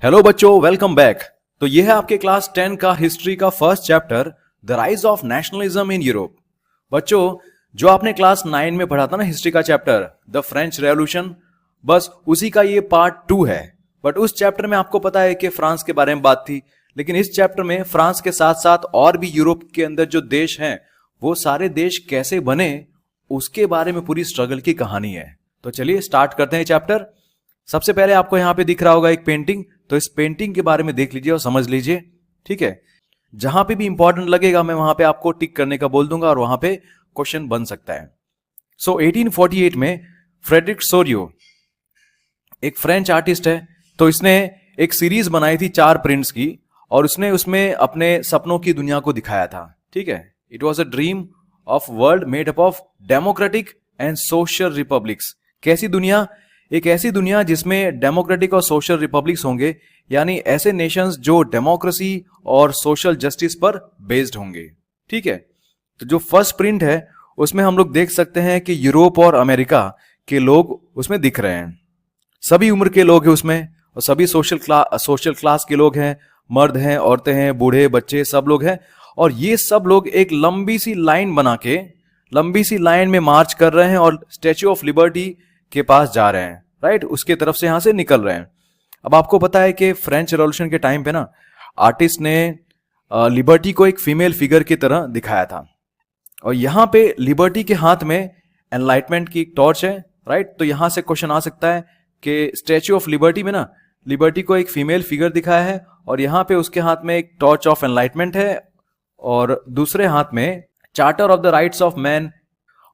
Hello बच्चों, welcome back. तो ये है आपके क्लास 10 का हिस्ट्री का first chapter, the rise of nationalism in Europe. बच्चों, जो आपने क्लास 9 में पढ़ा था ना हिस्ट्री का चैप्टर, द फ्रेंच रेवोल्यूशन, बस उसी का ये पार्ट 2 है। बट उस चैप्टर में आपको पता है कि फ्रांस के बारे में बात थी, लेकिन इस चैप्टर में फ्रांस के साथ साथ और भी यूरोप के अंदर जो देश हैं वो सारे देश कैसे बने उसके बारे में पूरी स्ट्रगल की कहानी है। तो चलिए स्टार्ट करते हैं चैप्टर। सबसे पहले आपको यहां पे दिख रहा होगा एक पेंटिंग, तो इस पेंटिंग के बारे में देख लीजिए और समझ लीजिए, ठीक है। जहां पे भी इंपॉर्टेंट लगेगा मैं वहां पे आपको टिक करने का बोल दूंगा और वहां पे क्वेश्चन बन सकता है। 1848 में फ्रेडरिक सोरियो एक फ्रेंच आर्टिस्ट है, तो इसने एक सीरीज बनाई थी 4 प्रिंट्स की और उसने उसमें अपने सपनों की दुनिया को दिखाया था, ठीक है। It was a dream of world made up of democratic and social republics. कैसी दुनिया? एक ऐसी दुनिया जिसमें डेमोक्रेटिक और सोशल रिपब्लिक्स होंगे, यानी ऐसे नेशंस जो डेमोक्रेसी और सोशल जस्टिस पर बेस्ड होंगे, ठीक है। तो जो फर्स्ट प्रिंट है उसमें हम लोग देख सकते हैं कि यूरोप और अमेरिका के लोग उसमें दिख रहे हैं। सभी उम्र के लोग हैं उसमें और सभी सोशल क्लास के लोग हैं, मर्द हैं, औरतें हैं, बूढ़े, बच्चे, सब लोग हैं। और ये सब लोग एक लंबी सी लाइन बना के लंबी सी लाइन में मार्च कर रहे हैं और स्टैच्यू ऑफ लिबर्टी के पास जा रहे हैं, राइट, उसके तरफ से यहां से निकल रहे हैं। अब आपको पता है कि फ्रेंच रेवोल्यूशन के टाइम पे ना आर्टिस्ट ने लिबर्टी को एक फीमेल फिगर की तरह दिखाया था और यहां पे लिबर्टी के हाथ में एनलाइटमेंट की एक टॉर्च है, राइट। तो यहां से क्वेश्चन आ सकता है कि स्टैच्यू ऑफ लिबर्टी में ना लिबर्टी को एक फीमेल फिगर दिखाया है और यहां पे उसके हाथ में एक टॉर्च ऑफ एनलाइटमेंट है और दूसरे हाथ में charter of the rights of man.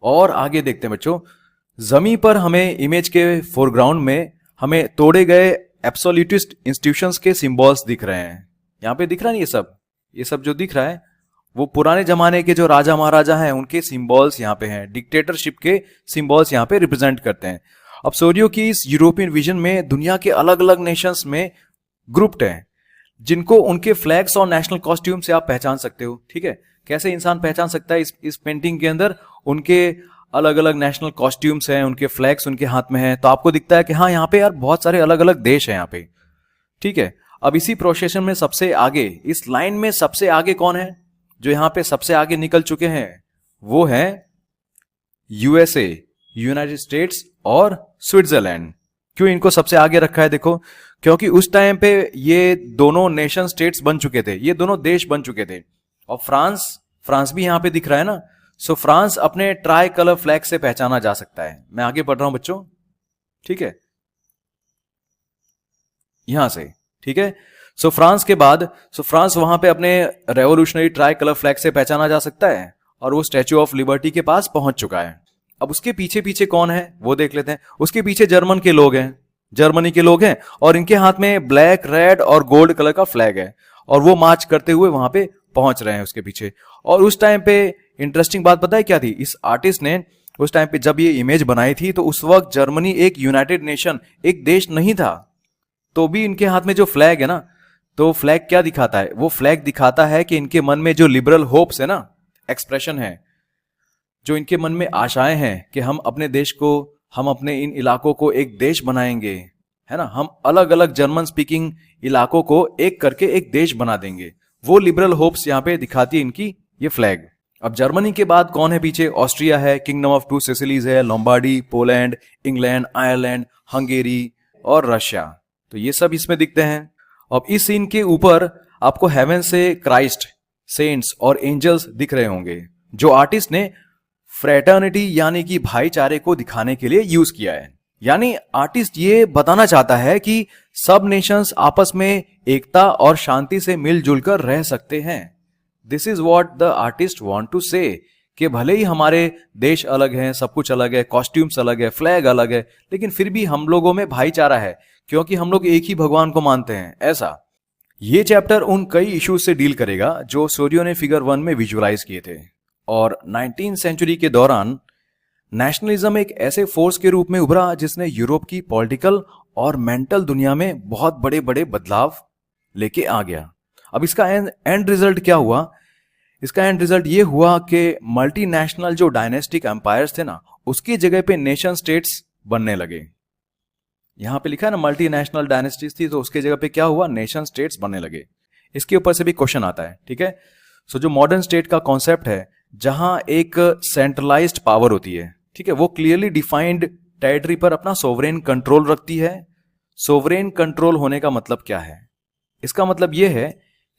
और आगे देखते हैं बच्चों, जमीन पर हमें इमेज के फोरग्राउंड में हमें तोड़े गए एब्सोल्यूटिस्ट इंस्टीट्यूशंस के सिंबल्स दिख रहे हैं। यहां पे दिख रहा है ये सब जो दिख रहा है वो पुराने जमाने के जो राजा महाराजा हैं उनके सिंबल्स यहाँ पे हैं, डिक्टेटरशिप के सिंबल्स यहाँ पे रिप्रेजेंट करते हैं। अब सोरियो की इस यूरोपियन विजन में दुनिया के अलग अलग नेशंस में ग्रुप्ड हैं जिनको उनके फ्लैग्स और नेशनल कॉस्ट्यूम से आप पहचान सकते हो, ठीक है। कैसे इंसान पहचान सकता है? इस पेंटिंग के अंदर उनके अलग अलग नेशनल कॉस्ट्यूम्स हैं, उनके फ्लैग्स उनके हाथ में हैं, तो आपको दिखता है कि हाँ यहाँ पे यार बहुत सारे अलग अलग देश हैं यहाँ पे, ठीक है। अब इसी प्रोसेशन में सबसे आगे, इस लाइन में सबसे आगे कौन है? जो यहाँ पे सबसे आगे निकल चुके हैं वो है यूएसए, यूनाइटेड स्टेट्स और स्विट्जरलैंड। क्यों इनको सबसे आगे रखा है? देखो, क्योंकि उस टाइम पे ये दोनों नेशन स्टेट्स बन चुके थे, ये दोनों देश बन चुके थे। और फ्रांस भी यहां पे दिख रहा है ना। सो फ्रांस अपने ट्राई कलर फ्लैग से पहचाना जा सकता है। मैं आगे पढ़ रहा हूं बच्चों, ठीक है, यहां से, ठीक है। सो फ्रांस के बाद फ्रांस वहां पे अपने रेवोल्यूशनरी ट्राई कलर फ्लैग से पहचाना जा सकता है और वो स्टैच्यू ऑफ लिबर्टी के पास पहुंच चुका है। अब उसके पीछे पीछे कौन है वो देख लेते हैं। उसके पीछे जर्मनी के लोग हैं और इनके हाथ में ब्लैक, रेड और गोल्ड कलर का फ्लैग है और वो मार्च करते हुए वहां पे पहुंच रहे हैं उसके पीछे। और उस टाइम पे इंटरेस्टिंग बात पता है क्या थी? इस आर्टिस्ट ने उस टाइम पे जब ये इमेज बनाई थी तो उस वक्त जर्मनी एक यूनाइटेड नेशन, एक देश नहीं था। तो भी इनके हाथ में जो फ्लैग है ना, तो फ्लैग क्या दिखाता है? वो फ्लैग दिखाता है कि इनके मन में जो लिबरल होप्स है ना, एक्सप्रेशन है, जो इनके मन में आशाएं हैं कि हम अपने देश को, हम अपने इन इलाकों को एक देश बनाएंगे, है ना, हम अलग अलग जर्मन स्पीकिंग इलाकों को एक करके एक देश बना देंगे। वो लिबरल होप्स यहाँ पे दिखाती है इनकी ये फ्लैग। अब जर्मनी के बाद कौन है पीछे? ऑस्ट्रिया है, किंगडम ऑफ 2 सिसिलीज है, Lombardy, Poland, England, Ireland, Hungary और रशिया। तो ये सब इसमें दिखते हैं। अब इस सीन के ऊपर आपको हेवन से क्राइस्ट, सेंट्स और एंजल्स दिख रहे होंगे, जो आर्टिस्ट ने फ्रेटर्निटी यानी कि भाईचारे को दिखाने के लिए यूज किया है। यानी आर्टिस्ट ये बताना चाहता है कि सब नेशंस आपस में एकता और शांति से मिलजुल कर रह सकते हैं। This is what the artist want to say, कि भले ही हमारे देश अलग हैं, सब कुछ अलग है, कॉस्ट्यूम्स अलग है, फ्लैग अलग है, लेकिन फिर भी हम लोगों में भाईचारा है क्योंकि हम लोग एक ही भगवान को मानते हैं। ऐसा ये चैप्टर उन कई इश्यूज से डील करेगा जो सोरियो ने फिगर 1 में विजुअलाइज किए थे। और 19th सेंचुरी के दौरान नेशनलिज्म एक ऐसे फोर्स के रूप में उभरा जिसने यूरोप की पॉलिटिकल और मेंटल दुनिया में बहुत बड़े बड़े बदलाव लेके आ गया। अब इसका एंड रिजल्ट क्या हुआ? इसका एंड रिजल्ट ये हुआ कि मल्टीनेशनल जो डायनेस्टिक एम्पायर्स थे ना, उसकी जगह पे नेशन स्टेट्स बनने लगे। यहां पे लिखा है ना मल्टीनेशनल डायनेस्टीज थी, तो उसके जगह पे क्या हुआ, नेशन स्टेट्स बनने लगे। इसके ऊपर से भी क्वेश्चन आता है, ठीक है। सो जो मॉडर्न स्टेट का कॉन्सेप्ट है, जहां एक सेंट्रलाइज्ड पावर होती है, ठीक है, वो क्लियरली डिफाइंड टेरिटरी पर अपना सोवरेन कंट्रोल रखती है। सोवरेन कंट्रोल होने का मतलब क्या है? इसका मतलब यह है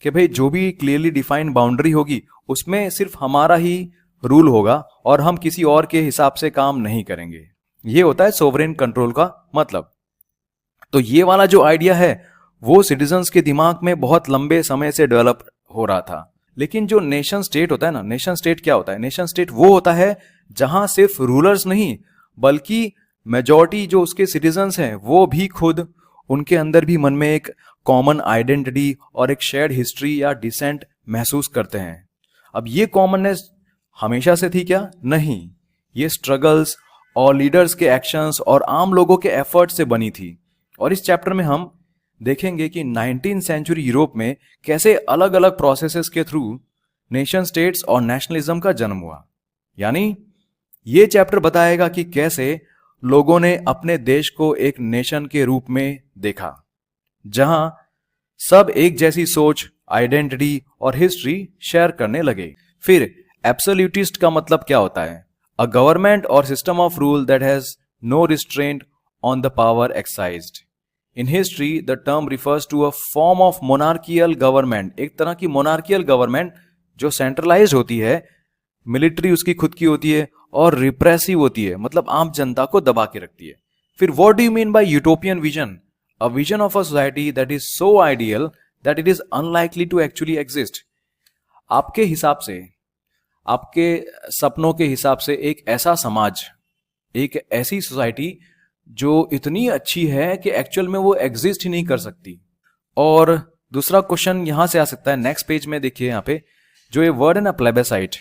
कि भाई जो भी क्लियरली डिफाइंड बाउंड्री होगी उसमें सिर्फ हमारा ही रूल होगा और हम किसी और के हिसाब से काम नहीं करेंगे। ये होता है सोवरेन कंट्रोल का मतलब। तो ये वाला जो आइडिया है वो सिटीजन्स के दिमाग में बहुत लंबे समय से डेवलप हो रहा था। लेकिन जो नेशन स्टेट होता है ना, नेशन स्टेट क्या होता है? नेशन स्टेट वो होता है जहां सिर्फ रूलर्स नहीं बल्कि मेजॉरिटी जो उसके सिटीजन्स हैं वो भी खुद, उनके अंदर भी मन में एक कॉमन आइडेंटिटी और एक शेयर्ड हिस्ट्री या डिसेंट महसूस करते हैं। अब ये कॉमननेस हमेशा से थी क्या? नहीं, ये स्ट्रगल्स और लीडर्स के एक्शंस और आम लोगों के एफर्ट से बनी थी। और इस चैप्टर में हम देखेंगे कि 19th सेंचुरी यूरोप में कैसे अलग अलग प्रोसेसेस के थ्रू नेशन स्टेट्स और नेशनलिज्म का जन्म हुआ। यानी ये चैप्टर बताएगा कि कैसे लोगों ने अपने देश को एक नेशन के रूप में देखा, जहां सब एक जैसी सोच, आइडेंटिटी और हिस्ट्री शेयर करने लगे। फिर एब्सोल्यूटिस्ट का मतलब क्या होता है? A government or system of rule that has no restraint on the power exercised. In history the term refers to a form of monarchial government, एक तरह की मोनार्कियल गवर्नमेंट जो सेंट्रलाइज्ड होती है, मिलिट्री उसकी खुद की होती है और रिप्रेसिव होती है, मतलब आम जनता को दबा के रखती है। फिर what do you mean by utopian vision? A vision of a society that is so ideal that it is unlikely to actually exist. आपके हिसाब से, आपके सपनों के हिसाब से एक ऐसा समाज, एक ऐसी सोसाइटी जो इतनी अच्छी है कि एक्चुअल में वो एग्जिस्ट ही नहीं कर सकती। और दूसरा क्वेश्चन यहां से आ सकता है, नेक्स्ट पेज में देखिए, यहां पे जो ये वर्ड है ना प्लेबेसाइट,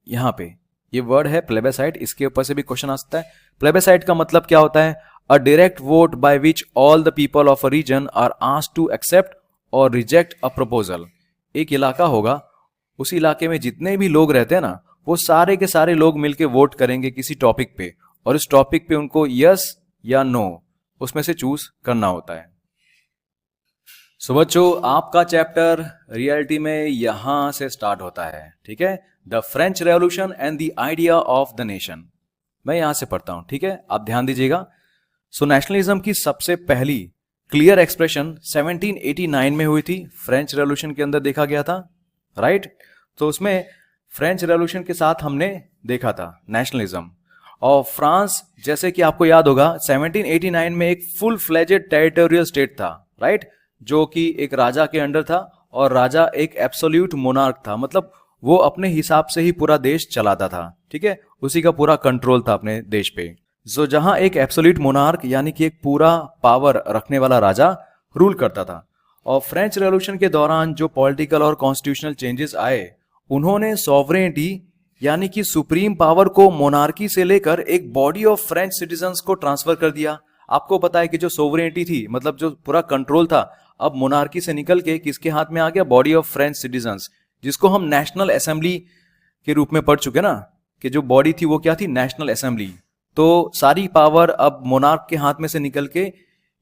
यहां पे ये वर्ड है प्लेबेसाइट, इसके ऊपर से भी क्वेश्चन आ सकता है। प्लेबेसाइट का मतलब क्या होता है? A direct vote by which all the people of a region are asked to accept और रिजेक्ट अ प्रपोजल। एक इलाका होगा, उस इलाके में जितने भी लोग रहते हैं ना, वो सारे के सारे लोग मिलकर वोट करेंगे किसी टॉपिक पे, और इस टॉपिक पे उनको यस या नो उसमें से चूज करना होता है। सो बच्चों, आपका चैप्टर रियलिटी में यहां से स्टार्ट होता है, ठीक है। The French revolution and the idea of the nation. मैं यहां से पढ़ता हूं, ठीक है, आप ध्यान दीजिएगा। सो नेशनलिज्म की सबसे पहली क्लियर एक्सप्रेशन 1789 में हुई थी, फ्रेंच रेवोल्यूशन के अंदर देखा गया था, राइट। तो उसमें फ्रेंच रेवोल्यूशन के साथ हमने देखा था नेशनलिज्म। और फ्रांस, जैसे कि आपको याद होगा, 1789 में एक फुल फ्लेजेड टेरिटोरियल स्टेट था, राइट, जो कि एक राजा के अंडर था, और राजा एक एब्सोल्यूट मोनार्क था, मतलब वो अपने हिसाब से ही पूरा देश चलाता था, ठीक है, उसी का पूरा कंट्रोल था अपने देश पे। जो जहां एक एब्सोल्यूट मोनार्क यानी कि एक पूरा पावर रखने वाला राजा रूल करता था। और फ्रेंच रेवोल्यूशन के दौरान जो पॉलिटिकल और कॉन्स्टिट्यूशनल चेंजेस आए, उन्होंने सॉवरेनिटी यानी कि सुप्रीम पावर को मोनार्की से लेकर एक बॉडी ऑफ फ्रेंच सिटीजन्स को ट्रांसफर कर दिया। आपको पता है कि जो सोवरेनिटी थी, मतलब जो पूरा कंट्रोल था, अब मोनार्की से निकल के किसके हाथ में आ गया? बॉडी ऑफ फ्रेंच सिटीजन्स, जिसको हम नेशनल असेंबली के रूप में पढ़ चुके ना, कि जो बॉडी थी वो क्या थी? National assembly. तो सारी पावर अब मोनार्क के हाथ में से निकल के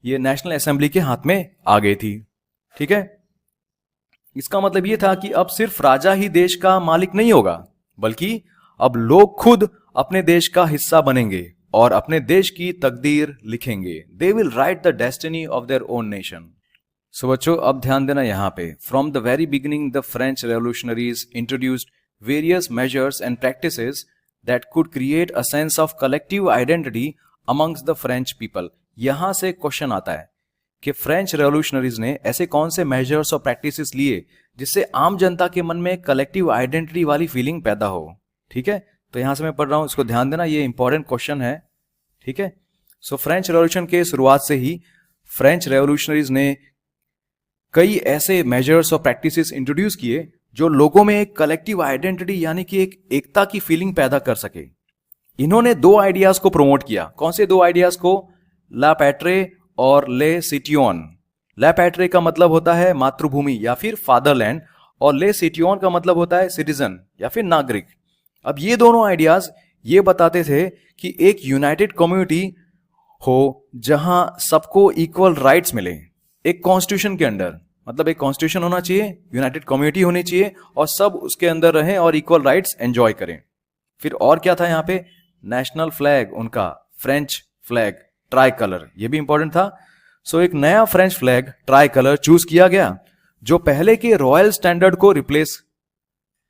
ये नेशनल असेंबली के हाथ में आ गई थी, ठीक है। इसका मतलब ये था कि अब सिर्फ राजा ही देश का मालिक नहीं होगा, बल्कि अब लोग खुद अपने देश का हिस्सा बनेंगे और अपने देश की तकदीर लिखेंगे। They will write the destiny of their own nation. So बच्चों, अब ध्यान देना यहां पे, from the very beginning the French revolutionaries introduced various measures and practices that could create a sense of collective identity amongst the French people. यहां से question आता है कि फ्रेंच रेवोल्यूशनरीज ने ऐसे कौन से मेजर्स और प्रैक्टिसेस लिए जिससे आम जनता के मन में कलेक्टिव आइडेंटिटी वाली फीलिंग पैदा हो, ठीक है। तो यहां से मैं पढ़ रहा हूं, इसको ध्यान देना, ये इंपॉर्टेंट क्वेश्चन है, ठीक है। सो फ्रेंच रेवोल्यूशन के शुरुआत से ही फ्रेंच रेवोल्यूशनरीज ने कई ऐसे मेजर्स और प्रैक्टिसेस इंट्रोड्यूस किए जो लोगों में एक कलेक्टिव आइडेंटिटी यानी कि एक एकता की फीलिंग पैदा कर सके। इन्होंने दो आइडियाज को प्रमोट किया। कौन से दो आइडियाज को? ला पैट्रे और ले सिटियोन। ला पैट्रे का मतलब होता है मातृभूमि या फिर फादरलैंड, और ले सिटियोन का मतलब होता है सिटीजन या फिर नागरिक। अब ये दोनों आइडियाज ये बताते थे कि एक यूनाइटेड कम्युनिटी हो जहां सबको इक्वल राइट्स मिले एक कॉन्स्टिट्यूशन के अंडर। मतलब एक कॉन्स्टिट्यूशन होना चाहिए, यूनाइटेड कम्युनिटी होनी चाहिए और सब उसके अंदर रहें और इक्वल राइट्स एंजॉय करें। फिर और क्या था यहाँ पे, नेशनल फ्लैग उनका फ्रेंच फ्लैग ट्राई कलर, ये भी इंपॉर्टेंट था। सो एक नया French flag try colour choose किया गया जो पहले के रॉयल स्टैंडर्ड को रिप्लेस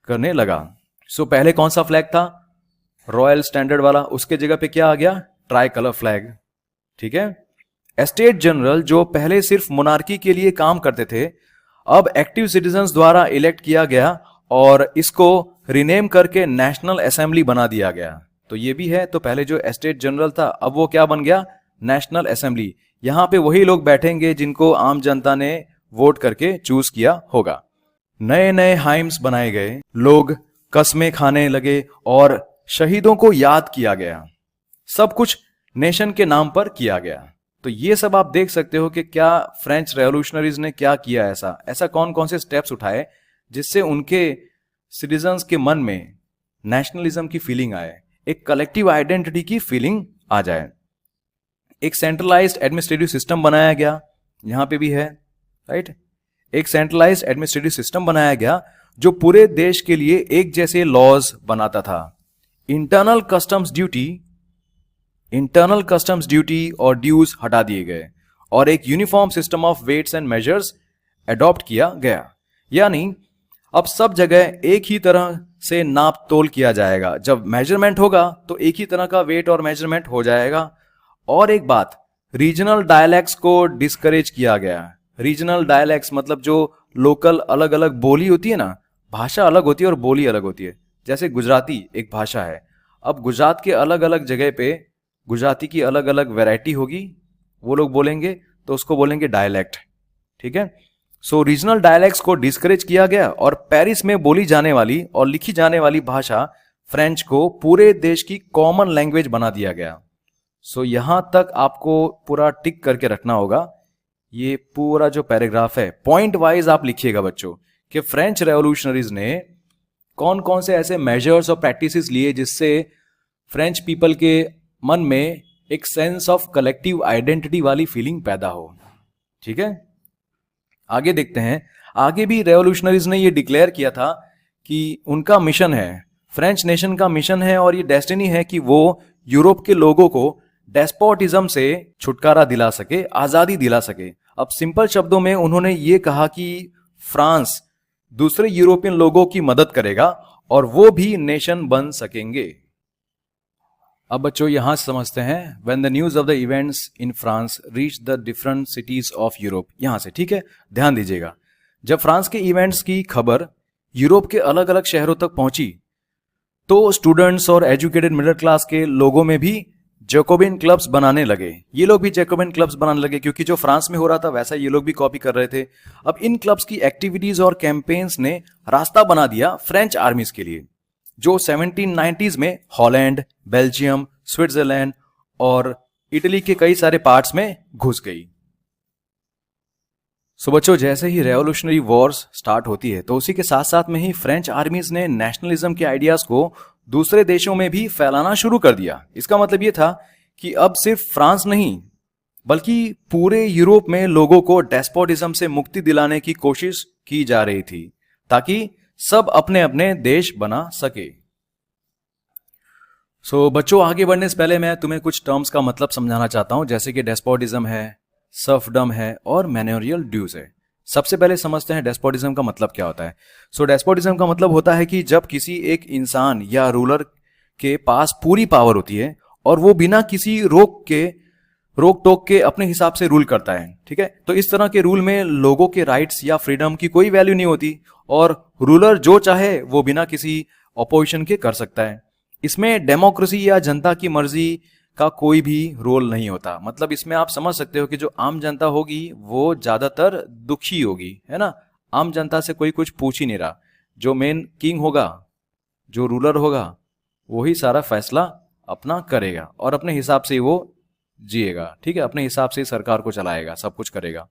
करने लगा। सो पहले कौन सा फ्लैग था, रॉयल स्टैंडर्ड वाला, उसके जगह पे क्या आ गया, ट्राई कलर फ्लैग। ठीक है। स्टेट जनरल जो पहले सिर्फ मोनार्की के लिए काम करते थे अब एक्टिव सिटीजन्स द्वारा इलेक्ट किया गया और इसको रिनेम करके नेशनल असेंबली बना दिया गया। तो ये भी है, तो पहले जो स्टेट जनरल था अब वो क्या बन गया, नेशनल असेंबली। यहां पे वही लोग बैठेंगे जिनको आम जनता ने वोट करके चूज किया होगा। नए नए हाइम्स बनाए गए, लोग कस्में खाने लगे और शहीदों को याद किया गया। सब कुछ नेशन के नाम पर किया गया। तो ये सब आप देख सकते हो कि क्या फ्रेंच रेवोल्यूशनरीज ने क्या किया, ऐसा कौन कौन से स्टेप्स उठाए जिससे उनके सिटीजन्स के मन में नेशनलिज्म की फीलिंग आए, एक कलेक्टिव आइडेंटिटी की फीलिंग आ जाए। एक सेंट्रलाइज्ड एडमिनिस्ट्रेटिव सिस्टम बनाया गया, यहां पे भी है, राइट। एक सेंट्रलाइज्ड एडमिनिस्ट्रेटिव सिस्टम बनाया गया जो पूरे देश के लिए एक जैसे लॉज बनाता था। इंटरनल कस्टम्स ड्यूटी और ड्यूज हटा दिए गए और एक uniform system of weights and measures adopt किया गया। यानी अब सब जगह एक ही तरह से नाप तोल किया जाएगा। जब मेजरमेंट होगा तो एक ही तरह का वेट और मेजरमेंट हो जाएगा। और एक बात, रीजनल डायलैक्ट्स को डिस्करेज किया गया। रीजनल डायलैक्ट्स मतलब जो लोकल अलग अलग बोली होती है ना, भाषा अलग होती है और बोली अलग होती है। जैसे गुजराती एक भाषा है, अब गुजरात के अलग अलग जगह पे गुजराती की अलग अलग वैरायटी होगी, वो लोग बोलेंगे तो उसको बोलेंगे डायलैक्ट। ठीक है। सो रीजनल डायलैक्ट्स को डिस्करेज किया गया और पेरिस में बोली जाने वाली और लिखी जाने वाली भाषा फ्रेंच को पूरे देश की कॉमन लैंग्वेज बना दिया गया। सो यहां तक आपको पूरा टिक करके रखना होगा। ये पूरा जो पैराग्राफ है पॉइंट वाइज आप लिखिएगा बच्चों कि फ्रेंच रेवोल्यूशनरीज ने कौन कौन से ऐसे मेजर्स और प्रैक्टिसेस लिए जिससे फ्रेंच पीपल के मन में एक सेंस ऑफ कलेक्टिव आइडेंटिटी वाली फीलिंग पैदा हो। ठीक है, आगे देखते हैं। आगे भी रेवोल्यूशनरीज ने ये डिक्लेयर किया था कि उनका मिशन है, फ्रेंच नेशन का मिशन है और ये डेस्टिनी है कि वो यूरोप के लोगों को डेस्पोटिज्म से छुटकारा दिला सके, आजादी दिला सके। अब सिंपल शब्दों में उन्होंने ये कहा कि फ्रांस दूसरे यूरोपियन लोगों की मदद करेगा और वो भी नेशन बन सकेंगे। अब बच्चों यहां समझते हैं when the news of the events in France reach the different cities of Europe, यहां से। ठीक है, ध्यान दीजिएगा। जब फ्रांस के इवेंट्स की खबर यूरोप के अलग अलग शहरों तक पहुंची तो स्टूडेंट्स और एजुकेटेड मिडिल क्लास के लोगों में भी जैकोबिन क्लब्स बनाने लगे। ये लोग भी जैकोबिन क्लब्स बनाने लगे क्योंकि जो फ्रांस में हो रहा था वैसा ये लोग भी कॉपी कर रहे थे। अब इन क्लब्स की एक्टिविटीज और कैंपेन्स ने रास्ता बना दिया फ्रेंच आर्मीज के लिए, जो 1790s में हॉलैंड, बेल्जियम, स्विट्जरलैंड और इटली के कई सारे पार्ट्स में घुस गई। सो बच्चों जैसे ही रेवोल्यूशनरी वॉर्स स्टार्ट होती है तो उसी के साथ साथ में ही फ्रेंच आर्मीज ने नेशनलिज्म के आइडियाज को दूसरे देशों में भी फैलाना शुरू कर दिया। इसका मतलब यह था कि अब सिर्फ फ्रांस नहीं बल्कि पूरे यूरोप में लोगों को डेस्पोटिज्म से मुक्ति दिलाने की कोशिश की जा रही थी ताकि सब अपने अपने देश बना सके। सो बच्चों आगे बढ़ने से पहले मैं तुम्हें कुछ टर्म्स का मतलब समझाना चाहता हूं, जैसे कि डेस्पोटिज्म है, सर्फडम है और मैन्योरियल ड्यूज है। सबसे पहले समझते हैं डेस्पोटिज्म का मतलब क्या होता है। सो डेस्पोटिज्म का मतलब होता है कि जब किसी एक इंसान या रूलर के पास पूरी पावर होती है और वो बिना किसी रोक टोक के अपने हिसाब से रूल करता है। ठीक है, तो इस तरह के रूल में लोगों के राइट्स या फ्रीडम की कोई वैल्यू नहीं होती और रूलर जो चाहे वो बिना किसी ऑपोजिशन के कर सकता है। इसमें डेमोक्रेसी या जनता की मर्जी का कोई भी रोल नहीं होता। मतलब इसमें आप समझ सकते हो कि जो आम जनता होगी वो ज्यादातर दुखी होगी, है ना। आम जनता से कोई कुछ पूछ ही नहीं रहा। जो मेन किंग होगा, जो रूलर होगा, वही सारा फैसला अपना करेगा और अपने हिसाब से वो जिएगा। ठीक है, अपने हिसाब से सरकार को चलाएगा, सब कुछ करेगा,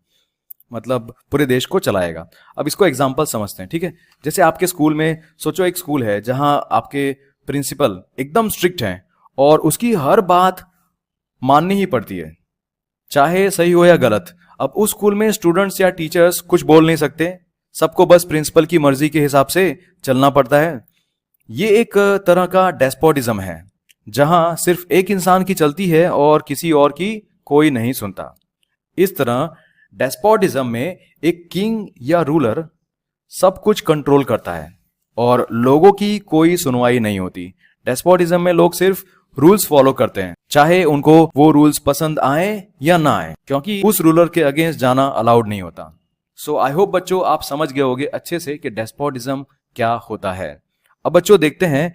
मतलब पूरे देश को चलाएगा। अब इसको एग्जाम्पल समझते हैं। ठीक है, जैसे आपके स्कूल में सोचो एक स्कूल है जहां आपके प्रिंसिपल एकदम स्ट्रिक्ट हैं और उसकी हर बात माननी ही पड़ती है, चाहे सही हो या गलत। अब उस स्कूल में स्टूडेंट्स या टीचर्स कुछ बोल नहीं सकते, सबको बस प्रिंसिपल की मर्जी के हिसाब से चलना पड़ता है। ये एक तरह का डेस्पोटिज्म है, जहां सिर्फ एक इंसान की चलती है और किसी और की कोई नहीं सुनता। इस तरह डेस्पोटिज्म में एक किंग या रूलर सब कुछ कंट्रोल करता है और लोगों की कोई सुनवाई नहीं होती। डेस्पोटिज्म में लोग सिर्फ रूल्स फॉलो करते हैं, चाहे उनको वो रूल्स पसंद आए या ना आए, क्योंकि उस रूलर के अगेंस्ट जाना अलाउड नहीं होता। सो आई होप बच्चों आप समझ गए होगे अच्छे से कि डेस्पोटिज्म क्या होता है। अब बच्चों देखते हैं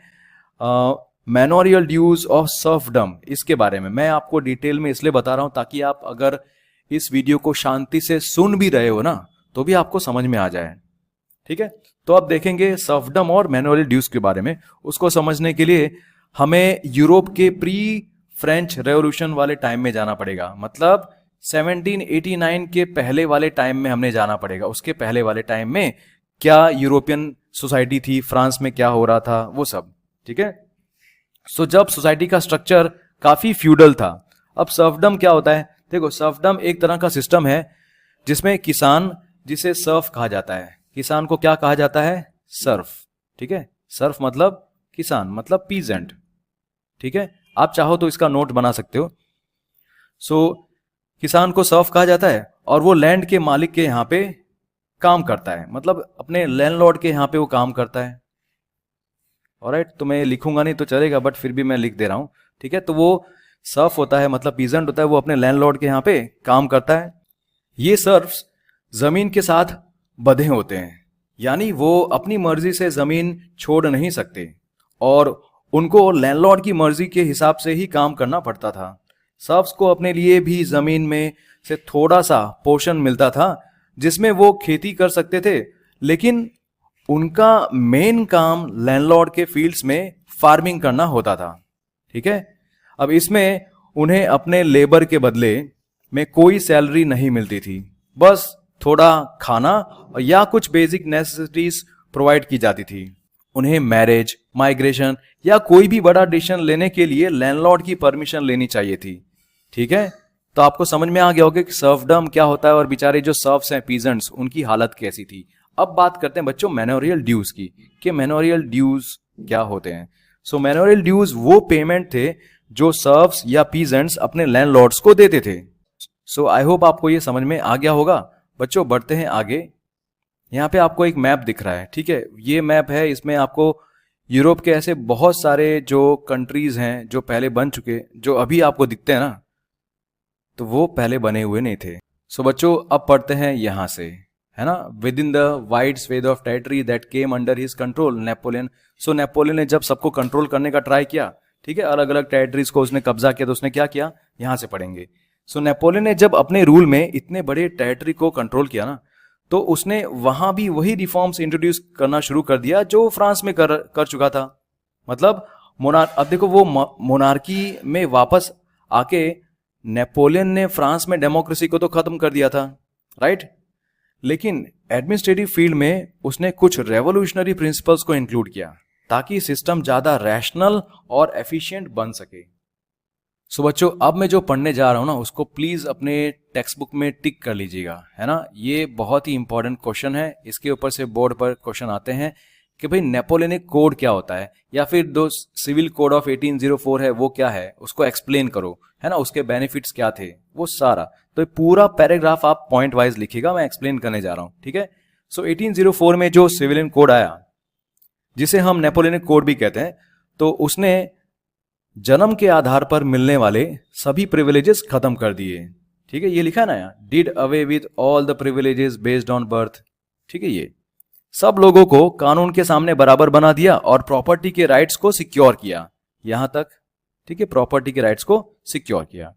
मैनोरियल ड्यूज ऑफ सर्फडम, इसके बारे में मैं आपको डिटेल में इसलिए बता रहा हूं ताकि आप अगर इस वीडियो को शांति से सुन भी रहे हो ना तो भी आपको समझ में आ जाए। ठीक है, तो अब देखेंगे सर्फडम और मैनोरियल ड्यूज के बारे में। उसको समझने के लिए हमें यूरोप के प्री फ्रेंच रेवोल्यूशन वाले टाइम में जाना पड़ेगा, मतलब 1789 के पहले वाले टाइम में हमने जाना पड़ेगा। उसके पहले वाले टाइम में क्या यूरोपियन सोसाइटी थी, फ्रांस में क्या हो रहा था, वो सब। ठीक है, सो जब सोसाइटी का स्ट्रक्चर काफी फ्यूडल था। अब सर्फडम क्या होता है? देखो, सर्फडम एक तरह का सिस्टम है जिसमें किसान, जिसे सर्फ कहा जाता है, किसान को क्या कहा जाता है? सर्फ। ठीक है, सर्फ मतलब किसान, मतलब पीजेंट। ठीक है, आप चाहो तो इसका नोट बना सकते हो। सो किसान को सर्फ कहा जाता है और वो लैंड के मालिक के यहां पे काम करता है, मतलब अपने लैंडलॉर्ड के यहां पे वो काम करता है। ऑलराइट, तो मैं लिखूंगा नहीं तो चलेगा, बट फिर भी मैं लिख दे रहा हूं। ठीक है, तो वो सर्फ होता है, मतलब पीजेंट होता है, वो अपने लैंडलॉर्ड के यहां पे काम करता है। ये सर्फ्स जमीन के साथ बंधे होते हैं, यानी वो अपनी मर्जी से जमीन छोड़ नहीं सकते और उनको लैंडलॉर्ड की मर्जी के हिसाब से ही काम करना पड़ता था। सर्फ्स को अपने लिए भी जमीन में से थोड़ा सा पोर्शन मिलता था जिसमें वो खेती कर सकते थे, लेकिन उनका मेन काम लैंडलॉर्ड के फील्ड्स में फार्मिंग करना होता था। ठीक है, अब इसमें उन्हें अपने लेबर के बदले में कोई सैलरी नहीं मिलती थी, बस थोड़ा खाना या कुछ बेसिक नेसेसिटीज प्रोवाइड की जाती थी। उन्हें मैरिज, माइग्रेशन या कोई भी बड़ा डिसीजन लेने के लिए लैंडलॉर्ड की परमिशन लेनी चाहिए थी। ठीक है, तो आपको समझ में आ गया होगा कि सर्फडम क्या होता है और बेचारे जो सर्फ्स हैं, पीजेंट्स, उनकी हालत कैसी थी। अब बात करते हैं बच्चों मैनोरियल ड्यूज की, कि मैनोरियल ड्यूज क्या होते हैं। सो मैनोरियल ड्यूज वो पेमेंट थे जो सर्फ्स या पीजेंट्स अपने लैंडलॉर्ड्स को देते थे। सो आई होप आपको ये समझ में आ गया होगा। बच्चों बढ़ते हैं आगे। यहाँ पे आपको एक मैप दिख रहा है। ठीक है, ये मैप है, इसमें आपको यूरोप के ऐसे बहुत सारे जो कंट्रीज हैं जो पहले बन चुके, जो अभी आपको दिखते हैं ना, तो वो पहले बने हुए नहीं थे। सो बच्चों अब पढ़ते हैं यहां से, है ना। With in the wide swathe of territory that came under his control Napoleon. So Napoleon ने जब सबको कंट्रोल करने का ट्राई किया, ठीक है, अलग अलग टेरिटरीज को उसने कब्जा किया, तो उसने क्या किया, यहां से पढ़ेंगे। सो नेपोलियन ने जब अपने रूल में इतने बड़े टेरिटरी को कंट्रोल किया ना, तो उसने वहां भी वही रिफॉर्म्स इंट्रोड्यूस करना शुरू कर दिया जो फ्रांस में कर चुका था। मतलब अब देखो, वो मोनार्की में वापस आके नेपोलियन ने फ्रांस में डेमोक्रेसी को तो खत्म कर दिया था, राइट। लेकिन एडमिनिस्ट्रेटिव फील्ड में उसने कुछ रेवोल्यूशनरी प्रिंसिपल्स को इंक्लूड किया ताकि सिस्टम ज्यादा रैशनल और एफिशिएंट बन सके। सो बच्चों अब मैं जो पढ़ने जा रहा हूं ना, उसको प्लीज अपने टेक्स्ट बुक में टिक कर लीजिएगा, है ना। ये बहुत ही इंपॉर्टेंट क्वेश्चन है, इसके ऊपर से बोर्ड पर क्वेश्चन आते हैं कि भाई नेपोलियनिक कोड क्या होता है, या फिर दो सिविल कोड ऑफ 1804 है वो क्या है, उसको एक्सप्लेन करो, है ना, उसके बेनिफिट्स क्या थे, वो सारा। तो पूरा पैराग्राफ आप पॉइंट वाइज लिखिएगा, मैं एक्सप्लेन करने जा रहा हूं, ठीक है। सो 1804 में जो सिविलियन कोड आया, जिसे हम नेपोलियनिक कोड भी कहते हैं, तो उसने जन्म के आधार पर मिलने वाले सभी प्रिविलेजेस खत्म कर दिए। ठीक है, ये लिखा है ना यहाँ, did away with all the privileges based on birth. ठीक है, ये सब लोगों को कानून के सामने बराबर बना दिया और प्रॉपर्टी के राइट्स को सिक्योर किया, यहां तक। ठीक है, प्रॉपर्टी के राइट्स को सिक्योर किया।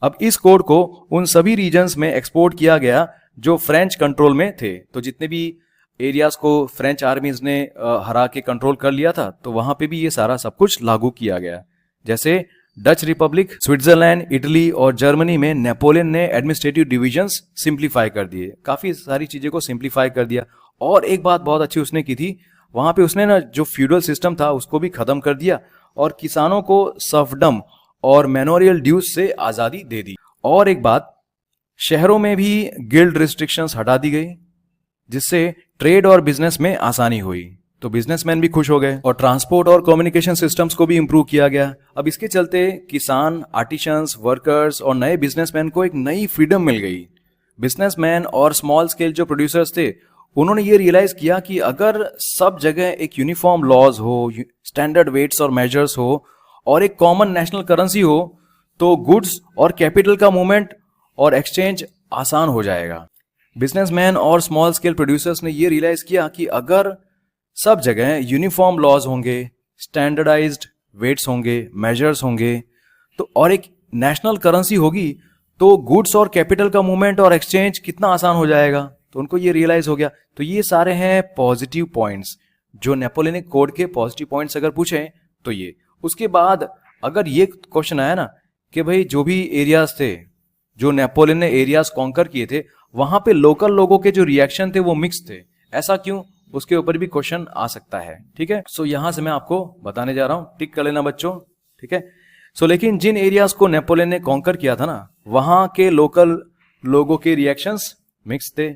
अब इस कोड को उन सभी रीजन्स में एक्सपोर्ट किया गया जो फ्रेंच कंट्रोल में थे। तो जितने भी एरियाज को फ्रेंच आर्मीज ने हरा के कंट्रोल कर लिया था, तो वहां पे भी ये सारा सब कुछ लागू किया गया। जैसे डच रिपब्लिक, स्विट्जरलैंड, इटली और जर्मनी में नेपोलियन ने एडमिनिस्ट्रेटिव डिविजन्स सिंप्लीफाई कर दिए, काफी सारी चीजें को सिंप्लीफाई कर दिया। और एक बात बहुत अच्छी उसने की थी, वहां पे उसने ना जो फ्यूडल सिस्टम था उसको भी खत्म कर दिया और किसानों को सर्फडम और मैनोरियल ड्यूज से आजादी दे दी। और एक बात, शहरों में भी गिल्ड रिस्ट्रिक्शंस हटा दी गई, जिससे ट्रेड और बिजनेस में आसानी हुई, तो बिजनेसमैन भी खुश हो गए। और ट्रांसपोर्ट और कम्युनिकेशन सिस्टम्स को भी इंप्रूव किया गया। अब इसके चलते किसान, आर्टिशंस, वर्कर्स और नए बिजनेसमैन को एक नई फ्रीडम मिल गई। बिजनेसमैन और स्मॉल स्केल जो प्रोड्यूसर्स थे, उन्होंने ये रियलाइज किया कि अगर सब जगह एक यूनिफॉर्म लॉज हो, स्टैंडर्ड वेट्स और मेजर्स हो और एक कॉमन नेशनल करेंसी हो, तो गुड्स और कैपिटल का मूवमेंट और एक्सचेंज आसान हो जाएगा। बिजनेसमैन और स्मॉल स्केल प्रोड्यूसर्स ने ये रियलाइज किया कि अगर सब जगह यूनिफॉर्म लॉज होंगे, स्टैंडर्डाइज्ड वेट्स होंगे, मेजर्स होंगे, तो और एक नेशनल करेंसी होगी, तो गुड्स और कैपिटल का मूवमेंट और एक्सचेंज कितना आसान हो जाएगा। तो उनको ये रियलाइज हो गया। तो ये सारे हैं पॉजिटिव पॉइंट्स, जो नेपोलियनिक कोड के पॉजिटिव पॉइंट्स अगर पूछें तो ये। उसके बाद अगर ये क्वेश्चन आया ना कि भाई जो भी एरियाज थे, जो नेपोलियन ने एरियाज कॉन्कर किए थे, वहां पे लोकल लोगों के जो रिएक्शन थे वो मिक्स थे, ऐसा क्यों, उसके ऊपर भी क्वेश्चन आ सकता है। ठीक है, सो यहां से मैं आपको बताने जा रहा हूं, टिक कर लेना बच्चों। ठीक है, सो लेकिन जिन एरियाज को नेपोलियन ने कॉन्कर किया था ना, वहां के लोकल लोगों के रिएक्शंस मिक्स थे।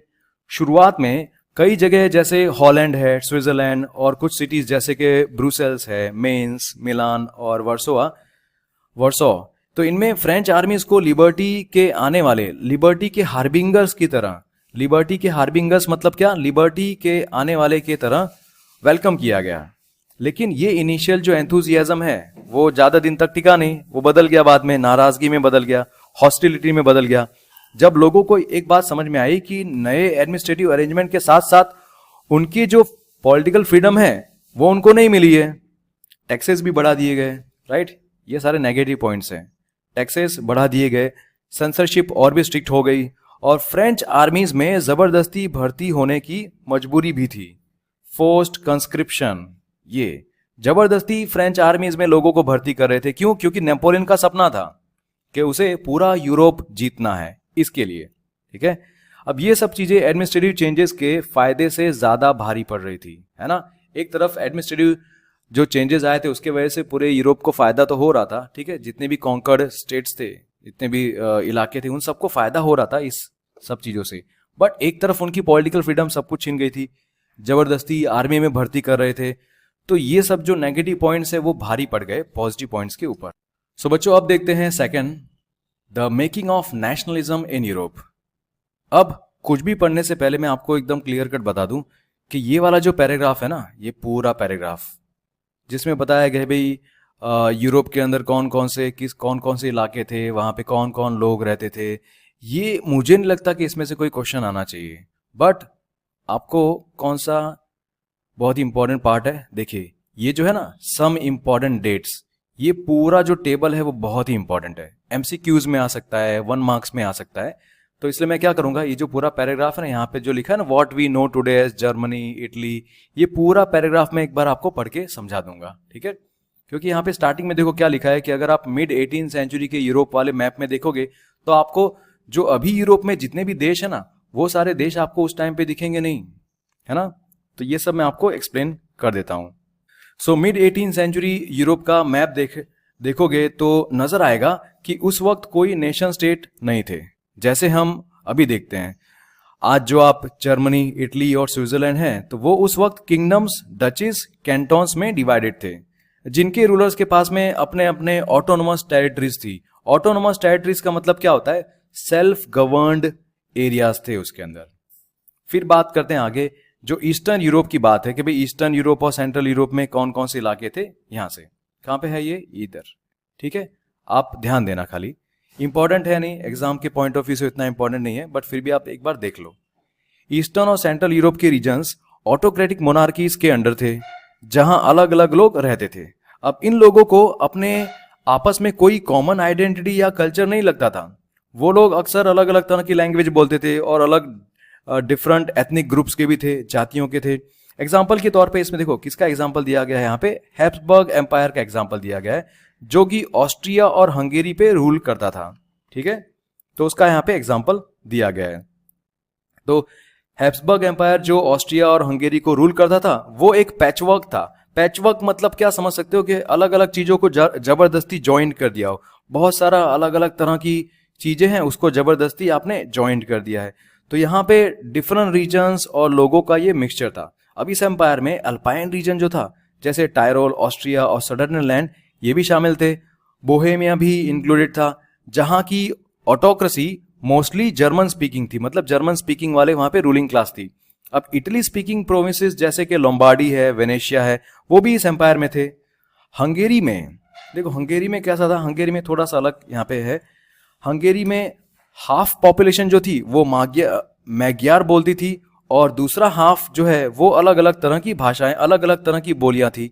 शुरुआत में कई जगह जैसे हॉलैंड है, स्विट्जरलैंड और कुछ सिटीज जैसे कि ब्रुसेल्स है, मेन्स, मिलान और वर्सो, तो इनमें फ्रेंच आर्मीज को लिबर्टी के आने वाले, लिबर्टी के हार्बिंगर्स की तरह, लिबर्टी के हार्बिंगर्स मतलब क्या, लिबर्टी के आने वाले की तरह वेलकम किया गया। लेकिन ये इनिशियल जो एंथुजियाज्म है वो ज्यादा दिन तक टिका नहीं, वो बदल गया, बाद में नाराजगी में बदल गया, हॉस्टिलिटी में बदल गया। जब लोगों को एक बात समझ में आई कि नए एडमिनिस्ट्रेटिव अरेंजमेंट के साथ साथ उनकी जो पॉलिटिकल फ्रीडम है वो उनको नहीं मिली है, टैक्सेस भी बढ़ा दिए गए, राइट, ये सारे नेगेटिव पॉइंट्स हैं। टैक्सेस बढ़ा दिए गए, सेंसरशिप और भी स्ट्रिक्ट हो गई, और फ्रेंच आर्मीज में जबरदस्ती भर्ती होने की मजबूरी भी थी, फोर्स्ड कंस्क्रिप्शन। ये जबरदस्ती फ्रेंच आर्मीज में लोगों को भर्ती कर रहे थे, क्यों, क्योंकि नेपोलियन का सपना था कि उसे पूरा यूरोप जीतना है, इसके लिए। ठीक है, अब ये सब चीजें एडमिनिस्ट्रेटिव चेंजेस के फायदे से ज्यादा भारी पड़ रही थी, है ना। एक तरफ एडमिनिस्ट्रेटिव जो चेंजेस आए थे उसके वजह से पूरे यूरोप को फायदा तो हो रहा था, ठीक है, जितने भी कॉन्कर्ड स्टेट्स थे, जितने भी इलाके थे, उन सबको फायदा हो रहा था इस सब चीजों से। बट एक तरफ उनकी पॉलिटिकल फ्रीडम सब कुछ छीन गई थी, जबरदस्ती आर्मी में भर्ती कर रहे थे। तो ये सब जो नेगेटिव पॉइंट्स है वो भारी पड़ गए पॉजिटिव पॉइंट्स के ऊपर। सो बच्चों, अब देखते हैं second, the making of nationalism in Europe. अब कुछ भी पढ़ने से पहले मैं आपको एकदम क्लियर कट बता दूं कि ये वाला जो पैराग्राफ है ना, ये पूरा पैराग्राफ जिसमें बताया गया भाई यूरोप के अंदर कौन कौन से इलाके थे, वहां पे कौन कौन लोग रहते थे, ये मुझे नहीं लगता कि इसमें से कोई क्वेश्चन आना चाहिए। बट आपको कौन सा बहुत ही इंपॉर्टेंट पार्ट है, देखिए ये जो है ना सम इंपॉर्टेंट डेट्स, ये पूरा जो टेबल है वो बहुत ही इंपॉर्टेंट है, एमसीक्यूज में आ सकता है, 1 मार्क्स में आ सकता है। तो इसलिए मैं क्या करूंगा, ये जो पूरा पैराग्राफ है ना, यहाँ पे जो लिखा है ना, what we know today as Germany, Italy, ये पूरा पैराग्राफ में एक बार आपको पढ़ के समझा दूंगा, ठीक है। क्योंकि यहाँ पे स्टार्टिंग में देखो क्या लिखा है कि अगर आप मिड 18 सेंचुरी के यूरोप वाले मैप में देखोगे तो आपको जो अभी यूरोप में जितने भी देश है ना, वो सारे देश आपको उस टाइम पे दिखेंगे नहीं, है ना। तो ये सब मैं आपको एक्सप्लेन कर देता हूं। सो मिड 18 सेंचुरी यूरोप का मैप देखोगे तो नजर आएगा कि उस वक्त कोई नेशन स्टेट नहीं थे, जैसे हम अभी देखते हैं। आज जो आप जर्मनी, इटली और स्विट्जरलैंड हैं, तो वो उस वक्त किंगडम्स, डचेस, कैंटोन्स में डिवाइडेड थे, जिनके रूलर्स के पास में अपने अपने ऑटोनोमस टेरिटरीज थी। ऑटोनोमस टेरिटरीज का मतलब क्या होता है, सेल्फ गवर्नड एरियाज थे उसके अंदर। फिर बात करते हैं आगे, जो ईस्टर्न यूरोप की बात है कि भाई ईस्टर्न यूरोप और सेंट्रल यूरोप में कौन कौन से इलाके थे, यहां से कहां पे है ये, इधर, ठीक है। आप ध्यान देना, खाली इंपॉर्टेंट है नहीं, एग्जाम के पॉइंट ऑफ व्यू से इतना इंपॉर्टेंट नहीं है, बट फिर भी आप एक बार देख लो। ईस्टर्न और सेंट्रल यूरोप के रीजन्स ऑटोक्रेटिक मोनार्कीज के अंडर थे, जहां अलग अलग लोग रहते थे। अब इन लोगों को अपने आपस में कोई कॉमन आइडेंटिटी या कल्चर नहीं लगता था। वो लोग अक्सर अलग अलग तरह की लैंग्वेज बोलते थे और अलग डिफरेंट एथनिक ग्रुप्स के भी थे, जातियों के थे। एग्जाम्पल के तौर पे इसमें देखो किसका एग्जाम्पल दिया गया है, यहाँ पे हैब्सबर्ग एम्पायर का एग्जाम्पल दिया गया है, जो कि ऑस्ट्रिया और हंगेरी पे रूल करता था, ठीक है। तो उसका यहाँ पे एग्जाम्पल दिया गया है। तो हैब्सबर्ग एम्पायर जो ऑस्ट्रिया और हंगेरी को रूल करता था, वो एक पैचवर्क था। पैचवर्क मतलब क्या समझ सकते हो कि अलग अलग चीजों को जबरदस्ती ज्वाइन कर दिया हो, बहुत सारा अलग अलग तरह की चीजें हैं उसको जबरदस्ती आपने ज्वाइंट कर दिया है। तो यहाँ पे डिफरेंट रीजन्स और लोगों का ये मिक्सचर था। अब इस एम्पायर में अल्पाइन रीजन जो था, जैसे टायरोल, ऑस्ट्रिया और सडरलैंड, ये भी शामिल थे। बोहेमिया भी इंक्लूडेड था, जहां की ऑटोक्रेसी मोस्टली जर्मन स्पीकिंग थी, मतलब जर्मन स्पीकिंग वाले वहां पे रूलिंग क्लास थी। अब इटली स्पीकिंग प्रोविंसेस जैसे कि लोम्बार्डी है, वेनेशिया है, वो भी इस एम्पायर में थे। हंगेरी में देखो, हंगेरी में कैसा था, हंगेरी में थोड़ा सा अलग यहाँ पे है। हंगेरी में हाफ पॉपुलेशन जो थी वो मैग्यार बोलती थी, और दूसरा हाफ जो है वो अलग अलग तरह की भाषाएं, अलग अलग तरह की बोलियां थी।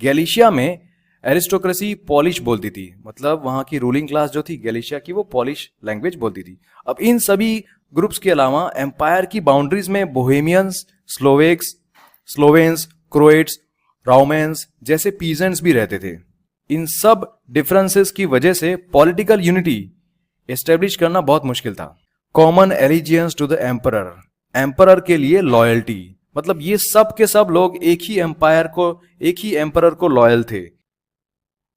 गैलिशिया में एरिस्टोक्रेसी पॉलिश बोलती थी, मतलब वहां की रूलिंग क्लास जो थी गैलिशिया की, वो पॉलिश लैंग्वेज बोलती थी। अब इन सभी ग्रुप्स के अलावा एम्पायर की बाउंड्रीज में बोहेमियंस, स्लोवेन्स, क्रोएट्स, रोमान्स जैसे पीजेंट्स भी रहते थे। इन सब डिफरेंसेस की वजह से पॉलिटिकल यूनिटी एस्टेब्लिश करना बहुत मुश्किल था। Common allegiance to the emperor, emperor के लिए लॉयल्टी, मतलब ये सब के सब लोग एक ही एम्परर को लॉयल थे।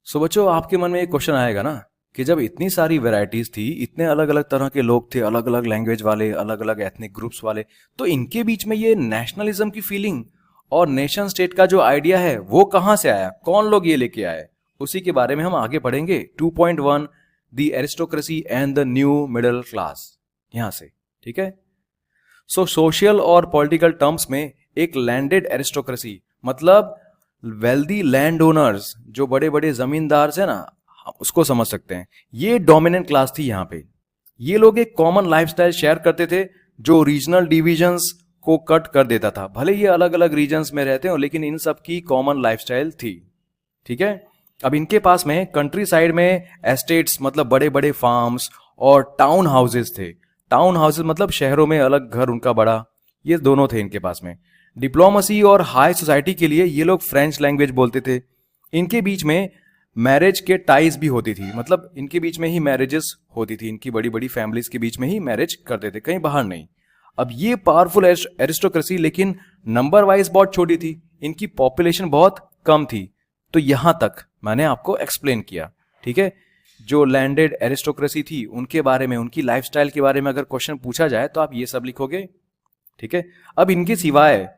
सो बच्चों, आपके मन में एक क्वेश्चन आएगा ना कि जब इतनी सारी वैरायटीज थी, इतने अलग अलग तरह के लोग थे, अलग अलग लैंग्वेज वाले, अलग अलग एथनिक ग्रुप्स वाले, तो इनके बीच में ये नेशनलिज्म की फीलिंग और नेशन स्टेट का जो आइडिया है वो कहां से आया, कौन लोग ये लेके आए, उसी के बारे में हम आगे पढ़ेंगे। 2.1 the aristocracy and the new middle class, यहां से, ठीक है। सो सोशल और पॉलिटिकल टर्म्स में एक लैंडेड एरिस्टोक्रेसी, मतलब वेल्दी लैंड ओनर्स, जो बड़े बड़े जमींदार है ना, हम उसको समझ सकते हैं। ये डोमिनेंट क्लास थी यहाँ पे। ये लोग एक कॉमन लाइफस्टाइल शेयर करते थे जो रीजनल डिविजन्स को कट कर देता था। भले ये अलग अलग रीजन्स में रहते हो, लेकिन इन सब की कॉमन लाइफस्टाइल थी, ठीक है। अब इनके पास में कंट्री साइड में एस्टेट्स, मतलब बड़े बड़े फार्म्स और टाउन हाउसेस थे। टाउन हाउसेस मतलब शहरों में अलग घर उनका बड़ा, ये दोनों थे इनके पास में। डिप्लोमेसी और हाई सोसाइटी के लिए ये लोग फ्रेंच लैंग्वेज बोलते थे। इनके बीच में मैरिज के टाइज भी होती थी, मतलब इनके बीच में ही मैरिजेस होती थी, इनकी बड़ी बड़ी फैमिलीज के बीच में ही मैरिज करते थे, कहीं बाहर नहीं। अब ये पावरफुल एरिस्टोक्रेसी, लेकिन नंबर वाइज बहुत छोटी थी, इनकी पॉपुलेशन बहुत कम थी। तो यहां तक मैंने आपको एक्सप्लेन किया, ठीक है। जो लैंडेड एरिस्टोक्रेसी थी उनके बारे में, उनकी लाइफस्टाइल के बारे में अगर क्वेश्चन पूछा जाए तो आप ये सब लिखोगे, ठीक है। अब इनके सिवाय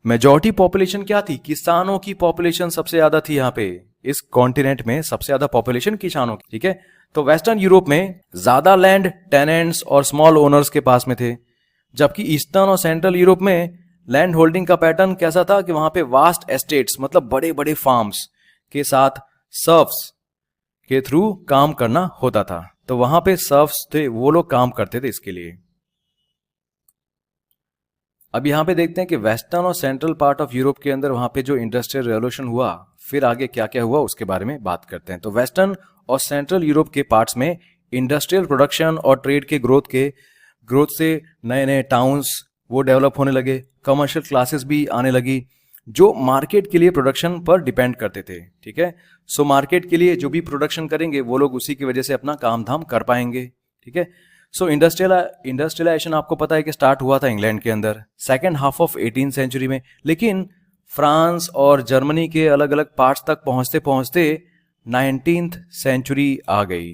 मेजॉरिटी पॉपुलेशन क्या थी, किसानों की पॉपुलेशन सबसे ज्यादा थी यहाँ पे, इस कॉन्टिनेंट में सबसे ज्यादा पॉपुलेशन किसानों की, ठीक है। तो वेस्टर्न यूरोप में ज्यादा लैंड टेनेंट्स और स्मॉल ओनर्स के पास में थे, जबकि ईस्टर्न और सेंट्रल यूरोप में लैंड होल्डिंग का पैटर्न कैसा था कि वहां पे वास्ट एस्टेट्स, मतलब बड़े बड़े फार्म्स के साथ सर्फ्स के थ्रू काम करना होता था। तो वहां पे सर्फ्स थे, वो लोग काम करते थे इसके लिए। अब यहां पे देखते हैं कि वेस्टर्न और सेंट्रल पार्ट ऑफ यूरोप के अंदर वहां पे जो इंडस्ट्रियल रेवोल्यूशन हुआ, फिर आगे क्या क्या हुआ उसके बारे में बात करते हैं। तो वेस्टर्न और सेंट्रल यूरोप के पार्ट्स में इंडस्ट्रियल प्रोडक्शन और ट्रेड के ग्रोथ से नए नए टाउन्स वो डेवलप होने लगे, कमर्शियल क्लासेस भी आने लगी जो मार्केट के लिए प्रोडक्शन पर डिपेंड करते थे, ठीक है। सो मार्केट के लिए जो भी प्रोडक्शन करेंगे वो लोग उसी की वजह से अपना काम धाम कर पाएंगे, ठीक है। सो इंडस्ट्रियलाइजेशन आपको पता है कि स्टार्ट हुआ था इंग्लैंड के अंदर second half of 18th century में, लेकिन फ्रांस और जर्मनी के अलग अलग पार्ट्स तक पहुंचते पहुंचते 19th सेंचुरी आ गई।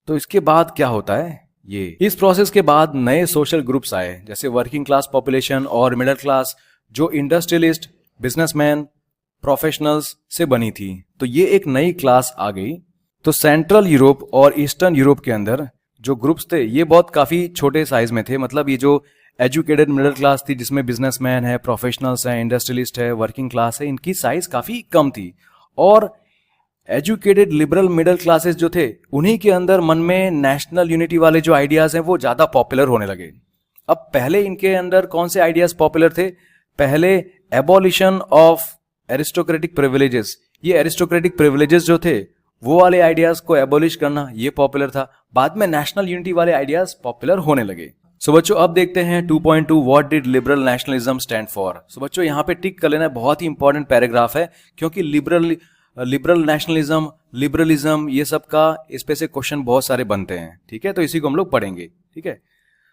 तो इसके बाद क्या होता है, ये इस प्रोसेस के बाद नए सोशल ग्रुप्स आए, जैसे वर्किंग क्लास पॉपुलेशन और मिडिल क्लास, जो इंडस्ट्रियलिस्ट, बिजनेसमैन, प्रोफेशनल्स से बनी थी। तो ये एक नई क्लास आ गई। तो सेंट्रल यूरोप और ईस्टर्न यूरोप के अंदर जो ग्रुप्स थे ये बहुत काफी छोटे साइज में थे, मतलब ये जो एजुकेटेड मिडिल क्लास थी जिसमें बिजनेसमैन है, प्रोफेशनल्स हैं, इंडस्ट्रियलिस्ट है, वर्किंग क्लास है, इनकी साइज काफी कम थी। और एजुकेटेड लिबरल मिडिल क्लासेस जो थे उन्हीं के अंदर मन में नेशनल यूनिटी वाले जो आइडियाज हैं वो ज्यादा पॉपुलर होने लगे। अब पहले इनके अंदर कौन से आइडियाज पॉपुलर थे, पहले एबॉलिशन ऑफ एरिस्टोक्रेटिक प्रिविलेजेस, ये एरिस्टोक्रेटिक प्रिविलेजेस जो थे वो वाले आइडियाज को एबॉलिश करना ये पॉपुलर था। बाद में नेशनल यूनिटी वाले आइडियाज पॉपुलर होने लगे। सो बच्चों अब देखते हैं 2.2 what did liberal nationalism stand for. So बच्चों यहाँ पे टिक कर लेना, बहुत ही इंपॉर्टेंट पैराग्राफ है, क्योंकि लिबरल नेशनलिज्म, लिबरलिज्म, ये सब का इस पे से क्वेश्चन बहुत सारे बनते हैं, ठीक है। तो इसी को हम लोग पढ़ेंगे, ठीक है।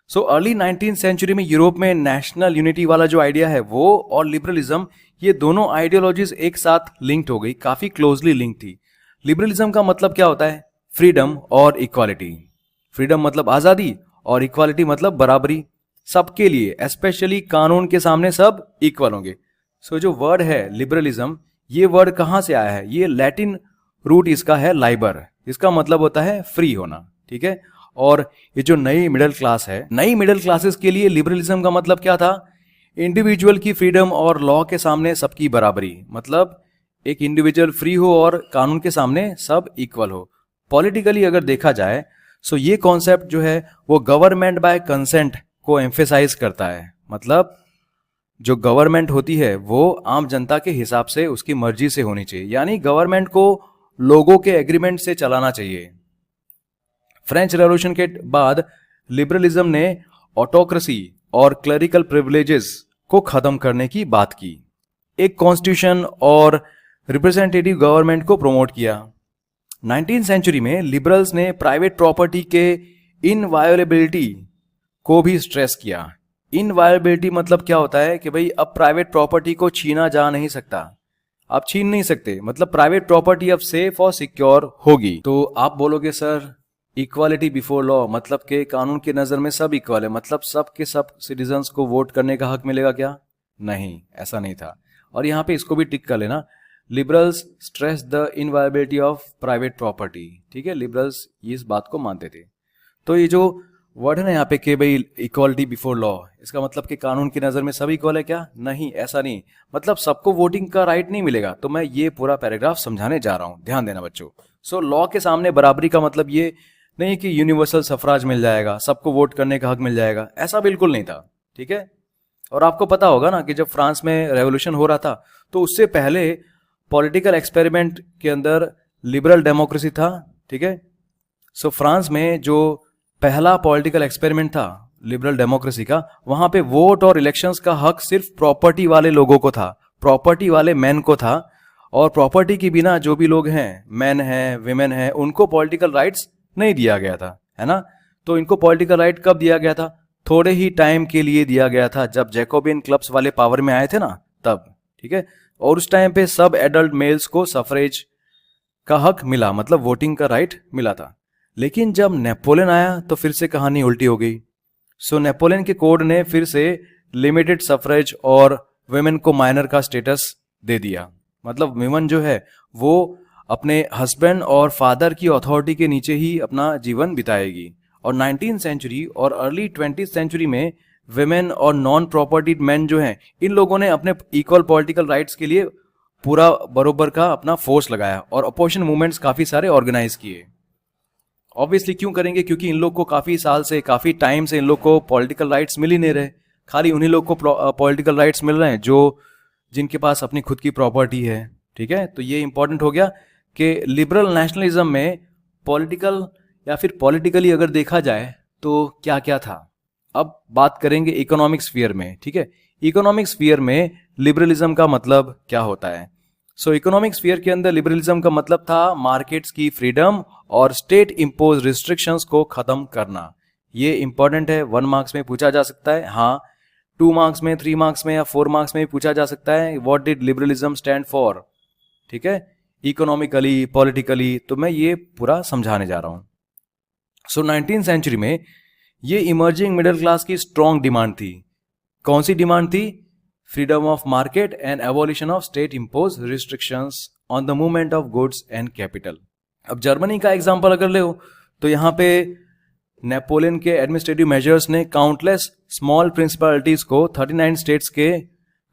सो अर्ली 19th सेंचुरी में यूरोप में नेशनल यूनिटी वाला जो आइडिया है वो और लिबरलिज्म ये दोनों आइडियोलॉजीज एक साथ लिंक्ड हो गई, काफी क्लोजली लिंक थी। लिबरलिज्म का मतलब क्या होता है? फ्रीडम और इक्वालिटी। फ्रीडम मतलब आजादी और इक्वालिटी मतलब बराबरी, सबके लिए, स्पेशली कानून के सामने सब इक्वल होंगे। सो जो वर्ड है लिबरलिज्म, ये वर्ड कहां से आया है? ये लैटिन रूट इसका है लाइबर, इसका मतलब होता है फ्री होना, ठीक है। और ये जो नई मिडिल क्लास है, नई मिडिल क्लासेस के लिए लिबरलिज्म का मतलब क्या था? इंडिविजुअल की फ्रीडम और लॉ के सामने सबकी बराबरी, मतलब एक इंडिविजुअल फ्री हो और कानून के सामने सब इक्वल हो। पॉलिटिकली अगर देखा जाए सो ये कॉन्सेप्ट जो है वो गवर्नमेंट बाय कंसेंट को एम्फेसाइज करता है, मतलब जो गवर्नमेंट होती है वो आम जनता के हिसाब से उसकी मर्जी से होनी चाहिए, यानी गवर्नमेंट को लोगों के एग्रीमेंट से चलाना चाहिए। फ्रेंच रेवोल्यूशन के बाद लिबरलिज्म ने ऑटोक्रेसी और क्लरिकल प्रिविलेजेस को खत्म करने की बात की, एक कॉन्स्टिट्यूशन और रिप्रेजेंटेटिव गवर्नमेंट को प्रमोट किया। 19th सेंचुरी में लिबरल्स ने प्राइवेट प्रॉपर्टी के इनवायोलेबिलिटी को भी स्ट्रेस किया। इनवायोलेबिलिटी मतलब क्या होता है कि भाई अब प्राइवेट प्रॉपर्टी को छीना जा नहीं सकता, आप छीन नहीं सकते, मतलब प्राइवेट प्रॉपर्टी अब सेफ और सिक्योर होगी। तो आप बोलोगे सर इक्वालिटी बिफोर लॉ मतलब के कानून की नजर में सब इक्वल है, मतलब सब के सब सिटीजन्स को वोट करने का हक मिलेगा क्या? नहीं, ऐसा नहीं था। और यहां पे इसको भी टिक कर लेना, liberals stress the inviolability of private property, ठीक है, लिबरल्स इस बात को मानते थे। तो ये जो वर्ड है ना यहाँ पे कि भाई इक्वालिटी बिफोर लॉ, इसका मतलब कि कानून की नजर में सब इक्वल है क्या? नहीं, ऐसा नहीं, मतलब सबको वोटिंग का राइट नहीं मिलेगा। तो मैं ये पूरा पैराग्राफ समझाने जा रहा हूं, ध्यान देना बच्चों। सो लॉ के सामने बराबरी का मतलब ये नहीं कि यूनिवर्सल सफराज मिल जाएगा, सबको वोट करने का हक मिल जाएगा, ऐसा बिल्कुल नहीं था, ठीक है। और आपको पता होगा ना कि जब फ्रांस में रेवोल्यूशन हो रहा था तो उससे पहले पॉलिटिकल एक्सपेरिमेंट के अंदर लिबरल डेमोक्रेसी था, ठीक है। सो फ्रांस में जो पहला पॉलिटिकल एक्सपेरिमेंट था लिबरल डेमोक्रेसी का, वहां पे वोट और इलेक्शंस का हक सिर्फ प्रॉपर्टी वाले लोगों को था, प्रॉपर्टी वाले मैन को था। और प्रॉपर्टी के बिना जो भी लोग हैं, मैन हैं, विमेन हैं, उनको पॉलिटिकल राइट्स नहीं दिया गया था, है ना। तो इनको पॉलिटिकल राइट कब दिया गया था? थोड़े ही टाइम के लिए दिया गया था, जब जैकोबियन क्लब्स वाले पावर में आए थे ना, तब, ठीक है। और उस टाइम पे सब एडल्ट मेल्स को सफरेज का हक मिला, मतलब वोटिंग का राइट मिला था। लेकिन जब नेपोलियन आया तो फिर से कहानी उल्टी हो गई। सो नेपोलियन के कोड ने फिर से लिमिटेड सफरेज और वुमेन को माइनर का स्टेटस दे दिया, मतलब वुमेन जो है वो अपने हस्बैंड और फादर की अथॉरिटी के नीचे ही अपना जीवन बिताएगी। और 19th सेंचुरी और अर्ली 20th सेंचुरी में वुमेन और नॉन प्रॉपर्टीड मैन जो हैं, इन लोगों ने अपने इक्वल पॉलिटिकल राइट्स के लिए पूरा बरोबर का अपना फोर्स लगाया और अपोजिशन मूवमेंट्स काफी सारे ऑर्गेनाइज किए। ऑब्वियसली क्यों करेंगे? क्योंकि इन लोग को काफी साल से, काफी टाइम से इन लोग को पॉलिटिकल राइट्स मिल ही नहीं रहे, खाली उन्हीं लोग को पॉलिटिकल राइट्स मिल रहे हैं जो जिनके पास अपनी खुद की प्रॉपर्टी है, ठीक है। तो ये इंपॉर्टेंट हो गया कि लिबरल नेशनलिज्म में पॉलिटिकल या फिर पॉलिटिकली अगर देखा जाए तो क्या क्या था। अब बात करेंगे इकोनॉमिक स्फीयर में, ठीक है। इकोनॉमिक स्फीयर में लिबरलिज्म का मतलब क्या होता है? सो इकोनॉमिक स्फीयर के अंदर लिबरलिज्म का मतलब था मार्केट्स की फ्रीडम और स्टेट इंपोज रिस्ट्रिक्शंस को खत्म करना। ये इंपॉर्टेंट है, 1 मार्क्स में पूछा जा सकता है, हाँ 2 मार्क्स में, 3 मार्क्स में या 4 मार्क्स में भी पूछा जा सकता है। What did liberalism stand for, ठीक है, इकोनॉमिकली, पॉलिटिकली। तो मैं ये पूरा समझाने जा रहा हूं। सो 19th सेंचुरी में ये इमर्जिंग मिडिल क्लास की स्ट्रॉन्ग डिमांड थी। कौन सी डिमांड थी? Freedom of market and abolition of state impose restrictions on the movement of goods and capital. अब जर्मनी का एग्जांपल अगर ले तो यहां पे नेपोलियन के एडमिनिस्ट्रेटिव मेजर्स ने काउंटलेस स्मॉल प्रिंसिपलिटीज को 39 स्टेट्स के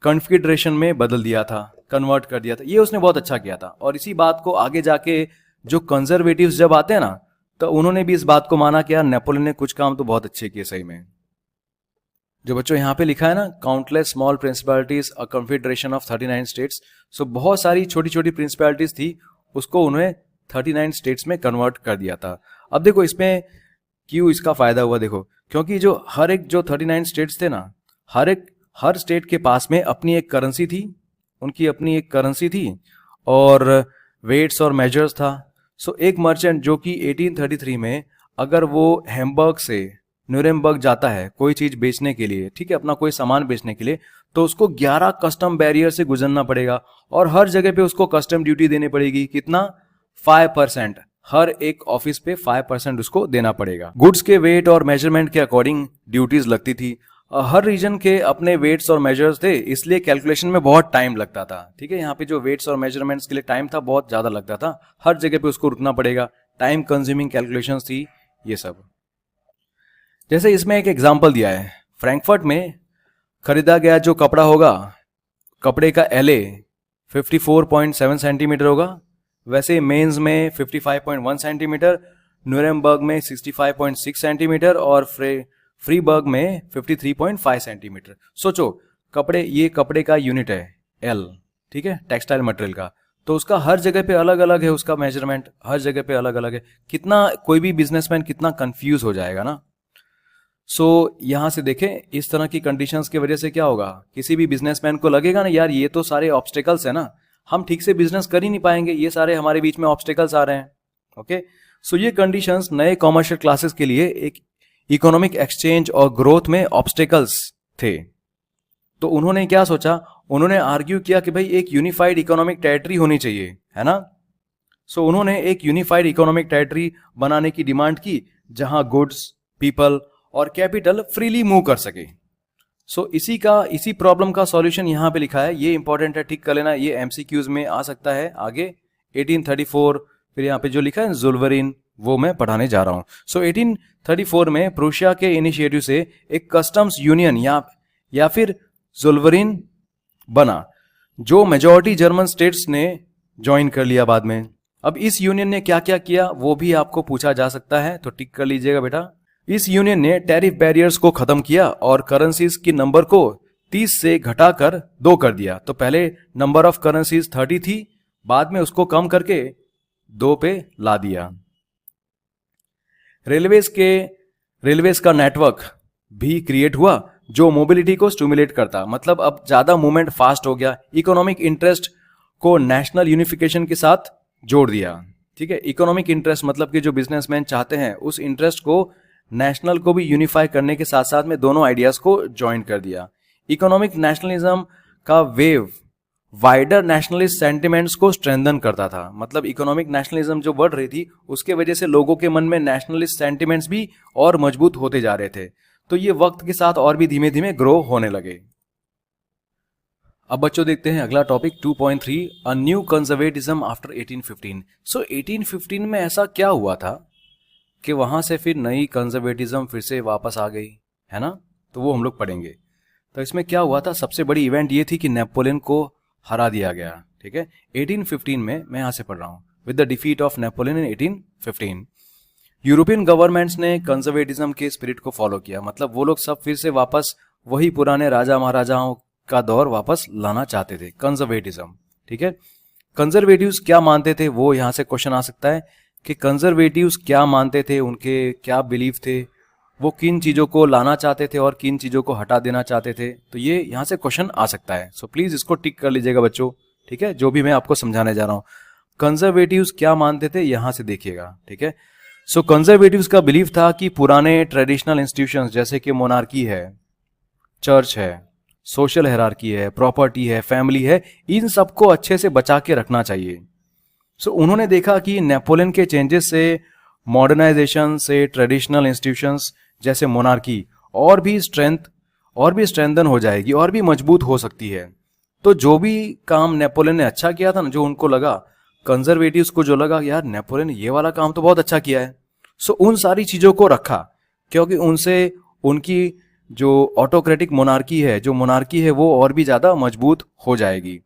कॉन्फेडरेशन में बदल दिया था, कन्वर्ट कर दिया था। ये उसने बहुत अच्छा किया था। और इसी बात को आगे जाके जो कंजर्वेटिव्स जब आते हैं ना, तो उन्होंने भी इस बात को माना कि यार नेपोलियन ने कुछ काम तो बहुत अच्छे किए सही में। जो बच्चों यहाँ पे लिखा है ना, countless small principalities a confederation of 39 states, so बहुत सारी छोटी छोटी प्रिंसिपलिटीज थी, उसको उन्होंने 39 स्टेट्स में कन्वर्ट कर दिया था। अब देखो इसमें क्यों इसका फायदा हुआ, देखो, क्योंकि जो हर एक जो 39 स्टेट्स थे ना, हर स्टेट के पास में अपनी एक करेंसी थी, उनकी अपनी एक करेंसी थी और वेट्स और मेजर्स था। सो एक मर्चेंट जो कि 1833 में अगर वो हैम्बर्ग से न्यूरेमबर्ग जाता है कोई चीज बेचने के लिए, ठीक है, अपना कोई सामान बेचने के लिए, तो उसको 11 कस्टम बैरियर से गुजरना पड़ेगा और हर जगह पे उसको कस्टम ड्यूटी देनी पड़ेगी। कितना? 5%। हर एक ऑफिस पे 5% उसको देना पड़ेगा। गुड्स के वेट और मेजरमेंट के अकॉर्डिंग ड्यूटीज लगती थी। हर रीजन के अपने वेट्स और मेजर्स थे, इसलिए कैलकुलेशन में बहुत टाइम लगता था। ठीक है, यहाँ पे जो वेट्स और मेजरमेंट्स के लिए टाइम था बहुत ज्यादा लगता था, हर जगह पे उसको रुकना पड़ेगा, टाइम कंज्यूमिंग कैलकुलेशंस थी ये सब। जैसे इसमें एक एग्जांपल दिया है, फ्रैंकफर्ट में खरीदा गया जो कपड़ा होगा, कपड़े का LA 54.7 सेंटीमीटर होगा, वैसे मेंस में 55.1 सेंटीमीटर, न्यूरेमबर्ग में 65.6 सेंटीमीटर और फ्रीबर्ग में 53.5 सेंटीमीटर। सोचो ये कपड़े का यूनिट है L, ठीक है, टेक्सटाइल मटेरियल का, तो उसका हर जगह पे अलग अलग है, उसका मेजरमेंट हर जगह पे अलग अलग है। कितना कोई भी बिजनेसमैन कितना कंफ्यूज हो जाएगा ना। यहां से देखें, इस तरह की कंडीशंस की वजह से क्या होगा, किसी भी बिजनेसमैन को लगेगा ना यार ये तो सारे ऑब्स्टेकल्स है ना, हम ठीक से बिजनेस कर ही नहीं पाएंगे, ये सारे हमारे बीच में ऑब्स्टेकल्स आ रहे हैं। ओके, ये कंडीशंस नए कॉमर्शियल क्लासेस के लिए एक इकोनॉमिक एक्सचेंज और ग्रोथ में ऑब्स्टेकल्स थे। तो उन्होंने क्या सोचा, उन्होंने आर्ग्यू किया कि भाई एक यूनिफाइड इकोनॉमिक टेरिटरी होनी चाहिए, है ना। उन्होंने एक यूनिफाइड इकोनॉमिक टेरिटरी बनाने की डिमांड की, जहां गुड्स, पीपल और कैपिटल फ्रीली मूव कर सके। इसी प्रॉब्लम का सॉल्यूशन यहां पे लिखा है, ये इंपॉर्टेंट है, ठीक कर लेना, ये एमसीक्यूज में आ सकता है आगे। 1834, फिर यहाँ पे जो लिखा है ज़ुल्वरिन, वो मैं पढ़ाने जा रहा हूं। 1834 में प्रूशिया के इनिशिएटिव से एक कस्टम्स यूनियन या फिर ज़ुल्वरिन बना, जो मेजॉरिटी जर्मन स्टेट्स ने ज्वाइन कर लिया बाद में। अब इस यूनियन ने क्या क्या किया वो भी आपको पूछा जा सकता है, तो टिक कर लीजिएगा बेटा। इस यूनियन ने टैरिफ बैरियर्स को खत्म किया और करेंसीज की नंबर को 30 से घटाकर 2 कर दिया। तो पहले नंबर ऑफ करेंसीज 30 थी, बाद में उसको कम करके 2 पे ला दिया। रेलवेज का नेटवर्क भी क्रिएट हुआ जो मोबिलिटी को स्टिमुलेट करता, मतलब अब ज्यादा मूवमेंट फास्ट हो गया। इकोनॉमिक इंटरेस्ट को नेशनल यूनिफिकेशन के साथ जोड़ दिया। ठीक है, इकोनॉमिक इंटरेस्ट मतलब कि जो बिजनेसमैन चाहते हैं उस इंटरेस्ट को नेशनल को भी यूनिफाई करने के साथ साथ में दोनों आइडियाज को ज्वाइन कर दिया। इकोनॉमिक नेशनलिज्म का वेव वाइडर नेशनलिस्ट सेंटिमेंट्स को स्ट्रेंथन करता था, मतलब इकोनॉमिक नेशनलिज्म जो बढ़ रही थी उसके वजह से लोगों के मन में नेशनलिस्ट सेंटिमेंट्स भी और मजबूत होते जा रहे थे। तो ये वक्त के साथ और भी धीमे धीमे ग्रो होने लगे। अब बच्चों देखते हैं अगला topic 2.3, a new conservatism after 1815। 1815 में ऐसा क्या हुआ था कि वहां से फिर नई कंजर्वेटिज्म फिर से वापस आ गई, है ना, तो वो हम लोग पढ़ेंगे। तो इसमें क्या हुआ था, सबसे बड़ी इवेंट ये थी कि नेपोलियन को हरा दिया गया। ठीक है, 1815 में मैं यहां से पढ़ रहा हूं, with the defeat of Napoleon in 1815 European governments ने कंजर्वेटिज्म के स्पिरिट को फॉलो किया, मतलब वो लोग सब फिर से वापस वही पुराने राजा महाराजाओं का दौर वापस लाना चाहते थे, कंजर्वेटिज्म। ठीक है, कंजर्वेटिव्स क्या मानते थे, वो यहां से क्वेश्चन आ सकता है कि कंजर्वेटिव्स क्या मानते थे, उनके क्या बिलीफ थे, वो किन चीजों को लाना चाहते थे और किन चीजों को हटा देना चाहते थे। तो ये यहां से क्वेश्चन आ सकता है, सो प्लीज इसको टिक कर लीजिएगा बच्चों। ठीक है, जो भी मैं आपको समझाने जा रहा हूं, कंजर्वेटिव्स क्या मानते थे यहां से देखिएगा। ठीक है, सो कंजर्वेटिव्स का बिलीफ था कि पुराने ट्रेडिशनल इंस्टीट्यूशंस जैसे कि मोनार्की है, चर्च है, सोशल हायरार्की है, प्रॉपर्टी है, फैमिली है, इन सबको अच्छे से बचा के रखना चाहिए। उन्होंने देखा कि नेपोलियन के चेंजेस से, मॉडर्नाइजेशन से ट्रेडिशनल इंस्टीट्यूशंस जैसे मोनार्की और भी स्ट्रेंथन हो जाएगी और भी मजबूत हो सकती है। तो जो भी काम नेपोलियन ने अच्छा किया था ना, जो उनको लगा, कंजर्वेटिव्स को जो लगा यार नेपोलियन ये वाला काम तो बहुत अच्छा किया है, उन सारी चीजों को रखा, क्योंकि उनसे उनकी जो ऑटोक्रेटिक मोनार्की है वो और भी ज्यादा मजबूत हो जाएगी।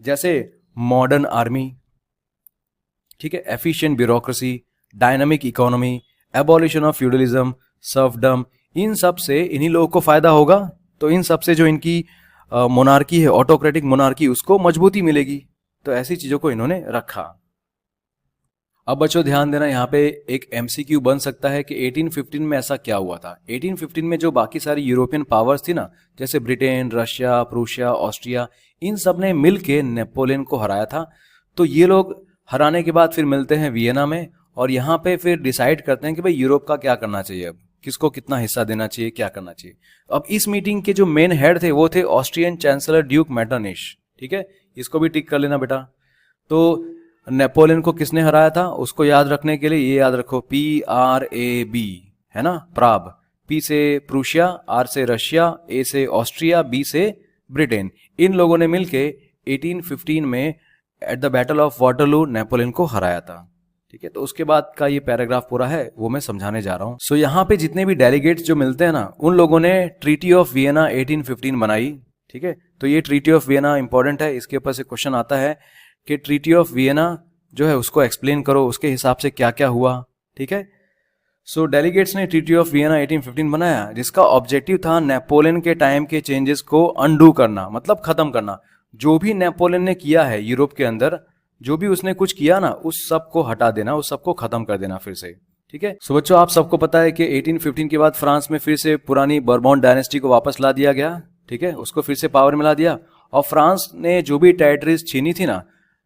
जैसे मॉडर्न आर्मी, ठीक है, efficient bureaucracy, dynamic economy, abolition of feudalism, serfdom, इन सब से इन्हीं लोगों को फायदा होगा। तो इन सब से जो इनकी मोनार्की है, ऑटोक्रेटिक मोनार्की, उसको मजबूती मिलेगी। तो ऐसी चीजों को इन्होंने रखा। अब बच्चों ध्यान देना, यहाँ पे एक एमसीक्यू बन सकता है कि 1815 में ऐसा क्या हुआ था। 1815 में जो बाकी सारी यूरोपियन पावर्स थी ना, जैसे ब्रिटेन, रशिया, प्रूशिया, ऑस्ट्रिया, इन सब ने मिलके नेपोलियन को हराया था। तो ये लोग हराने के बाद फिर मिलते हैं वियना में और यहाँ पे फिर डिसाइड करते हैं कि भाई यूरोप का क्या करना चाहिए। अब किसको कितना हिस्सा देना चाहिए, क्या करना चाहिए। अब इस मीटिंग के जो मेन हेड थे वो थे ऑस्ट्रियन चांसलर ड्यूक मेटरनिश, ठीक है, इसको भी टिक कर लेना बेटा। तो नेपोलियन को किसने हराया था, उसको याद रखने के लिए ये याद रखो, PRAB, है ना, प्राग। P से प्रूशिया, R से रशिया, A से ऑस्ट्रिया, B से ब्रिटेन। इन लोगों ने मिलके 1815 में at the battle of Waterloo Napoleon को हराया था, ठीक है। तो उसके बाद का ये पैराग्राफ पूरा है वो मैं समझाने जा रहा हूं। सो यहाँ पे जितने भी डेलीगेट्स जो मिलते हैं ना, उन लोगों ने ट्रीटी ऑफ वियना 1815 बनाई, ठीक है। तो ये ट्रीटी ऑफ वियना इंपॉर्टेंट है, इसके ऊपर से क्वेश्चन आता है कि ट्रीटी ऑफ वियना जो है उसको एक्सप्लेन करो, उसके हिसाब से क्या क्या हुआ, ठीक है। सो डेलीगेट्स ने ट्रीटी ऑफ वियना 1815 बनाया, जिसका ऑब्जेक्टिव था नेपोलियन के टाइम के चेंजेस को अनडू करना, मतलब खत्म करना। जो भी नेपोलियन ने किया है यूरोप के अंदर, जो भी उसने कुछ किया ना, उस सब को हटा देना, उस सब को खत्म कर देना फिर से, ठीक है। सो बच्चों, आप सबको पता है कि 1815 के बाद फ्रांस में फिर से पुरानी बर्बन डायनेस्टी को वापस ला दिया गया, ठीक है, उसको फिर से पावर में ला दिया। और फ्रांस ने जो भी टेरिटरीज छीनी थी ना,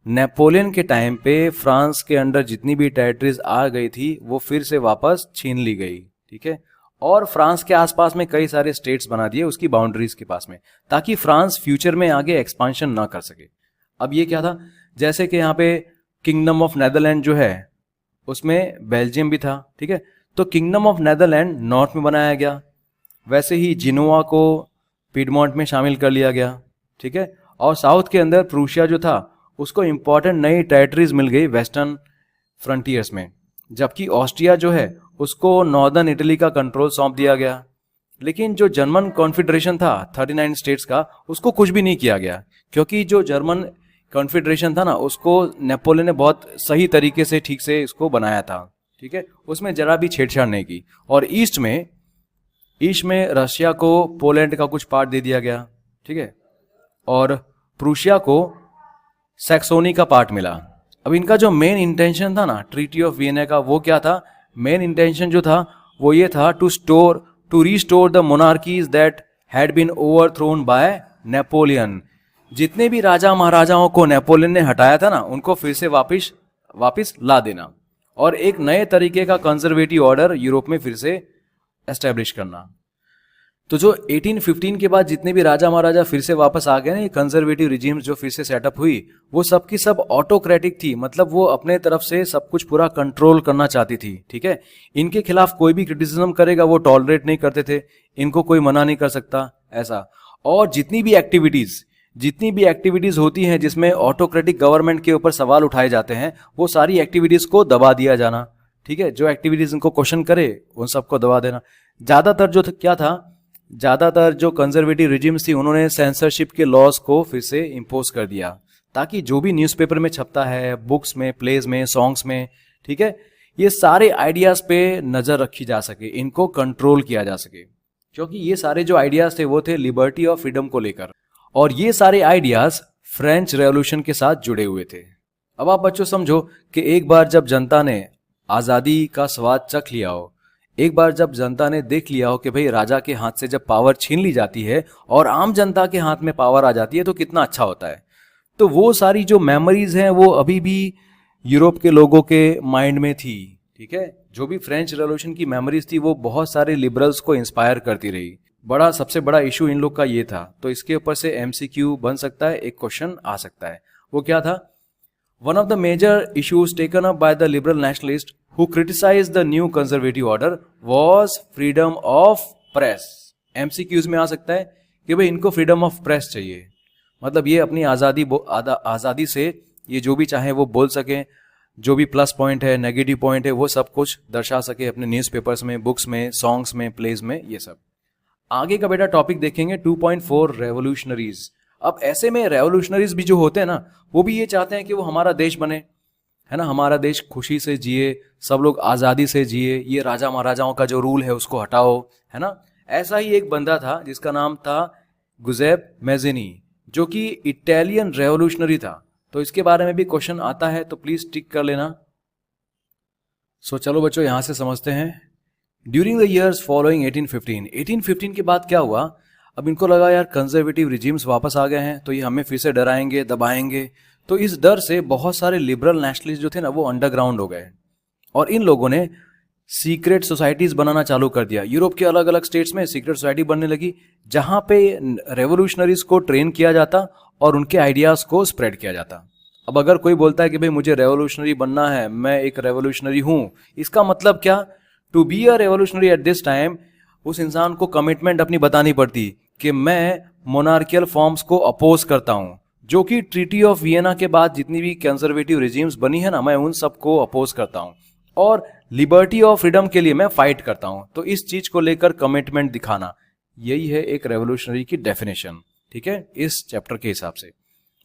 नेपोलियन के टाइम पे फ्रांस के अंडर जितनी भी टेरिटरीज आ गई थी वो फिर से वापस छीन ली गई, ठीक है। और फ्रांस के आसपास में कई सारे स्टेट्स बना दिए उसकी बाउंड्रीज के पास में, ताकि फ्रांस फ्यूचर में आगे एक्सपांशन ना कर सके। अब ये क्या था, जैसे कि यहाँ पे किंगडम ऑफ नेदरलैंड जो है उसमें बेल्जियम भी था, ठीक है। तो किंगडम ऑफ नेदरलैंड नॉर्थ में बनाया गया, वैसे ही जिनोवा को पिडमॉन्ट में शामिल कर लिया गया, ठीक है। और साउथ के अंदर प्रूशिया जो था उसको इंपॉर्टेंट नई टेरिटरीज मिल गई वेस्टर्न फ्रंटियर्स में, जबकि ऑस्ट्रिया जो है उसको नॉर्दर्न इटली का कंट्रोल सौंप दिया गया। लेकिन जो जर्मन कॉन्फेडरेशन था 39 स्टेट्स का, उसको कुछ भी नहीं किया गया, क्योंकि जो जर्मन कॉन्फेडरेशन था ना, उसको नेपोलियन ने बहुत सही तरीके से ठीक से इसको बनाया था, ठीक है, उसमें जरा भी छेड़छाड़ नहीं की। और ईस्ट में रशिया को पोलैंड का कुछ पार्ट दे दिया गया, ठीक है, और प्रूशिया को सैक्सोनी का पार्ट मिला। अब इनका जो मेन इंटेंशन था ना ट्रीटी ऑफ वियना का, वो क्या था, मेन इंटेंशन जो था वो ये था, to restore the monarchies that had been overthrown by Napoleon. जितने भी राजा महाराजाओं को नेपोलियन ने हटाया था ना, उनको फिर से वापस ला देना, और एक नए तरीके का कंजर्वेटिव ऑर्डर यूरोप में फिर से एस्टेब्लिश करना। तो जो 1815 के बाद जितने भी राजा महाराजा फिर से वापस आ गए ना, ये कंजर्वेटिव रिजीम्स जो फिर से सेटअप हुई, वो सब की सब ऑटोक्रेटिक थी, मतलब वो अपने तरफ से सब कुछ पूरा कंट्रोल करना चाहती थी, ठीक है। इनके खिलाफ कोई भी क्रिटिसिज्म करेगा वो टॉलरेट नहीं करते थे, इनको कोई मना नहीं कर सकता, ऐसा। और जितनी भी एक्टिविटीज होती हैं जिसमें ऑटोक्रेटिक गवर्नमेंट के ऊपर सवाल उठाए जाते हैं, वो सारी एक्टिविटीज को दबा दिया जाना, ठीक है। जो एक्टिविटीज इनको क्वेश्चन करे उन सबको दबा देना। ज्यादातर जो कंजर्वेटिव रिजिम्स थी, उन्होंने सेंसरशिप के लॉज को फिर से इंपोज कर दिया, ताकि जो भी न्यूज़पेपर में छपता है, बुक्स में, प्लेज में, सॉन्ग्स में, ठीक है, ये सारे आइडियाज पे नजर रखी जा सके, इनको कंट्रोल किया जा सके, क्योंकि ये सारे जो आइडियाज थे वो थे लिबर्टी और फ्रीडम को लेकर, और ये सारे आइडियाज फ्रेंच रेवोल्यूशन के साथ जुड़े हुए थे। अब आप बच्चों समझो कि एक बार जब जनता ने आजादी का स्वाद चख लिया हो, एक बार जब जनता ने देख लिया हो कि भाई राजा के हाथ से जब पावर छीन ली जाती है और आम जनता के हाथ में पावर आ जाती है, तो कितना अच्छा होता है। तो वो सारी जो मेमोरीज हैं वो अभी भी यूरोप के लोगों के माइंड में थी, ठीक है। जो भी फ्रेंच रेवोल्यूशन की मेमोरीज थी वो बहुत सारे लिबरल्स को इंस्पायर करती रही। सबसे बड़ा इशू इन लोग का ये था। तो इसके ऊपर से एमसीक्यू बन सकता है, एक क्वेश्चन आ सकता है। वो क्या था, one of the major issues taken up by the liberal nationalist who criticized the new conservative order was freedom of press। MCQs में आ सकता है कि भाई इनको फ्रीडम ऑफ प्रेस चाहिए, मतलब ये अपनी आज़ादी से ये जो भी चाहे वो बोल सकें, जो भी प्लस पॉइंट है, नेगेटिव पॉइंट है, वो सब कुछ दर्शा सके अपने न्यूज़पेपर्स में, बुक्स में, सॉन्ग्स में, प्लेज में, ये सब। आगे का बेटा टॉपिक देखेंगे 2.4 रेवोल्यूशनरीज। अब ऐसे में रेवोल्यूशनरीज भी जो होते हैं ना, वो भी ये चाहते हैं कि वो हमारा देश बने, है ना, हमारा देश खुशी से जिए, सब लोग आज़ादी से जिए, ये राजा महाराजाओं का जो रूल है उसको हटाओ, है ना। ऐसा ही एक बंदा था जिसका नाम था गुज़ेप मैज़िनी, जो कि इटालियन रेवोल्यूशनरी था। तो इसके बारे में भी क्वेश्चन आता है, तो प्लीज टिक कर लेना। सो चलो बच्चों यहां से समझते हैं। ड्यूरिंग द ईयर्स फॉलोइंग 1815 के बाद क्या हुआ, अब इनको लगा यार कंजर्वेटिव रिजीम्स वापस आ गए हैं, तो ये हमें फिर से डराएंगे, दबाएंगे। तो इस डर से बहुत सारे लिबरल नेशनलिस्ट जो थे ना, वो अंडरग्राउंड हो गए, और इन लोगों ने सीक्रेट सोसाइटीज बनाना चालू कर दिया। यूरोप के अलग अलग स्टेट्स में सीक्रेट सोसाइटी बनने लगी, जहां पे रेवोल्यूशनरीज को ट्रेन किया जाता और उनके आइडियाज को स्प्रेड किया जाता। अब अगर कोई बोलता है कि भाई मुझे रेवोल्यूशनरी बनना है, मैं एक रेवोल्यूशनरी हूं, इसका मतलब क्या? To be a revolutionary at this time उस इंसान को कमिटमेंट अपनी बतानी पड़ती कि मैं मोनार्कियल फॉर्म्स को अपोज करता हूं, जो कि ट्रीटी ऑफ वियना के बाद जितनी भी कंजर्वेटिव रिजीम्स बनी है ना, मैं उन सबको अपोज करता हूं और लिबर्टी और फ्रीडम के लिए मैं फाइट करता हूं। तो इस चीज को लेकर कमिटमेंट दिखाना, यही है एक रेवोल्यूशनरी की डेफिनेशन, ठीक है, इस चैप्टर के हिसाब से।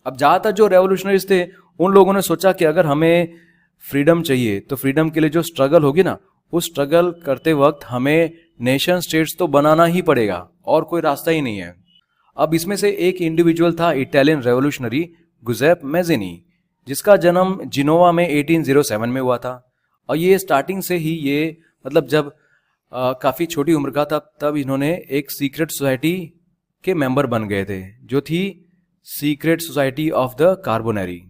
अब ज्यादातर जो रेवोल्यूशनरीज थे उन लोगों ने सोचा कि अगर हमें फ्रीडम चाहिए तो फ्रीडम के लिए जो स्ट्रगल होगी ना, उस स्ट्रगल करते वक्त हमें नेशन स्टेट्स तो बनाना ही पड़ेगा और कोई रास्ता ही नहीं है। अब इसमें से एक इंडिविजुअल था इटालियन रेवोल्यूशनरी गुज़ेप मैज़िनी, जिसका जन्म जिनोवा में 1807 में हुआ था। और ये स्टार्टिंग से ही ये मतलब जब काफ़ी छोटी उम्र का था तब इन्होंने एक सीक्रेट सोसाइटी के मेंबर बन गए थे, जो थी secret society of the Carbonari.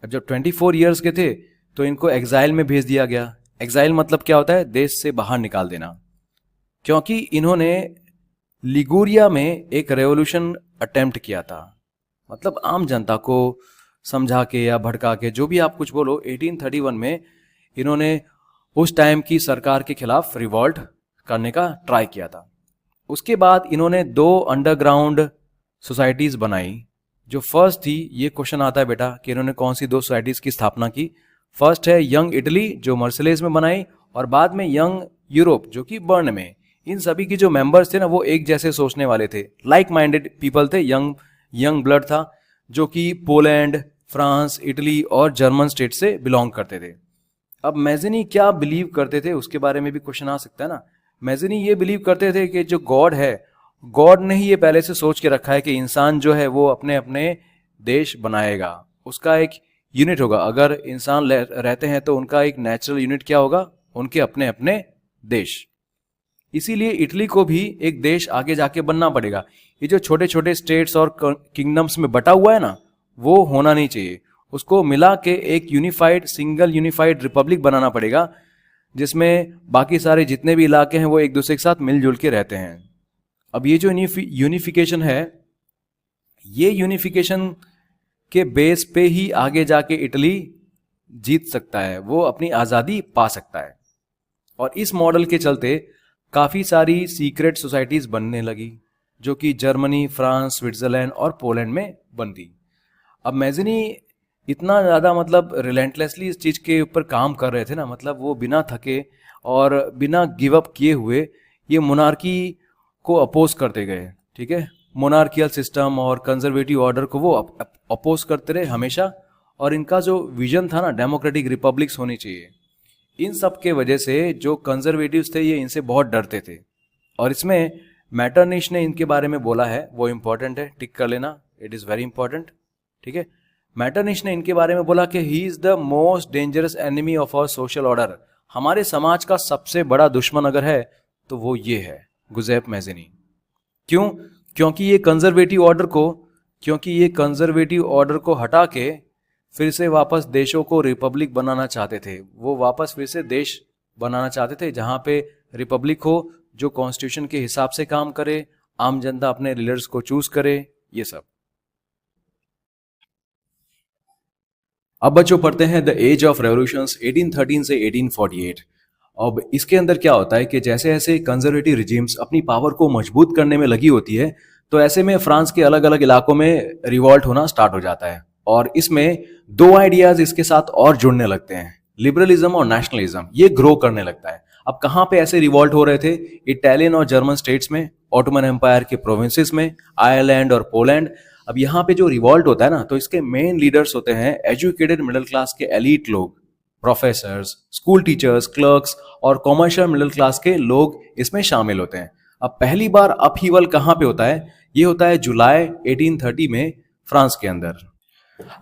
अब जब 24 इयर्स के थे तो इनको एग्जाइल में भेज दिया गया। एग्जाइल मतलब क्या होता है? देश से बाहर निकाल देना, क्योंकि इन्होंने लिगुरिया में एक रेवोल्यूशन अटेम्प्ट किया था। मतलब आम जनता को समझा के या भड़का के, जो भी आप कुछ बोलो, 1831 में इन्होंने उस टाइम की सरकार के खिलाफ रिवॉल्ट करने का ट्राई किया था। उसके बाद इन्होंने 2 अंडरग्राउंड सोसाइटीज बनाई। जो फर्स्ट थी, ये क्वेश्चन आता है बेटा कि इन्होंने कौन सी 2 सोसाइटीज की स्थापना की। फर्स्ट है यंग इटली, जो मर्सिलेज में बनाई, और बाद में यंग यूरोप, जो कि बर्न में। इन सभी की जो मेंबर्स थे ना, वो एक जैसे सोचने वाले थे, लाइक माइंडेड पीपल थे। यंग ब्लड था, जो कि पोलैंड, फ्रांस, इटली और जर्मन स्टेट से बिलोंग करते थे। अब मैज़िनी क्या बिलीव करते थे, उसके बारे में भी क्वेश्चन आ सकता है ना। मैज़िनी ये बिलीव करते थे कि जो गॉड है, गॉड ने ही ये पहले से सोच के रखा है कि इंसान जो है वो अपने अपने देश बनाएगा, उसका एक यूनिट होगा। अगर इंसान रहते हैं तो उनका एक नेचुरल यूनिट क्या होगा? उनके अपने अपने देश। इसीलिए इटली को भी एक देश आगे जाके बनना पड़ेगा। ये जो छोटे छोटे स्टेट्स और किंगडम्स में बटा हुआ है ना, वो होना नहीं चाहिए। उसको मिला के एक यूनिफाइड, सिंगल यूनिफाइड रिपब्लिक बनाना पड़ेगा, जिसमें बाकी सारे जितने भी इलाके हैं वो एक दूसरे के साथ मिलजुल के रहते हैं। अब ये जो यूनिफिकेशन है, ये यूनिफिकेशन के बेस पे ही आगे जाके इटली जीत सकता है, वो अपनी आज़ादी पा सकता है। और इस मॉडल के चलते काफ़ी सारी सीक्रेट सोसाइटीज़ बनने लगी, जो कि जर्मनी, फ्रांस, स्विट्ज़रलैंड और पोलैंड में बनती। अब मैज़िनी इतना ज़्यादा मतलब रिलेंटलेसली इस चीज़ के ऊपर काम कर रहे थे ना, मतलब वो बिना थके और बिना गिव अप किए हुए ये मोनार्की को अपोज करते गए, ठीक है। मोनार्कियल सिस्टम और कंजर्वेटिव ऑर्डर को वो अपोज करते रहे हमेशा। और इनका जो विजन था ना, डेमोक्रेटिक रिपब्लिक्स होनी चाहिए, इन सब के वजह से जो कंजर्वेटिव्स थे ये इनसे बहुत डरते थे। और इसमें मैटरनिश ने इनके बारे में बोला है, वो इंपॉर्टेंट है, टिक कर लेना, इट इज़ वेरी इंपॉर्टेंट, ठीक है। मैटरनिश ने इनके बारे में बोला कि he is the most dangerous enemy of our social order. हमारे समाज का सबसे बड़ा दुश्मन अगर है तो वो ये है, गुज़ेप मैज़िनी। क्यों? क्योंकि ये कंजर्वेटिव ऑर्डर को हटा के फिर से वापस देशों को रिपब्लिक बनाना चाहते थे। वो वापस फिर से देश बनाना चाहते थे जहां पे रिपब्लिक हो, जो कॉन्स्टिट्यूशन के हिसाब से काम करे, आम जनता अपने लीडर्स को चूज करे, ये सब। अब बच्चों पढ़ते हैं द एज ऑफ रेवोल्यूशंस 1813 से 1848। अब इसके अंदर क्या होता है कि जैसे जैसे कंजर्वेटिव रिजीम्स अपनी पावर को मजबूत करने में लगी होती है, तो ऐसे में फ्रांस के अलग अलग इलाकों में रिवॉल्ट होना स्टार्ट हो जाता है। और इसमें 2 आइडियाज इसके साथ और जुड़ने लगते हैं, लिबरलिज्म और नेशनलिज्म, ये ग्रो करने लगता है। अब कहाँ पे ऐसे रिवॉल्ट हो रहे थे? इटालियन और जर्मन स्टेट्स में, ऑटोमन एम्पायर के प्रोविंसेस में, आयरलैंड और पोलैंड। अब यहाँ पे जो रिवॉल्ट होता है ना, तो इसके मेन लीडर्स होते हैं एजुकेटेड मिडिल क्लास के एलीट लोग, प्रोफेसर्स, स्कूल टीचर्स, क्लर्क्स और कॉमर्शियल मिडिल क्लास के लोग इसमें शामिल होते हैं। अब पहली बार अपहीवल कहाँ पे होता है? ये होता है जुलाई 1830 में फ्रांस के अंदर।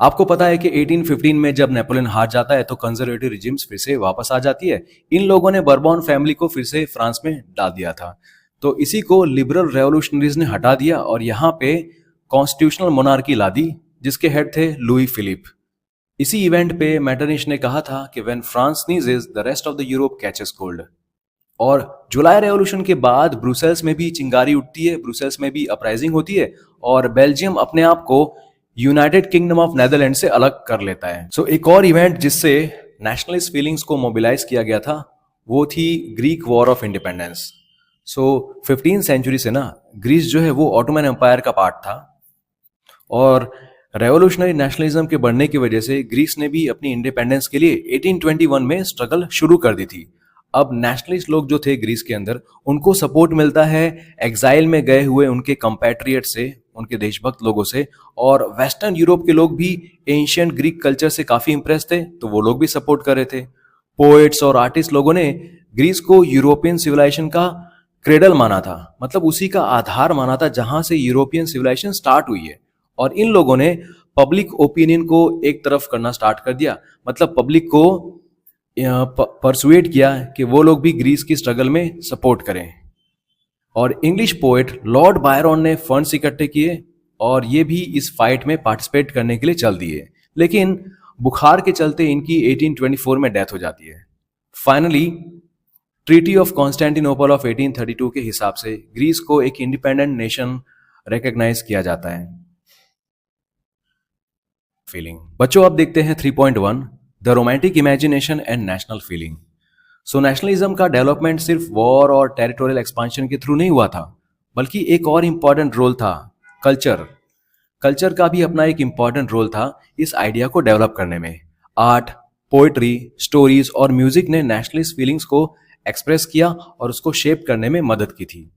आपको पता है कि 1815 में जब नेपोलियन हार जाता है तो कंजर्वेटिव रिजिम्स फिर से वापस आ जाती है। इन लोगों ने बर्बन फैमिली को फिर से फ्रांस में डाल दिया था, तो इसी को लिबरल रेवोल्यूशनरीज ने हटा दिया और यहाँ पे कॉन्स्टिट्यूशनल मोनार्की ला दी, जिसके हेड थे लुई फिलिप। इसी इवेंट पे मैटरनिश ने कहा था कि when France sneezes the rest of the Europe catches cold. और जुलाई रेवोल्यूशन के बाद ब्रुसेल्स में भी चिंगारी उठती है, ब्रुसेल्स में भी अपराइजिंग होती है और बेल्जियम अपने आप को यूनाइटेड किंगडम ऑफ नेदरलैंड से अलग कर लेता है। सो एक और इवेंट जिससे नेशनलिस्ट फीलिंग्स को मोबिलाइज किया गया था वो थी Greek war of independence. So 15th century से ना ग्रीस जो है वो ऑटोमन एम्पायर का पार्ट था और रेवोल्यूशनरी नेशनलिज्म के बढ़ने की वजह से ग्रीस ने भी अपनी इंडिपेंडेंस के लिए 1821 में स्ट्रगल शुरू कर दी थी। अब नेशनलिस्ट लोग जो थे ग्रीस के अंदर उनको सपोर्ट मिलता है एग्जाइल में गए हुए उनके कंपैट्रियट से, उनके देशभक्त लोगों से, और वेस्टर्न यूरोप के लोग भी एंशिएंट ग्रीक कल्चर से काफी इंप्रेस थे तो वो लोग भी सपोर्ट कर रहे थे। पोएट्स और आर्टिस्ट लोगों ने ग्रीस को यूरोपियन सिविलाइजेशन का क्रेडल माना था, मतलब उसी का आधार माना था जहां से यूरोपियन सिविलाइजेशन स्टार्ट हुई है। और इन लोगों ने पब्लिक ओपिनियन को एक तरफ करना स्टार्ट कर दिया, मतलब पब्लिक को परसुएट किया कि वो लोग भी ग्रीस की स्ट्रगल में सपोर्ट करें। और इंग्लिश पोएट लॉर्ड बायरन ने फंड्स इकट्ठे किए और ये भी इस फाइट में पार्टिसिपेट करने के लिए चल दिए, लेकिन बुखार के चलते इनकी 1824 में डेथ हो जाती है। Finally treaty of Constantinople of 1832 के हिसाब से ग्रीस को एक इंडिपेंडेंट नेशन रिकॉग्नाइज किया जाता है। फीलिंग बच्चों अब देखते हैं 3.1 the romantic imagination and national feeling. So nationalism का डेवलपमेंट सिर्फ वॉर और टेरिटोरियल एक्सपांशन के थ्रू नहीं हुआ था, बल्कि एक और इंपॉर्टेंट रोल था कल्चर। कल्चर का भी अपना एक इंपॉर्टेंट रोल था इस आइडिया को डेवलप करने में। आर्ट, पोएट्री, स्टोरीज और म्यूजिक ने नेशनलिस्ट फीलिंग्स को एक्सप्रेस किया और उसको शेप करने में मदद की थी।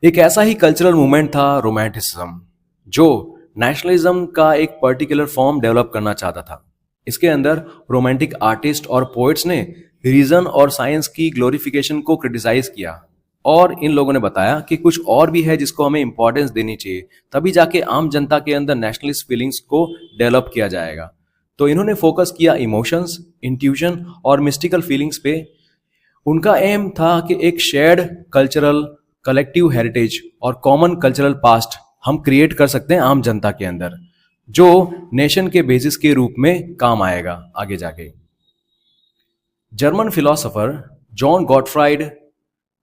एक ऐसा ही कल्चरल मूवमेंट था रोमांटिसिज्म, जो नेशनलिज्म का एक पर्टिकुलर फॉर्म डेवलप करना चाहता था। इसके अंदर रोमांटिक आर्टिस्ट और पोएट्स ने रीजन और साइंस की ग्लोरिफिकेशन को क्रिटिसाइज किया और इन लोगों ने बताया कि कुछ और भी है जिसको हमें इंपॉर्टेंस देनी चाहिए, तभी जाके आम जनता के अंदर नेशनलिस्ट फीलिंग्स को डेवलप किया जाएगा। तो इन्होंने फोकस किया इमोशंस, इंट्यूशन और मिस्टिकल फीलिंग्स पे। उनका एम था कि एक शेयर्ड कल्चरल कलेक्टिव हेरिटेज और कॉमन कल्चरल पास्ट हम क्रिएट कर सकते हैं आम जनता के अंदर, जो नेशन के बेसिस के रूप में काम आएगा आगे जाके। जर्मन फिलोसोफर जॉन गॉटफ्राइड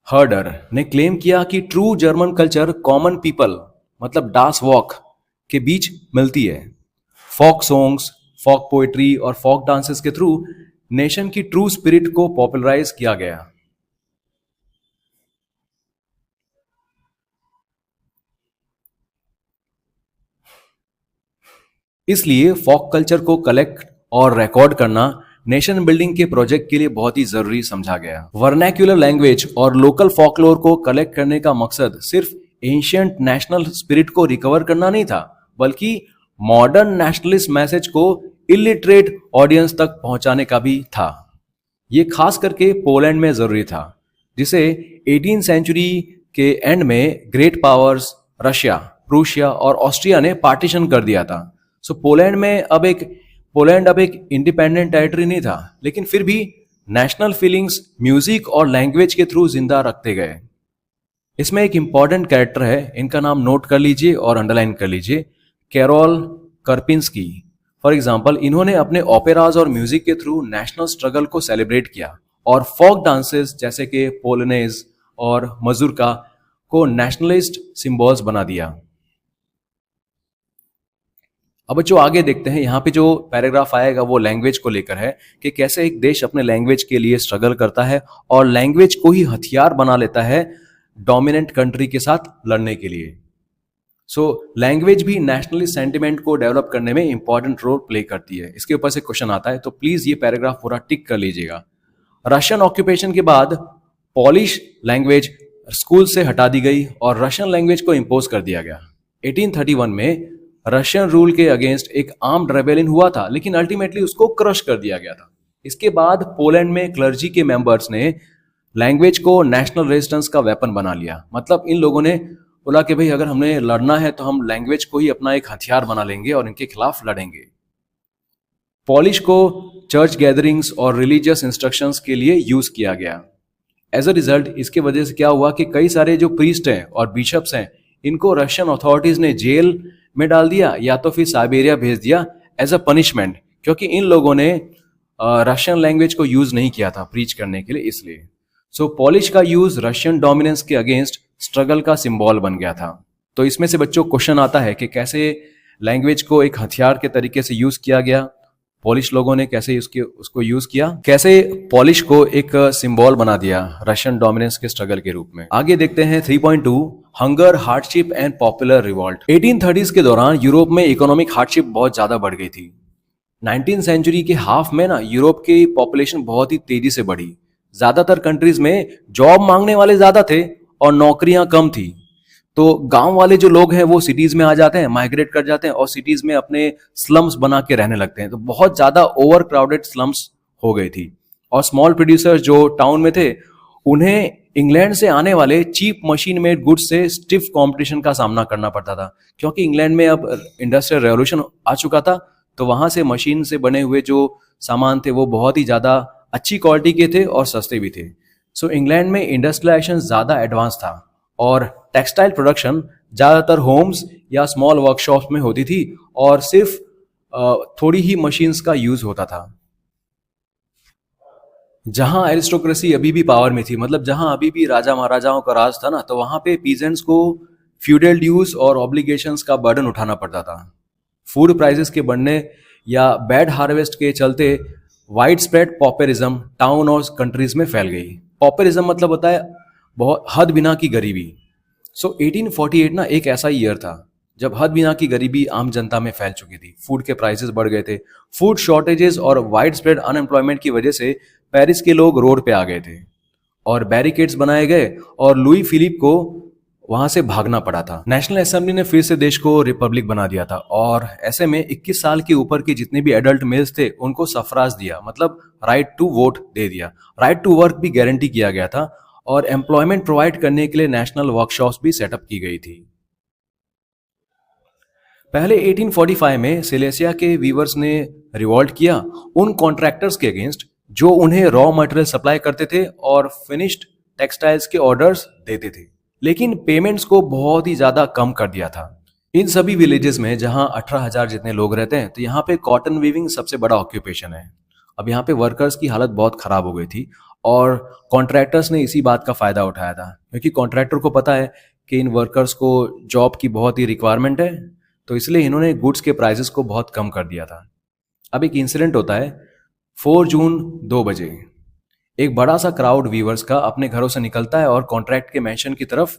हर्डर ने क्लेम किया कि true German culture common people मतलब डास वॉक के बीच मिलती है। फोक सॉन्ग्स, फोक पोएट्री और फोक डांसेस के थ्रू नेशन की ट्रू स्पिरिट को पॉपुलराइज किया गया। इसलिए फोक कल्चर को कलेक्ट और रिकॉर्ड करना नेशन बिल्डिंग के प्रोजेक्ट के लिए बहुत ही जरूरी समझा गया। वर्नैक्युलर लैंग्वेज और लोकल फोकलोर को कलेक्ट करने का मकसद सिर्फ एंशिएंट नेशनल स्पिरिट को रिकवर करना नहीं था, बल्कि मॉडर्न नेशनलिस्ट मैसेज को इलिटरेट ऑडियंस तक पहुंचाने का भी था। ये खास करके पोलैंड में जरूरी था, जिसे 18th सेंचुरी के एंड में ग्रेट पावर्स रशिया, प्रूशिया और ऑस्ट्रिया ने पार्टीशन कर दिया था। सो पोलैंड अब एक इंडिपेंडेंट टेरिटरी नहीं था, लेकिन फिर भी नेशनल फीलिंग्स म्यूजिक और लैंग्वेज के थ्रू जिंदा रखते गए। इसमें एक इंपॉर्टेंट कैरेक्टर है, इनका नाम नोट कर लीजिए और अंडरलाइन कर लीजिए, कैरोल कर्पिंस्की। फॉर एग्जाम्पल, इन्होंने अपने ओपेराज और म्यूजिक के थ्रू नेशनल स्ट्रगल को सेलिब्रेट किया और फोक डांसेस जैसे कि पोलनेज और मजूरका को नेशनलिस्ट सिंबल्स बना दिया। अब जो आगे देखते हैं, यहाँ पे जो पैराग्राफ आएगा वो लैंग्वेज को लेकर है कि कैसे एक देश अपने लैंग्वेज के लिए स्ट्रगल करता है और लैंग्वेज को ही हथियार बना लेता है डोमिनेंट कंट्री के साथ लड़ने के लिए। सो लैंग्वेज भी नेशनलिस्ट सेंटिमेंट को डेवलप करने में इंपॉर्टेंट रोल प्ले करती है। इसके ऊपर से क्वेश्चन आता है, तो प्लीज ये पैराग्राफ पूरा टिक कर लीजिएगा। रशियन ऑक्यूपेशन के बाद पॉलिश लैंग्वेज स्कूल से हटा दी गई और रशियन लैंग्वेज को इम्पोज कर दिया गया। 1831 में रशियन रूल के अगेंस्ट एक आर्म्ड रेबेलियन हुआ था, लेकिन अल्टीमेटली उसको क्रश कर दिया गया था। इसके बाद पोलैंड में क्लर्जी के मेंबर्स ने लैंग्वेज को नेशनल रेजिस्टेंस का वेपन बना लिया। मतलब इन लोगों ने बोला कि भाई अगर हमने लड़ना है तो हम लैंग्वेज को ही अपना एक हथियार बना लेंगे और इनके खिलाफ लड़ेंगे। पॉलिश को चर्च गैदरिंग्स और रिलीजियस इंस्ट्रक्शंस के लिए यूज किया गया। एज अ रिजल्ट इसके वजह से क्या हुआ कि कई सारे जो प्रीस्ट हैं और बिशप्स हैं, इनको रशियन अथॉरिटीज ने जेल में डाल दिया या तो फिर साइबेरिया भेज दिया एज अ पनिशमेंट, क्योंकि इन लोगों ने रशियन लैंग्वेज को यूज नहीं किया था प्रीच करने के लिए, इसलिए सो पोलिश का यूज रशियन डोमिनेंस के अगेंस्ट स्ट्रगल का सिंबल बन गया था। तो इसमें से बच्चों क्वेश्चन आता है कि कैसे लैंग्वेज को एक हथियार के तरीके से यूज किया गया, पोलिश लोगों ने कैसे उसको यूज किया, कैसे पोलिश को एक सिंबल बना दिया रशियन डोमिनेंस के स्ट्रगल के रूप में। आगे देखते हैं 3.2 hunger, hardship and popular revolt. 1830s के दौरान यूरोप में इकोनॉमिक हार्डशिप बहुत ज्यादा बढ़ गई थी। 19th सेंचुरी के हाफ में ना यूरोप की पॉपुलेशन बहुत ही तेजी से बढ़ी। ज्यादातर कंट्रीज में जॉब मांगने वाले ज्यादा थे और नौकरियां कम थी। तो गांव वाले जो लोग हैं वो सिटीज में आ जाते हैं, माइग्रेट कर जाते हैं और सिटीज में अपने स्लम्स बना के रहने लगते हैं। तो बहुत ज्यादा ओवर क्राउडेड स्लम्स हो गई थी और स्मॉल प्रोड्यूसर्स जो टाउन में थे उन्हें इंग्लैंड से आने वाले चीप मशीन मेड गुड्स से स्टिफ कंपटीशन का सामना करना पड़ता था, क्योंकि इंग्लैंड में अब इंडस्ट्रियल रेवोल्यूशन आ चुका था। तो वहां से मशीन से बने हुए जो सामान थे वो बहुत ही ज्यादा अच्छी क्वालिटी के थे और सस्ते भी थे। सो इंग्लैंड में इंडस्ट्रियलाइजेशन ज्यादा एडवांस था और टेक्सटाइल प्रोडक्शन ज्यादातर होम्स या स्मॉल वर्कशॉप्स में होती थी और सिर्फ थोड़ी ही मशीन्स का यूज होता था। जहां एरिस्टोक्रेसी अभी भी पावर में थी, मतलब जहां अभी भी राजा महाराजाओं का राज था ना, तो वहां पे पीजेंट्स को फ्यूडल ड्यूज और ऑब्लिगेशंस का बर्डन उठाना पड़ता था। फूड प्राइसेस के बढ़ने या बैड हार्वेस्ट के चलते वाइड स्प्रेड पॉपरिज्म टाउन और कंट्रीज में फैल गई। पॉपरिज्म मतलब होता है बहुत हद बिना की गरीबी। सो 1848 ना एक ऐसा ही ईयर था जब हद बिना की गरीबी आम जनता में फैल चुकी थी। फूड के प्राइसेस बढ़ गए थे। फूड शॉर्टेजेस और वाइड स्प्रेड अनएम्प्लॉयमेंट की वजह से पेरिस के लोग रोड पे आ गए थे और बैरिकेड्स बनाए गए और लुई फिलिप को वहां से भागना पड़ा था। नेशनल असेंबली ने फिर से देश को रिपब्लिक बना दिया था और ऐसे में 21 साल के ऊपर के जितने भी एडल्ट मेल्स थे उनको सफराज दिया, मतलब राइट टू वोट दे दिया। राइट टू वर्क भी गारंटी किया गया था और एम्प्लॉयमेंट प्रोवाइड करने के लिए नेशनल वर्कशॉप्स भी सेटअप की गई थी। पहले 1845 में सिलेसिया के वीवर्स ने रिवॉल्ट किया उन कॉन्ट्रैक्टर्स के अगेंस्ट जो उन्हें रॉ मटेरियल सप्लाई करते थे और फिनिश्ड टेक्सटाइल्स के ऑर्डर्स देते थे, लेकिन पेमेंट्स को बहुत ही ज्यादा कम कर दिया था। इन सभी विलेजेस में जहां 18,000 जितने लोग रहते हैं, तो यहाँ पे कॉटन वीविंग सबसे बड़ा ऑक्यूपेशन है। अब यहाँ पे वर्कर्स की हालत बहुत खराब हो गई थी और कॉन्ट्रैक्टर्स ने इसी बात का फायदा उठाया था, क्योंकि कॉन्ट्रैक्टर को पता है कि इन वर्कर्स को जॉब की बहुत ही रिक्वायरमेंट है, तो इसलिए इन्होंने गुड्स के प्राइसेस को बहुत कम कर दिया था। अब एक इंसिडेंट होता है 4 जून 2 बजे। एक बड़ा सा क्राउड वीवर्स का अपने घरों से निकलता है और कॉन्ट्रैक्ट के मैंशन की तरफ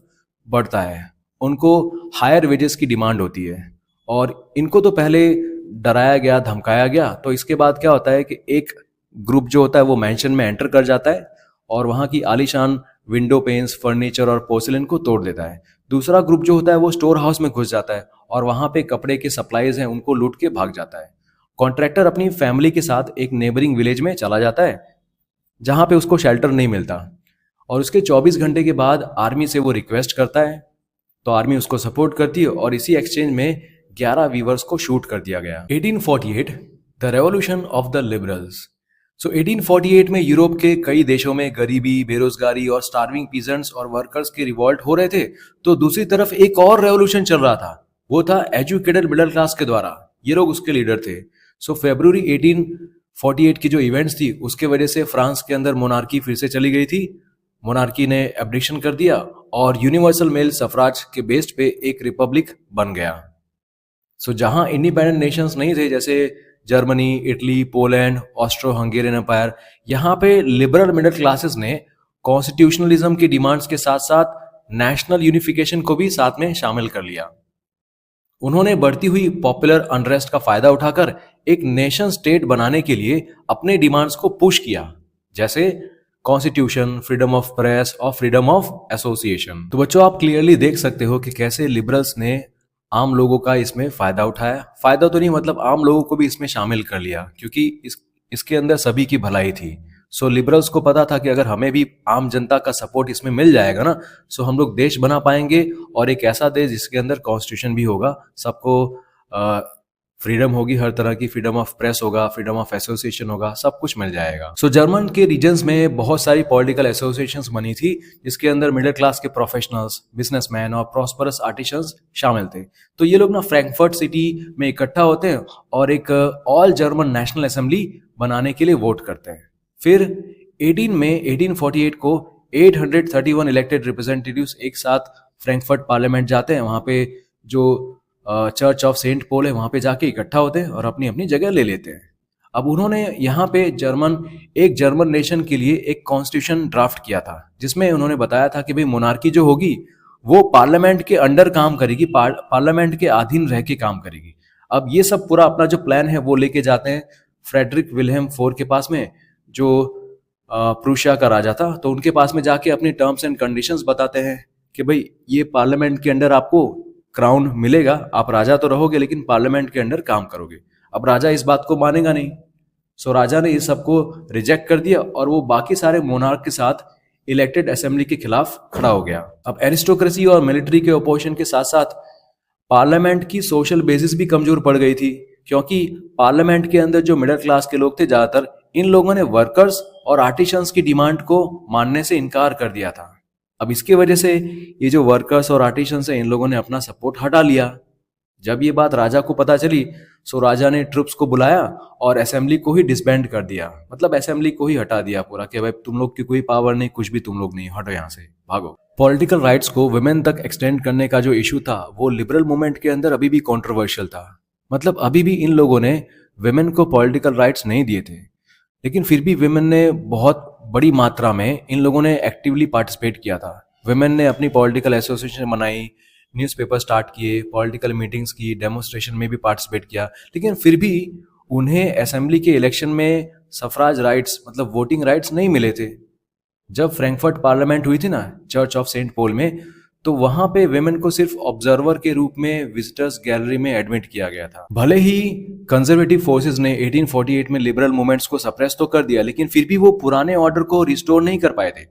बढ़ता है। उनको हायर वेजेस की डिमांड होती है और इनको तो पहले डराया गया, धमकाया गया। तो इसके बाद क्या होता है कि एक ग्रुप जो होता है वो मैंशन में एंटर कर जाता है और वहां की आलीशान विंडो पेन्स, फर्नीचर और पोर्सिलेन को तोड़ देता है। दूसरा ग्रुप जो होता है वो स्टोर हाउस में घुस जाता है और वहां पे कपड़े के सप्लाईज हैं उनको लूट के भाग जाता है। कॉन्ट्रैक्टर अपनी फैमिली के साथ एक नेबरिंग विलेज में चला जाता है जहां पे उसको शेल्टर नहीं मिलता और उसके 24 घंटे के बाद आर्मी से वो रिक्वेस्ट करता है, तो आर्मी उसको सपोर्ट करती है और इसी एक्सचेंज में 11 वीवर्स को शूट कर दिया गया। 1848 the revolution of the liberals. So 1848 में यूरोप के कई देशों में गरीबी, बेरोजगारी और स्टार्विंग पीजेंट्स और वर्कर्स के रिवॉल्ट हो रहे थे। तो दूसरी तरफ एक और रेवोल्यूशन चल रहा था, वो था एजुकेटेड मिडिल क्लास के द्वारा। ये लोग उसके लीडर थे। सो फरवरी 1848 की जो इवेंट्स थी उसके वजह से फ्रांस के अंदर मोनार्की फिर से चली गई थी। मोनार्की ने एब्डिक्शन कर दिया और यूनिवर्सल मेल सफराज के बेस पे एक रिपब्लिक बन गया। सो जहां इंडिपेंडेंट नेशंस नहीं थे जैसे Germany, Italy, Poland, Austro Hungarian empire, यहाँ पे लिबरल मिडिल क्लासेस ने कॉन्स्टिट्यूशनलिज्म की डिमांड्स के साथ साथ नेशनल यूनिफिकेशन को भी साथ में शामिल कर लिया। उन्होंने बढ़ती हुई पॉपुलर अनरेस्ट का फायदा उठाकर एक नेशन स्टेट बनाने के लिए अपने डिमांड्स को पुश किया, जैसे कॉन्स्टिट्यूशन, फ्रीडम ऑफ प्रेस और फ्रीडम ऑफ एसोसिएशन। तो बच्चों आप क्लियरली देख सकते हो कि कैसे लिबरल्स ने आम लोगों का इसमें फायदा उठाया। फायदा तो नहीं, मतलब आम लोगों को भी इसमें शामिल कर लिया, क्योंकि इसके अंदर सभी की भलाई थी। सो लिबरल्स को पता था कि अगर हमें भी आम जनता का सपोर्ट इसमें मिल जाएगा ना, सो हम लोग देश बना पाएंगे और एक ऐसा देश जिसके अंदर कॉन्स्टिट्यूशन भी होगा, सबको फ्रीडम होगी हर तरह की, फ्रीडम ऑफ प्रेस होगा, फ्रीडम ऑफ एसोसिएशन होगा, सब कुछ मिल जाएगा। सो जर्मन के रीजन्स में बहुत सारी पॉलिटिकल एसोसिएशंस बनी थी, जिसके अंदर मिडिल क्लास के प्रोफेशनल्स, बिजनेसमैन और प्रॉस्परस आर्टिसंस शामिल थे। तो ये लोग ना फ्रैंकफर्ट सिटी में इकट्ठा होते हैं और एक ऑल जर्मन नेशनल असेंबली बनाने के लिए वोट करते हैं। फिर 18 मई 1848 को 831 इलेक्टेड रिप्रेजेंटेटिव्स एक साथ फ्रैंकफर्ट पार्लियामेंट जाते हैं। वहां पे जो चर्च ऑफ सेंट पॉल है वहां पे जाके इकट्ठा होते हैं और अपनी अपनी जगह ले लेते हैं। अब उन्होंने यहाँ पे एक जर्मन नेशन के लिए एक कॉन्स्टिट्यूशन ड्राफ्ट किया था, जिसमें उन्होंने बताया था कि भाई मोनार्की जो होगी वो पार्लियामेंट के अंडर काम करेगी, पार्लियामेंट के अधीन रह के काम करेगी। अब ये सब पूरा अपना जो प्लान है वो लेके जाते हैं फ्रेडरिक विल्हेम फोर के पास में, जो प्रूशिया का राजा था। तो उनके पास में जाके अपनी टर्म्स एंड कंडीशंस बताते हैं कि भाई ये पार्लियामेंट के अंडर आपको क्राउन मिलेगा, आप राजा तो रहोगे लेकिन पार्लियामेंट के अंडर काम करोगे। अब राजा इस बात को मानेगा नहीं, सो राजा ने इस सबको रिजेक्ट कर दिया और वो बाकी सारे मोनार्क के साथ इलेक्टेड असेंबली के खिलाफ खड़ा हो गया। अब एरिस्टोक्रेसी और मिलिट्री के ओपोजिशन के साथ साथ पार्लियामेंट की सोशल बेसिस भी कमजोर पड़ गई थी, क्योंकि पार्लियामेंट के अंदर जो मिडिल क्लास के लोग थे ज्यादातर, इन लोगों ने वर्कर्स और आर्टिसंस की डिमांड को मानने से इनकार कर दिया था। अब इसकी वजह से ये जो वर्कर्स और आर्टिसंस हैं इन लोगों ने अपना सपोर्ट हटा लिया। जब ये बात राजा को पता चली, सो राजा ने ट्रुप्स को बुलाया और असेंबली को ही डिसबैंड कर दिया, मतलब असेंबली को ही हटा दिया पूरा कि भाई तुम लोग की कोई पावर नहीं, कुछ भी तुम लोग नहीं, हटो यहाँ से, भागो। पॉलिटिकल राइट्स को वुमेन तक एक्सटेंड करने का जो इशू था वो लिबरल मूवमेंट के अंदर अभी भी कंट्रोवर्शियल था। मतलब अभी भी इन लोगों ने वुमेन को पॉलिटिकल राइट्स नहीं दिए थे, लेकिन फिर भी वुमेन ने बहुत बड़ी मात्रा में इन लोगों ने एक्टिवली पार्टिसिपेट किया था। वुमेन ने अपनी पॉलिटिकल एसोसिएशन बनाई, न्यूज़पेपर स्टार्ट किए, पॉलिटिकल मीटिंग्स की, डेमोन्स्ट्रेशन में भी पार्टिसिपेट किया, लेकिन फिर भी उन्हें असेंबली के इलेक्शन में सफराज राइट्स मतलब वोटिंग राइट्स नहीं मिले थे। जब फ्रैंकफर्ट पार्लियामेंट हुई थी ना चर्च ऑफ सेंट पॉल में, तो वहां पे वेमेन को सिर्फ ऑब्जर्वर के रूप में विजिटर्स गैलरी में एडमिट किया गया था। भले ही कंजर्वेटिव फोर्सेस ने 1848 में लिबरल मूवमेंट्स को सप्रेस तो कर दिया, लेकिन फिर भी वो पुराने ऑर्डर को रिस्टोर नहीं कर पाए थे।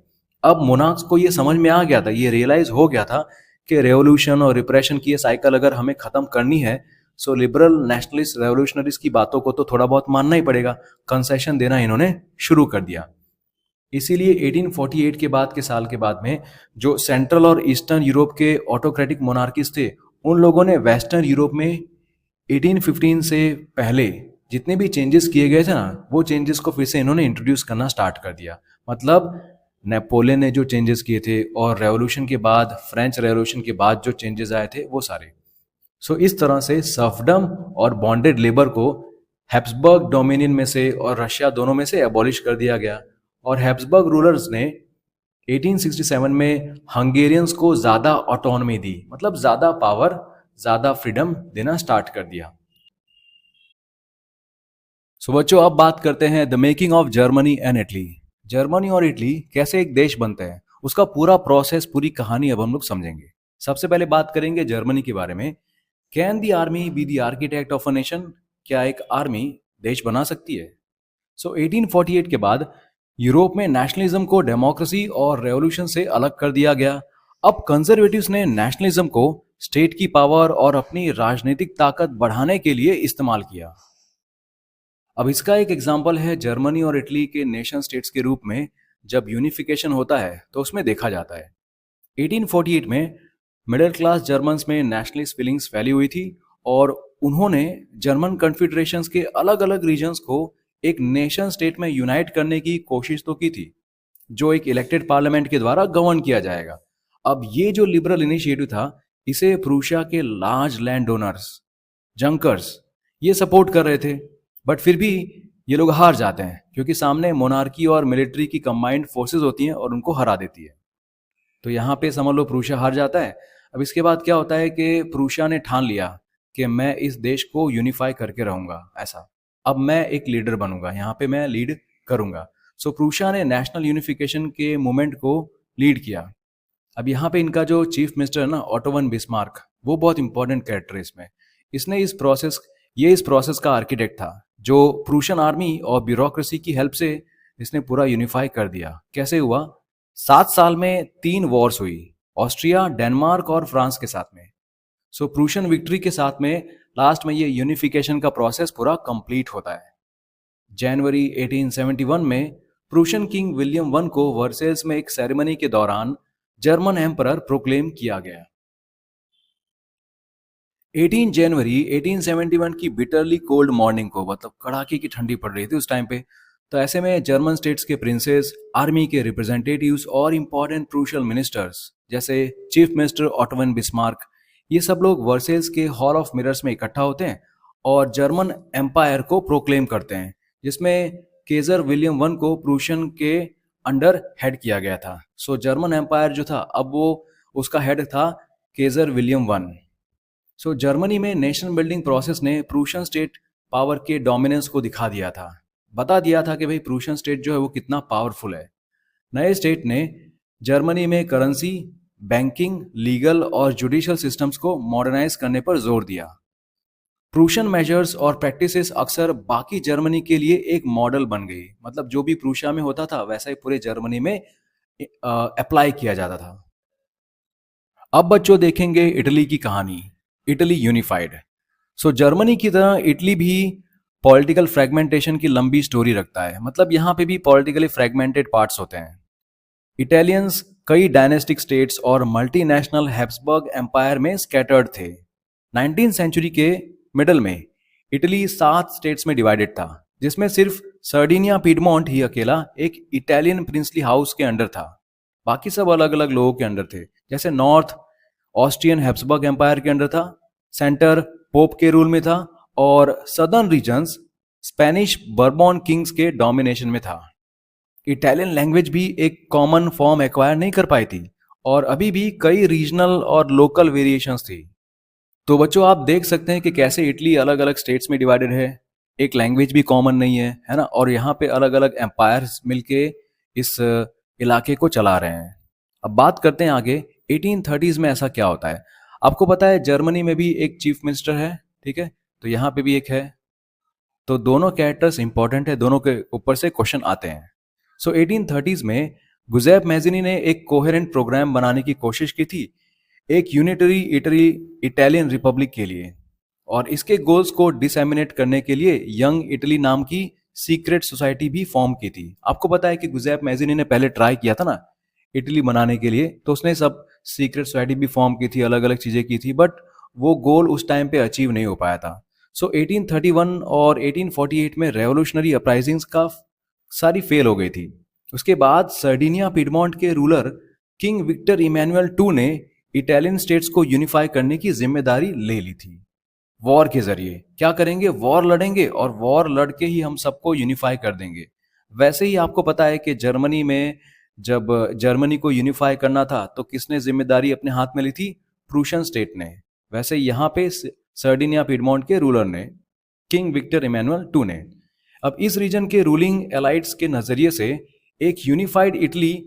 अब मोनार्क्स को ये समझ में आ गया था, ये रियलाइज हो गया था कि रेवोल्यूशन और रिप्रेशन की ये साइकिल अगर हमें खत्म करनी है, सो लिबरल नेशनलिस्ट रेवोल्यूशनरीज की बातों को तो थोड़ा बहुत मानना ही पड़ेगा। कंसेशन देना इन्होंने शुरू कर दिया। इसीलिए 1848 के बाद के साल के बाद में जो सेंट्रल और ईस्टर्न यूरोप के ऑटोक्रेटिक मोनार्कीज थे, उन लोगों ने वेस्टर्न यूरोप में 1815 से पहले जितने भी चेंजेस किए गए थे ना, वो चेंजेस को फिर से इन्होंने इंट्रोड्यूस करना स्टार्ट कर दिया। मतलब नेपोलियन ने जो चेंजेस किए थे और रेवोल्यूशन के बाद, फ्रेंच रेवोल्यूशन के बाद जो चेंजेस आए थे वो सारे। सो इस तरह से सर्फडम और बॉन्डेड लेबर को हैब्सबर्ग डोमिनियन में से और रशिया दोनों में से एबॉलिश कर दिया गया। और हैब्सबर्ग रूलर्स ने 1867 में हंगेरियंस को ज्यादा ऑटोनॉमी दी, मतलब ज्यादा पावर, ज्यादा फ्रीडम देना स्टार्ट कर दिया। सो बच्चों, अब बात करते हैं the making of Germany and Italy. Germany और इटली कैसे एक देश बनते हैं, उसका पूरा प्रोसेस, पूरी कहानी अब हम लोग समझेंगे। सबसे पहले बात करेंगे जर्मनी के बारे में। Can the army be the architect of a nation? क्या एक आर्मी देश बना सकती है? सो 1848 के बाद यूरोप में नेशनलिज्म को डेमोक्रेसी और रेवोल्यूशन से अलग कर दिया गया। अब कंजर्वेटिव्स ने नेशनलिज्म को स्टेट की पावर और अपनी राजनीतिक ताकत बढ़ाने के लिए इस्तेमाल किया। अब इसका एक एग्जांपल है जर्मनी और इटली के नेशन स्टेट्स के रूप में जब यूनिफिकेशन होता है तो उसमें देखा जाता है। 1848 में मिडिल क्लास जर्मन्स में नेशनलिस्ट फीलिंग्स फैली हुई थी और उन्होंने जर्मन कन्फेडरेशंस के अलग अलग रीजन्स को एक नेशन स्टेट में यूनाइट करने की कोशिश तो की थी, जो एक इलेक्टेड पार्लियामेंट के द्वारा गवर्न किया जाएगा। अब ये जो लिबरल इनिशिएटिव था, इसे प्रूशिया के लार्ज लैंड ओनर्स, जंकर्स, ये सपोर्ट कर रहे थे, बट फिर भी ये लोग हार जाते हैं क्योंकि सामने मोनार्की और मिलिट्री की कंबाइंड फोर्सेस होती हैं और उनको हरा देती है। तो यहाँ पे समझ लो प्रूशिया हार जाता है। अब इसके बाद क्या होता है कि प्रूशिया ने ठान लिया कि मैं इस देश को यूनिफाई करके रहूंगा, ऐसा अब मैं एक लीडर बनूंगा, यहाँ पे मैं लीड करूंगा। सो प्रूशिया ने नेशनल यूनिफिकेशन के मूवमेंट को लीड किया। अब यहाँ पे इनका जो चीफ मिनिस्टर है ना, ऑटो वन बिस्मार्क, वो बहुत इंपॉर्टेंट कैरेक्टर है इसमें। इसने इस प्रोसेस का आर्किटेक्ट था, जो प्रूशियन आर्मी और ब्यूरोक्रेसी की हेल्प से इसने पूरा यूनिफाई कर दिया। कैसे हुआ? 7 साल में 3 वॉर्स हुई, ऑस्ट्रिया, डेनमार्क और फ्रांस के साथ में। सो प्रूशियन विक्ट्री के साथ में लास्ट में ये यूनिफिकेशन का प्रोसेस पूरा कंप्लीट होता है। जनवरी 1871 में प्रूशियन किंग विलियम वन को वर्सेल्स में एक सेरेमनी के दौरान जर्मन एम्परर प्रोक्लेम किया गया। 18 जनवरी 1871 की बिटरली कोल्ड मॉर्निंग को, मतलब कड़ाके की ठंडी पड़ रही थी उस टाइम पे, तो ऐसे में जर्मन स्टेट्स के प्रिंसेस, आर्मी के रिप्रेजेंटेटिव्स और इंपॉर्टेंट क्रूशियल मिनिस्टर्स जैसे chief minister auto von Bismarck, ये सब लोग वर्सेल्स के हॉल ऑफ मिरर्स में इकट्ठा होते हैं और जर्मन एम्पायर को प्रोक्लेम करते हैं, जिसमें केजर विलियम वन को प्रूशियन के अंडर हेड किया गया था। सो जर्मन एम्पायर जो था, अब वो उसका हेड था केजर विलियम वन। सो जर्मनी में नेशन बिल्डिंग प्रोसेस ने प्रूशियन स्टेट पावर के डोमिनेंस को दिखा दिया था, बता दिया था कि भाई प्रूशियन स्टेट जो है वो कितना पावरफुल है। नए स्टेट ने जर्मनी में करेंसी, बैंकिंग, लीगल और जुडिशियल सिस्टम्स को मॉडर्नाइज करने पर जोर दिया। प्रूशियन मेजर्स और प्रैक्टिसेस अक्सर बाकी जर्मनी के लिए एक मॉडल बन गई, मतलब जो भी प्रूशिया में होता था वैसा ही पूरे जर्मनी में अप्लाई किया जाता था। अब बच्चों देखेंगे इटली की कहानी, इटली यूनिफाइड। सो जर्मनी की तरह इटली भी पॉलिटिकल फ्रेगमेंटेशन की लंबी स्टोरी रखता है, मतलब यहाँ पे भी पॉलिटिकली फ्रेगमेंटेड पार्ट्स होते हैं। इटालियंस कई डायनेस्टिक स्टेट्स और मल्टीनेशनल हैब्सबर्ग एम्पायर में स्कैटर्ड थे। 19th सेंचुरी के मिडल में इटली 7 स्टेट्स में डिवाइडेड था, जिसमें सिर्फ सर्डिनिया पीडमोंट ही अकेला एक इटालियन प्रिंसली हाउस के अंडर था। बाकी सब अलग अलग लोगों के अंडर थे, जैसे नॉर्थ ऑस्ट्रियन हैब्सबर्ग एम्पायर के अंडर था, सेंटर पोप के रूल में था और southern regions Spanish Bourbon kings के डोमिनेशन में था। इटालियन लैंग्वेज भी एक कॉमन फॉर्म एक्वायर नहीं कर पाई थी और अभी भी कई रीजनल और लोकल वेरिएशंस थी। तो बच्चों आप देख सकते हैं कि कैसे इटली अलग अलग स्टेट्स में डिवाइडेड है, एक लैंग्वेज भी कॉमन नहीं है ना, और यहाँ पे अलग अलग एम्पायर्स मिलके इस इलाके को चला रहे हैं। अब बात करते हैं आगे 1830s में ऐसा क्या होता है। आपको पता है जर्मनी में भी एक चीफ मिनिस्टर है, ठीक है, तो यहाँ पे भी एक है, तो दोनों कैरेक्टर्स इंपॉर्टेंट है, दोनों के ऊपर से क्वेश्चन आते हैं। सो 1830s में गुज़ैप मैज़िनी ने एक कोहेरेंट प्रोग्राम बनाने की कोशिश की थी एक यूनिटरी इटालियन रिपब्लिक के लिए, और इसके गोल्स को डिसएमिनेट करने के लिए यंग इटली नाम की सीक्रेट सोसाइटी भी फॉर्म की थी। आपको पता है कि गुज़ैप मैज़िनी ने पहले ट्राई किया था ना इटली बनाने के लिए, तो उसने सब सीक्रेट सोसाइटी भी फॉर्म की थी, अलग अलग चीजें की थी, बट वो गोल उस टाइम पे अचीव नहीं हो पाया था। सो 1831 और 1848 में रेवोल्यूशनरी अपराइजिंग्स का सारी फेल हो गई थी। उसके बाद सर्डिनिया पीडमोंट के ruler king Victor Emmanuel two ने इटालियन स्टेट्स को यूनिफाई करने की जिम्मेदारी ले ली थी। वॉर के जरिए क्या करेंगे, वॉर लड़ेंगे और वॉर लड़ के ही हम सबको यूनिफाई कर देंगे। वैसे ही आपको पता है कि जर्मनी में जब जर्मनी को यूनिफाई करना था तो किसने जिम्मेदारी अपने हाथ में ली थी, प्रूशियन स्टेट ने। वैसे यहाँ पे सर्डिनिया पीडमोंट के रूलर ने, किंग विक्टर इमैनुअल टू ने। अब इस रीजन के रूलिंग एलाइट्स के नजरिए से एक यूनिफाइड इटली,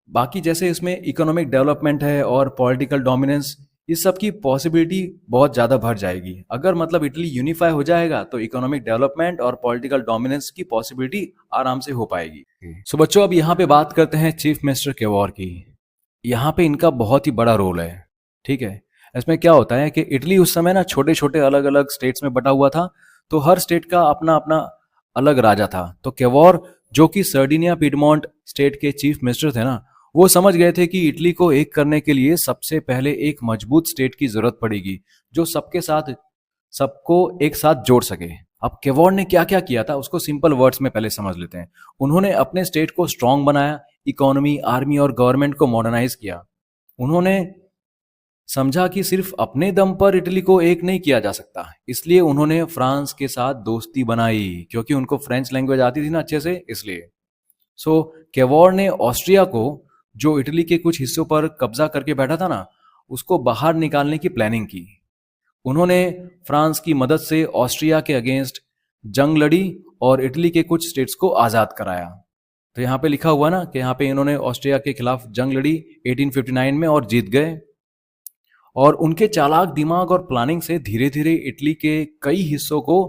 बाकी जैसे इसमें इकोनॉमिक डेवलपमेंट है और पॉलिटिकल डोमिनेंस, इस सब की पॉसिबिलिटी बहुत ज्यादा बढ़ जाएगी। अगर मतलब इटली यूनिफाई हो जाएगा तो इकोनॉमिक डेवलपमेंट और पॉलिटिकल डोमिनेंस की पॉसिबिलिटी आराम से हो पाएगी। सो बच्चों अब यहाँ पे बात करते हैं चीफ मिनिस्टर केवॉर की। यहाँ पे इनका बहुत ही बड़ा रोल है, ठीक है। इसमें क्या होता है कि इटली उस समय ना छोटे छोटे अलग अलग स्टेट्स में बटा हुआ था, तो हर स्टेट का अपना अपना अलग राजा था। तो केवॉर जो कि सर्डिनिया पीडमोंट स्टेट के चीफ मिनिस्टर थे ना, वो समझ गए थे कि इटली को एक करने के लिए सबसे पहले एक मजबूत स्टेट की जरूरत पड़ेगी जो सबके साथ सबको एक साथ जोड़ सके। अब केवॉर ने क्या क्या किया था उसको सिंपल वर्ड्स में पहले समझ लेते हैं। उन्होंने अपने स्टेट को स्ट्रांग बनाया, इकोनॉमी, आर्मी और गवर्नमेंट को मॉडर्नाइज किया। उन्होंने समझा कि सिर्फ अपने दम पर इटली को एक नहीं किया जा सकता, इसलिए उन्होंने फ्रांस के साथ दोस्ती बनाई, क्योंकि उनको फ्रेंच लैंग्वेज आती थी ना अच्छे से, इसलिए। सो केवॉर ने ऑस्ट्रिया को, जो इटली के कुछ हिस्सों पर कब्जा करके बैठा था ना, उसको बाहर निकालने की प्लानिंग की। उन्होंने फ्रांस की मदद से ऑस्ट्रिया के अगेंस्ट जंग लड़ी और इटली के कुछ स्टेट्स को आजाद कराया। तो यहाँ पे लिखा हुआ ना कि यहाँ पे इन्होंने ऑस्ट्रिया के खिलाफ जंग लड़ी 1859 में और जीत गए। और उनके चालाक दिमाग और प्लानिंग से धीरे धीरे इटली के कई हिस्सों को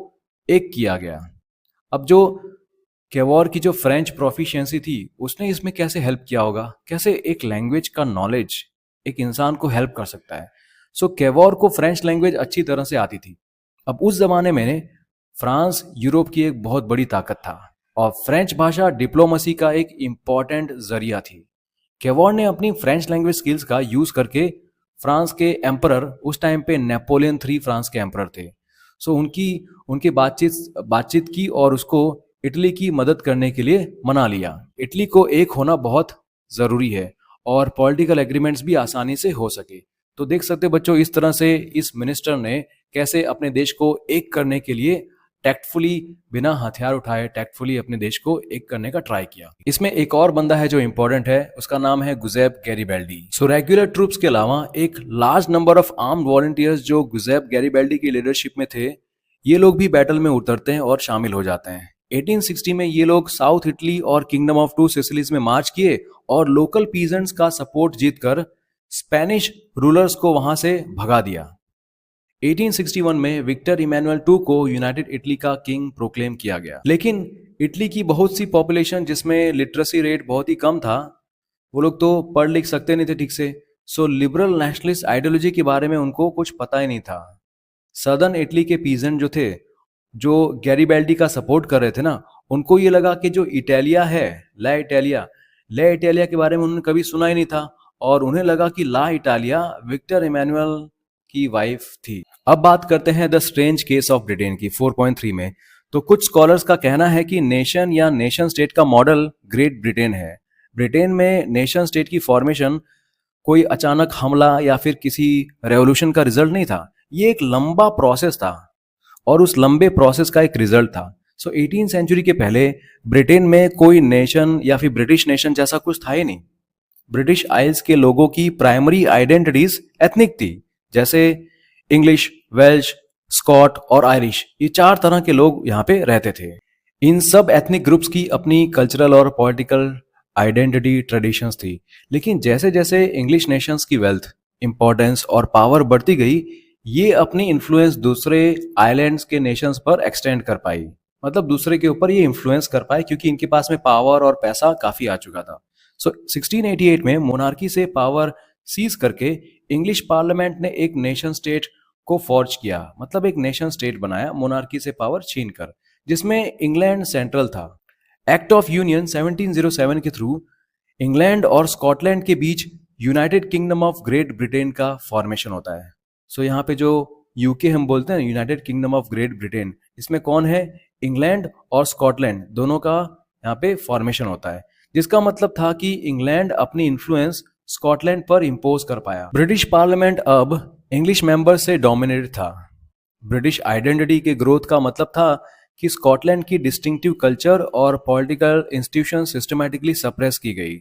एक किया गया। अब जो केवॉर की जो फ्रेंच प्रोफिशिएंसी थी उसने इसमें कैसे हेल्प किया होगा, कैसे एक लैंग्वेज का नॉलेज एक इंसान को हेल्प कर सकता है। सो केवॉर को फ्रेंच लैंग्वेज अच्छी तरह से आती थी। अब उस जमाने में फ्रांस यूरोप की एक बहुत बड़ी ताकत था और फ्रेंच भाषा डिप्लोमेसी का एक इम्पॉर्टेंट जरिया थी। केवॉर ने अपनी फ्रेंच लैंग्वेज स्किल्स का यूज करके फ्रांस के एम्परर, उस टाइम पे नेपोलियन थ्री फ्रांस के एम्परर थे, सो उनकी उनकी बातचीत बातचीत की और उसको इटली की मदद करने के लिए मना लिया। इटली को एक होना बहुत जरूरी है और पॉलिटिकल एग्रीमेंट्स भी आसानी से हो सके। तो देख सकते बच्चों, इस तरह से इस मिनिस्टर ने कैसे अपने देश को एक करने के लिए टैक्टफुली, बिना हथियार उठाए टैक्टफुली अपने देश को एक करने का ट्राई किया। इसमें एक और बंदा है जो इंपॉर्टेंट है, उसका नाम है गुज़ैप गैरिबाल्डी। सो रेगुलर ट्रूप्स के अलावा एक large number of armed volunteers जो गुज़ैप गैरिबाल्डी की लीडरशिप में थे, ये लोग भी बैटल में उतरते हैं और शामिल हो जाते हैं। 1860 में ये लोग साउथ इटली और किंगडम ऑफ टू सिसिलीज में मार्च किए और लोकल पीजेंट्स का सपोर्ट जीतकर स्पेनिश रूलर्स को वहां से भगा दिया। 1861 में विक्टर इमैनुअल II को यूनाइटेड इटली का किंग प्रोक्लेम किया गया। लेकिन इटली की बहुत सी पॉपुलेशन जिसमें लिटरेसी रेट बहुत ही कम था, वो लोग तो पढ़ लिख सकते नहीं थे ठीक से, सो लिबरल नेशनलिस्ट आइडियोलॉजी के बारे में उनको कुछ पता ही नहीं था। सदर्न इटली के पीजेंट जो थे, जो गैरिबाल्डी का सपोर्ट कर रहे थे ना, उनको ये लगा कि जो इटालिया है, ला इटालिया के बारे में उन्होंने कभी सुना ही नहीं था और उन्हें लगा कि ला इटालिया विक्टर इमैनुअल की वाइफ थी। अब बात करते हैं the strange case of Britain की 4.3 में। तो कुछ स्कॉलर्स का कहना है कि नेशन या नेशन स्टेट का मॉडल ग्रेट ब्रिटेन है। ब्रिटेन में नेशन स्टेट की फॉर्मेशन कोई अचानक हमला या फिर किसी रेवोल्यूशन का रिजल्ट नहीं था, ये एक लंबा प्रोसेस था और उस लंबे प्रोसेस का एक रिजल्ट था। सो 18th सेंचुरी के पहले ब्रिटेन में कोई नेशन या फिर ब्रिटिश नेशन जैसा कुछ था ही नहीं। ब्रिटिश आइल्स के लोगों की प्राइमरी आइडेंटिटीज एथनिक थी, जैसे इंग्लिश, वेल्श, स्कॉट और आयरिश, ये 4 तरह के लोग यहाँ पे रहते थे। इन सब एथनिक ग्रुप्स की अपनी कल्चरल और पॉलिटिकल आइडेंटिटी, ट्रेडिशंस थी। लेकिन जैसे जैसे इंग्लिश नेशंस की वेल्थ, इंपॉर्टेंस और पावर बढ़ती गई, ये अपनी इन्फ्लुएंस दूसरे आइलैंड्स के नेशंस पर एक्सटेंड कर पाई। मतलब दूसरे के ऊपर ये इन्फ्लुएंस कर पाए क्योंकि इनके पास में पावर और पैसा काफी आ चुका था। सो 1688 में मोनार्की से पावर सीज करके इंग्लिश पार्लियामेंट ने एक नेशन स्टेट को फॉर्ज किया, मतलब एक नेशन स्टेट बनाया मोनार्की से पावर छीनकर, जिसमें इंग्लैंड सेंट्रल था। एक्ट ऑफ यूनियन 1707 के थ्रू इंग्लैंड और स्कॉटलैंड के बीच United Kingdom of Great Britain का फॉर्मेशन होता है। सो यहाँ पे जो यूके हम बोलते हैं, United Kingdom of Great Britain, इसमें कौन है? इंग्लैंड और स्कॉटलैंड दोनों का यहाँ पे फॉर्मेशन होता है, जिसका मतलब था कि इंग्लैंड अपनी इन्फ्लुएंस स्कॉटलैंड पर इंपोज कर पाया। ब्रिटिश पार्लियामेंट अब इंग्लिश मेंबर से डोमिनेटेड था। ब्रिटिश आइडेंटिटी के ग्रोथ का मतलब था कि स्कॉटलैंड की डिस्टिंक्टिव कल्चर और पॉलिटिकल इंस्टीट्यूशन सिस्टमैटिकली सप्रेस की गई।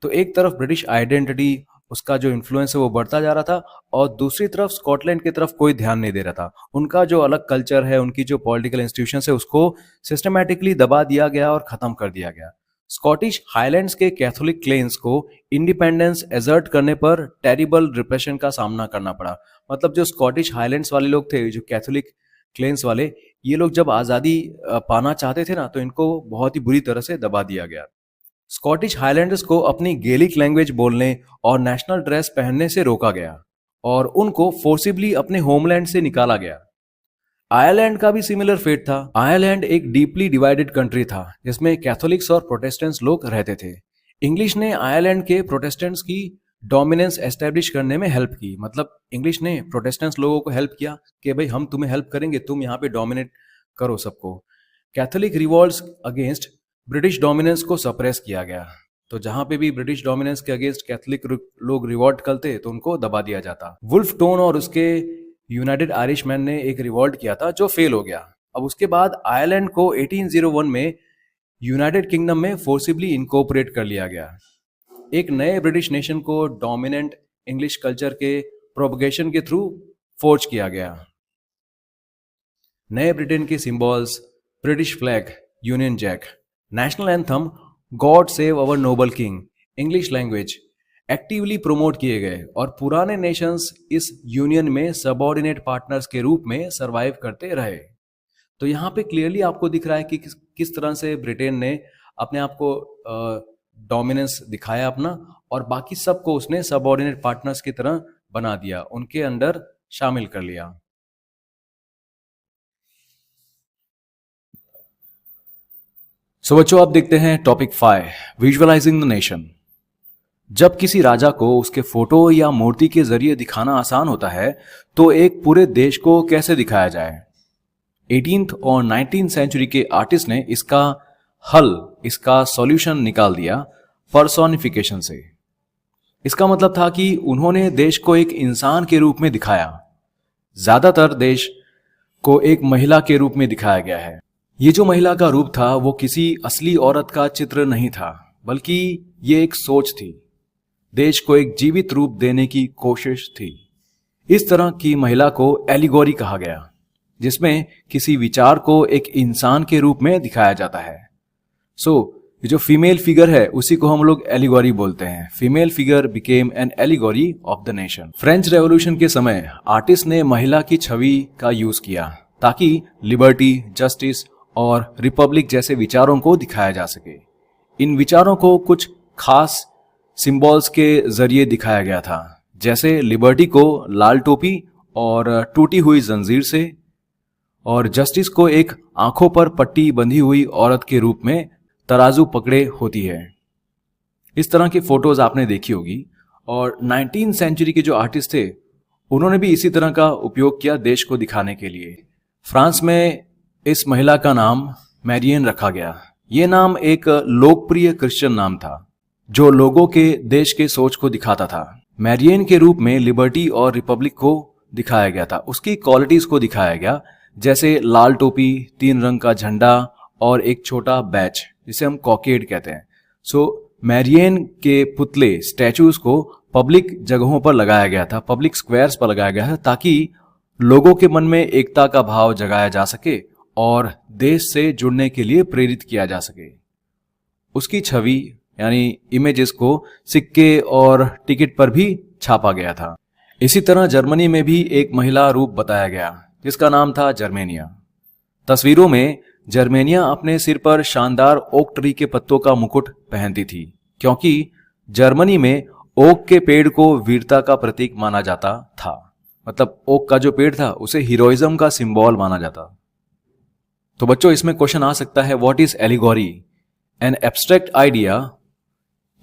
तो एक तरफ ब्रिटिश आइडेंटिटी, उसका जो इन्फ्लुएंस है वो बढ़ता जा रहा था और दूसरी तरफ स्कॉटलैंड की तरफ कोई ध्यान नहीं दे रहा था। उनका जो अलग कल्चर है, उनकी जो पॉलिटिकल इंस्टीट्यूशन है, उसको सिस्टमैटिकली दबा दिया गया और खत्म कर दिया गया। स्कॉटिश हाईलैंड्स के कैथोलिक क्लेन्स को इंडिपेंडेंस एजर्ट करने पर टेरिबल रिप्रेशन का सामना करना पड़ा। मतलब जो स्कॉटिश हाईलैंड्स वाले लोग थे, जो कैथोलिक क्लेन्स वाले, ये लोग जब आज़ादी पाना चाहते थे ना, तो इनको बहुत ही बुरी तरह से दबा दिया गया। स्कॉटिश हाईलैंडर्स को अपनी गेलिक लैंग्वेज बोलने और नेशनल ड्रेस पहनने से रोका गया और उनको फोर्सिबली अपने होमलैंड से निकाला गया। आयरलैंड का भी सिमिलर फेट था। आयरलैंड एक डीपली डिवाइडेड कंट्री था जिसमें कैथोलिक्स और प्रोटेस्टेंट्स लोग रहते थे। इंग्लिश ने आयरलैंड के प्रोटेस्टेंट्स की डोमिनेंस एस्टेब्लिश करने में हेल्प की। मतलब इंग्लिश ने प्रोटेस्टेंट्स लोगों को हेल्प किया कि भाई हम तुम्हें हेल्प करेंगे, तुम यहाँ पे डोमिनेट करो सबको। Catholic revolts against British dominance को सप्रेस किया गया। तो जहां पे भी ब्रिटिश डोमिनेंस के अगेंस्ट कैथोलिक लोग रिवॉल्ट करते तो उनको दबा दिया जाता। वुल्फ टोन और उसके यूनाइटेड आयरिशमैन ने एक रिवॉल्ट किया था जो फेल हो गया। अब उसके बाद आयरलैंड को 1801 में यूनाइटेड किंगडम में फोर्सिबली इनकॉर्पोरेट कर लिया गया। एक नए ब्रिटिश नेशन को डोमिनेंट इंग्लिश कल्चर के प्रोपगेशन के थ्रू फोर्ज किया गया। नए ब्रिटेन के symbols, British flag, Union Jack, national anthem God save our noble king, English language actively promote किए गए और पुराने नेशंस इस यूनियन में सबऑर्डिनेट पार्टनर्स के रूप में सरवाइव करते रहे। तो यहाँ पे क्लियरली आपको दिख रहा है कि किस तरह से ब्रिटेन ने अपने आप को डोमिनेंस दिखाया अपना और बाकी सबको उसने सबऑर्डिनेट पार्टनर्स की तरह बना दिया, उनके अंडर शामिल कर लिया। सो बच्चों आप देखते हैं टॉपिक 5, विजुअलाइजिंग द नेशन। जब किसी राजा को उसके फोटो या मूर्ति के जरिए दिखाना आसान होता है तो एक पूरे देश को कैसे दिखाया जाए। 18th और 19th सेंचुरी के आर्टिस्ट ने इसका हल, इसका सॉल्यूशन निकाल दिया पर्सोनिफिकेशन से। इसका मतलब था कि उन्होंने देश को एक इंसान के रूप में दिखाया। ज्यादातर देश को एक महिला के रूप में दिखाया गया है। ये जो महिला का रूप था वो किसी असली औरत का चित्र नहीं था, बल्कि ये एक सोच थी, देश को एक जीवित रूप देने की कोशिश थी। इस तरह की महिला को एलिगोरी कहा गया, जिसमें किसी विचार को एक इंसान के रूप में दिखाया जाता है। ये जो फीमेल फिगर है उसी को हम लोग एलिगोरी बोलते हैं। Female figure became an allegory of the nation. French revolution के समय आर्टिस्ट ने महिला की छवि का यूज किया ताकि लिबर्टी, जस्टिस और रिपब्लिक जैसे विचारों को दिखाया जा सके। इन विचारों को कुछ खास सिंबल्स के जरिए दिखाया गया था, जैसे लिबर्टी को लाल टोपी और टूटी हुई जंजीर से, और जस्टिस को एक आंखों पर पट्टी बंधी हुई औरत के रूप में तराजू पकड़े होती है। इस तरह की फोटोज आपने देखी होगी। और 19th सेंचुरी के जो आर्टिस्ट थे उन्होंने भी इसी तरह का उपयोग किया देश को दिखाने के लिए। फ्रांस में इस महिला का नाम मैरियन रखा गया। ये नाम एक लोकप्रिय क्रिश्चियन नाम था जो लोगों के देश के सोच को दिखाता था। मैरियन के रूप में लिबर्टी और रिपब्लिक को दिखाया गया था, उसकी क्वालिटीज को दिखाया गया, जैसे लाल टोपी, 3 रंग का झंडा और एक छोटा बैच जिसे हम कॉकेड कहते हैं। मैरियन के पुतले, स्टैचूज को पब्लिक जगहों पर लगाया गया था, पब्लिक स्क्वायर्स पर लगाया गया है, ताकि लोगों के मन में एकता का भाव जगाया जा सके और देश से जुड़ने के लिए प्रेरित किया जा सके। उसकी छवि यानी इमेजेस को सिक्के और टिकट पर भी छापा गया था। इसी तरह जर्मनी में भी एक महिला रूप बताया गया जिसका नाम था जर्मेनिया। तस्वीरों में जर्मेनिया अपने सिर पर शानदार ओक ट्री के पत्तों का मुकुट पहनती थी, क्योंकि जर्मनी में ओक के पेड़ को वीरता का प्रतीक माना जाता था। मतलब ओक का जो पेड़ था उसे हीरोइज्म का सिंबल माना जाता। तो बच्चों इसमें क्वेश्चन आ सकता है, what is allegory? An abstract idea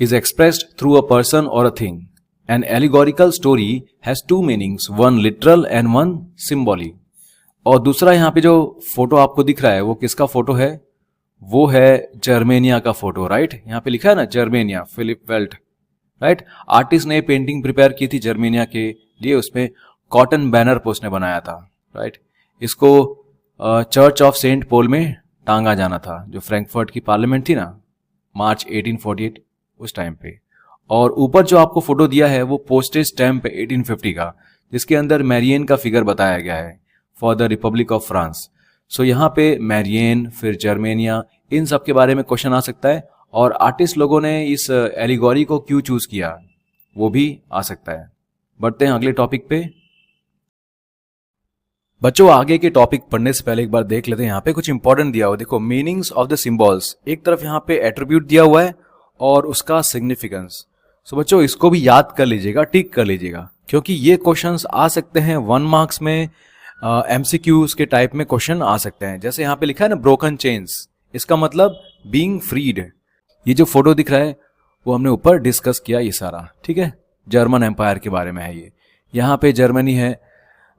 is expressed through a person और a thing. An allegorical story has 2 meanings, one literal and one symbolic. और दूसरा यहाँ पे जो फोटो आपको दिख रहा है वो किसका फोटो है? वो है जर्मेनिया का फोटो, राइट? यहाँ पे लिखा है ना Germania, Philipp Veit, right? Artist ने पेंटिंग प्रिपेयर की थी जर्मेनिया के लिए, उसमें कॉटन बैनर पोस्ट ने बनाया था, राइट? इसको चर्च ऑफ सेंट पॉल में टांगा जाना था, जो फ्रैंकफर्ट की पार्लियामेंट थी ना, मार्च 1848 उस टाइम पे। और ऊपर जो आपको फोटो दिया है वो पोस्टेज स्टैम्प 1850 का, जिसके अंदर मैरियन का फिगर बताया गया है for the Republic of France. यहाँ पे मैरियन, फिर जर्मेनिया, इन सब के बारे में क्वेश्चन आ सकता है। और आर्टिस्ट लोगों ने इस एलिगोरी को क्यों चूज किया वो भी आ सकता है। बढ़ते हैं अगले टॉपिक पे। बच्चों आगे के टॉपिक पढ़ने से पहले एक बार देख लेते हैं, यहाँ पे कुछ इंपॉर्टेंट दिया हुआ। देखो, मीनिंग्स ऑफ द सिंबल्स, एक तरफ यहाँ पे एट्रीब्यूट दिया हुआ है और उसका सिग्निफिकेंस। बच्चों इसको भी याद कर लीजिएगा, टिक कर लीजिएगा, क्योंकि ये क्वेश्चंस आ सकते हैं 1 मार्क्स में। एमसीक्यूज के टाइप में क्वेश्चन आ सकते हैं। जैसे यहाँ पे लिखा है ना ब्रोकन चेन्स, इसका मतलब बीइंग फ्रीड। ये जो फोटो दिख रहा है वो हमने ऊपर डिस्कस किया ये सारा, ठीक है? जर्मन एम्पायर के बारे में है ये। यहाँ पे जर्मनी है,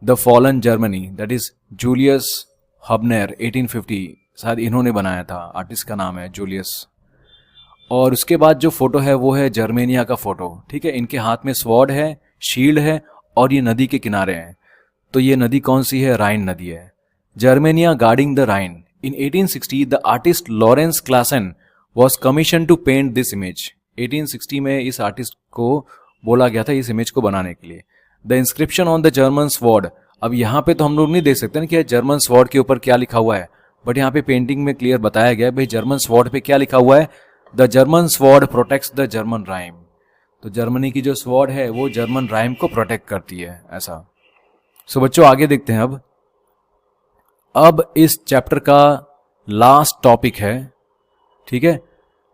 the fallen Germany, that is Julius Hubner, 1850, शायद इन्होंने बनाया था, आर्टिस्ट का नाम है जूलियस। और उसके बाद जो फोटो है वो है जर्मेनिया का फोटो, ठीक है? इनके हाथ में स्वॉर्ड है, शील्ड है और ये नदी के किनारे हैं। तो ये नदी कौन सी है? राइन नदी है। Germania guarding the Rhine. In 1860 the artist Lorenz Clasen was commission to paint this image. 1860 में इस आर्टिस्ट को बोला गया था इस इमेज को बनाने के लिए। The inscription on the German sword, अब यहाँ पे तो हम लोग नहीं देख सकते ना कि जर्मन स्वॉर्ड के ऊपर क्या लिखा हुआ है, बट यहाँ पे पेंटिंग में क्लियर बताया गया है भाई जर्मन स्वॉर्ड पे क्या लिखा हुआ है। The German sword protects the German rhyme. तो जर्मनी की जो स्वॉर्ड है वो जर्मन राइम को प्रोटेक्ट करती है, ऐसा। बच्चों आगे देखते हैं। अब इस चैप्टर का लास्ट टॉपिक है, ठीक है,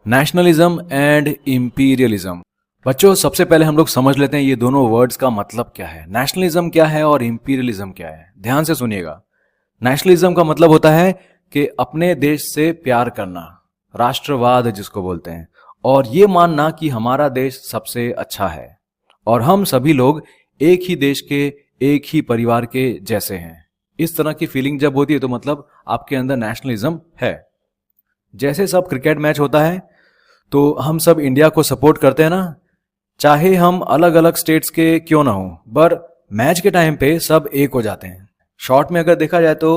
नेशनलिज्म एंड इंपीरियलिज्म। बच्चों, सबसे पहले हम लोग समझ लेते हैं ये दोनों वर्ड्स का मतलब क्या है। नेशनलिज्म क्या है और इंपीरियलिज्म क्या है। ध्यान से सुनिएगा। नेशनलिज्म का मतलब होता है कि अपने देश से प्यार करना, राष्ट्रवाद जिसको बोलते हैं, और ये मानना कि हमारा देश सबसे अच्छा है और हम सभी लोग एक ही देश के, एक ही परिवार के जैसे हैं। इस तरह की फीलिंग जब होती है तो मतलब आपके अंदर नेशनलिज्म है। जैसे सब क्रिकेट मैच होता है तो हम सब इंडिया को सपोर्ट करते हैं ना, चाहे हम अलग अलग स्टेट्स के क्यों ना हो, पर मैच के टाइम पे सब एक हो जाते हैं। शॉर्ट में अगर देखा जाए तो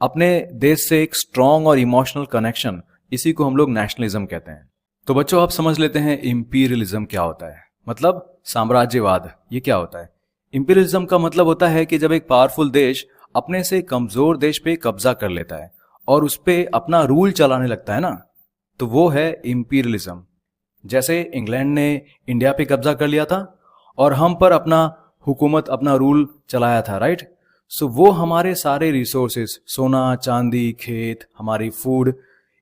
अपने देश से एक स्ट्रॉन्ग और इमोशनल कनेक्शन, इसी को हम लोग नेशनलिज्म कहते हैं। तो बच्चों, आप समझ लेते हैं इंपीरियलिज्म क्या होता है, मतलब साम्राज्यवाद। ये क्या होता है? इंपीरियलिज्म का मतलब होता है कि जब एक पावरफुल देश अपने से कमजोर देश पे कब्जा कर लेता है और उस पे अपना रूल चलाने लगता है ना, तो वो है इंपीरियलिज्म। जैसे इंग्लैंड ने इंडिया पे कब्जा कर लिया था और हम पर अपना हुकूमत, अपना रूल चलाया था, राइट। सो वो हमारे सारे रिसोर्सेस, सोना चांदी, खेत, हमारी फूड,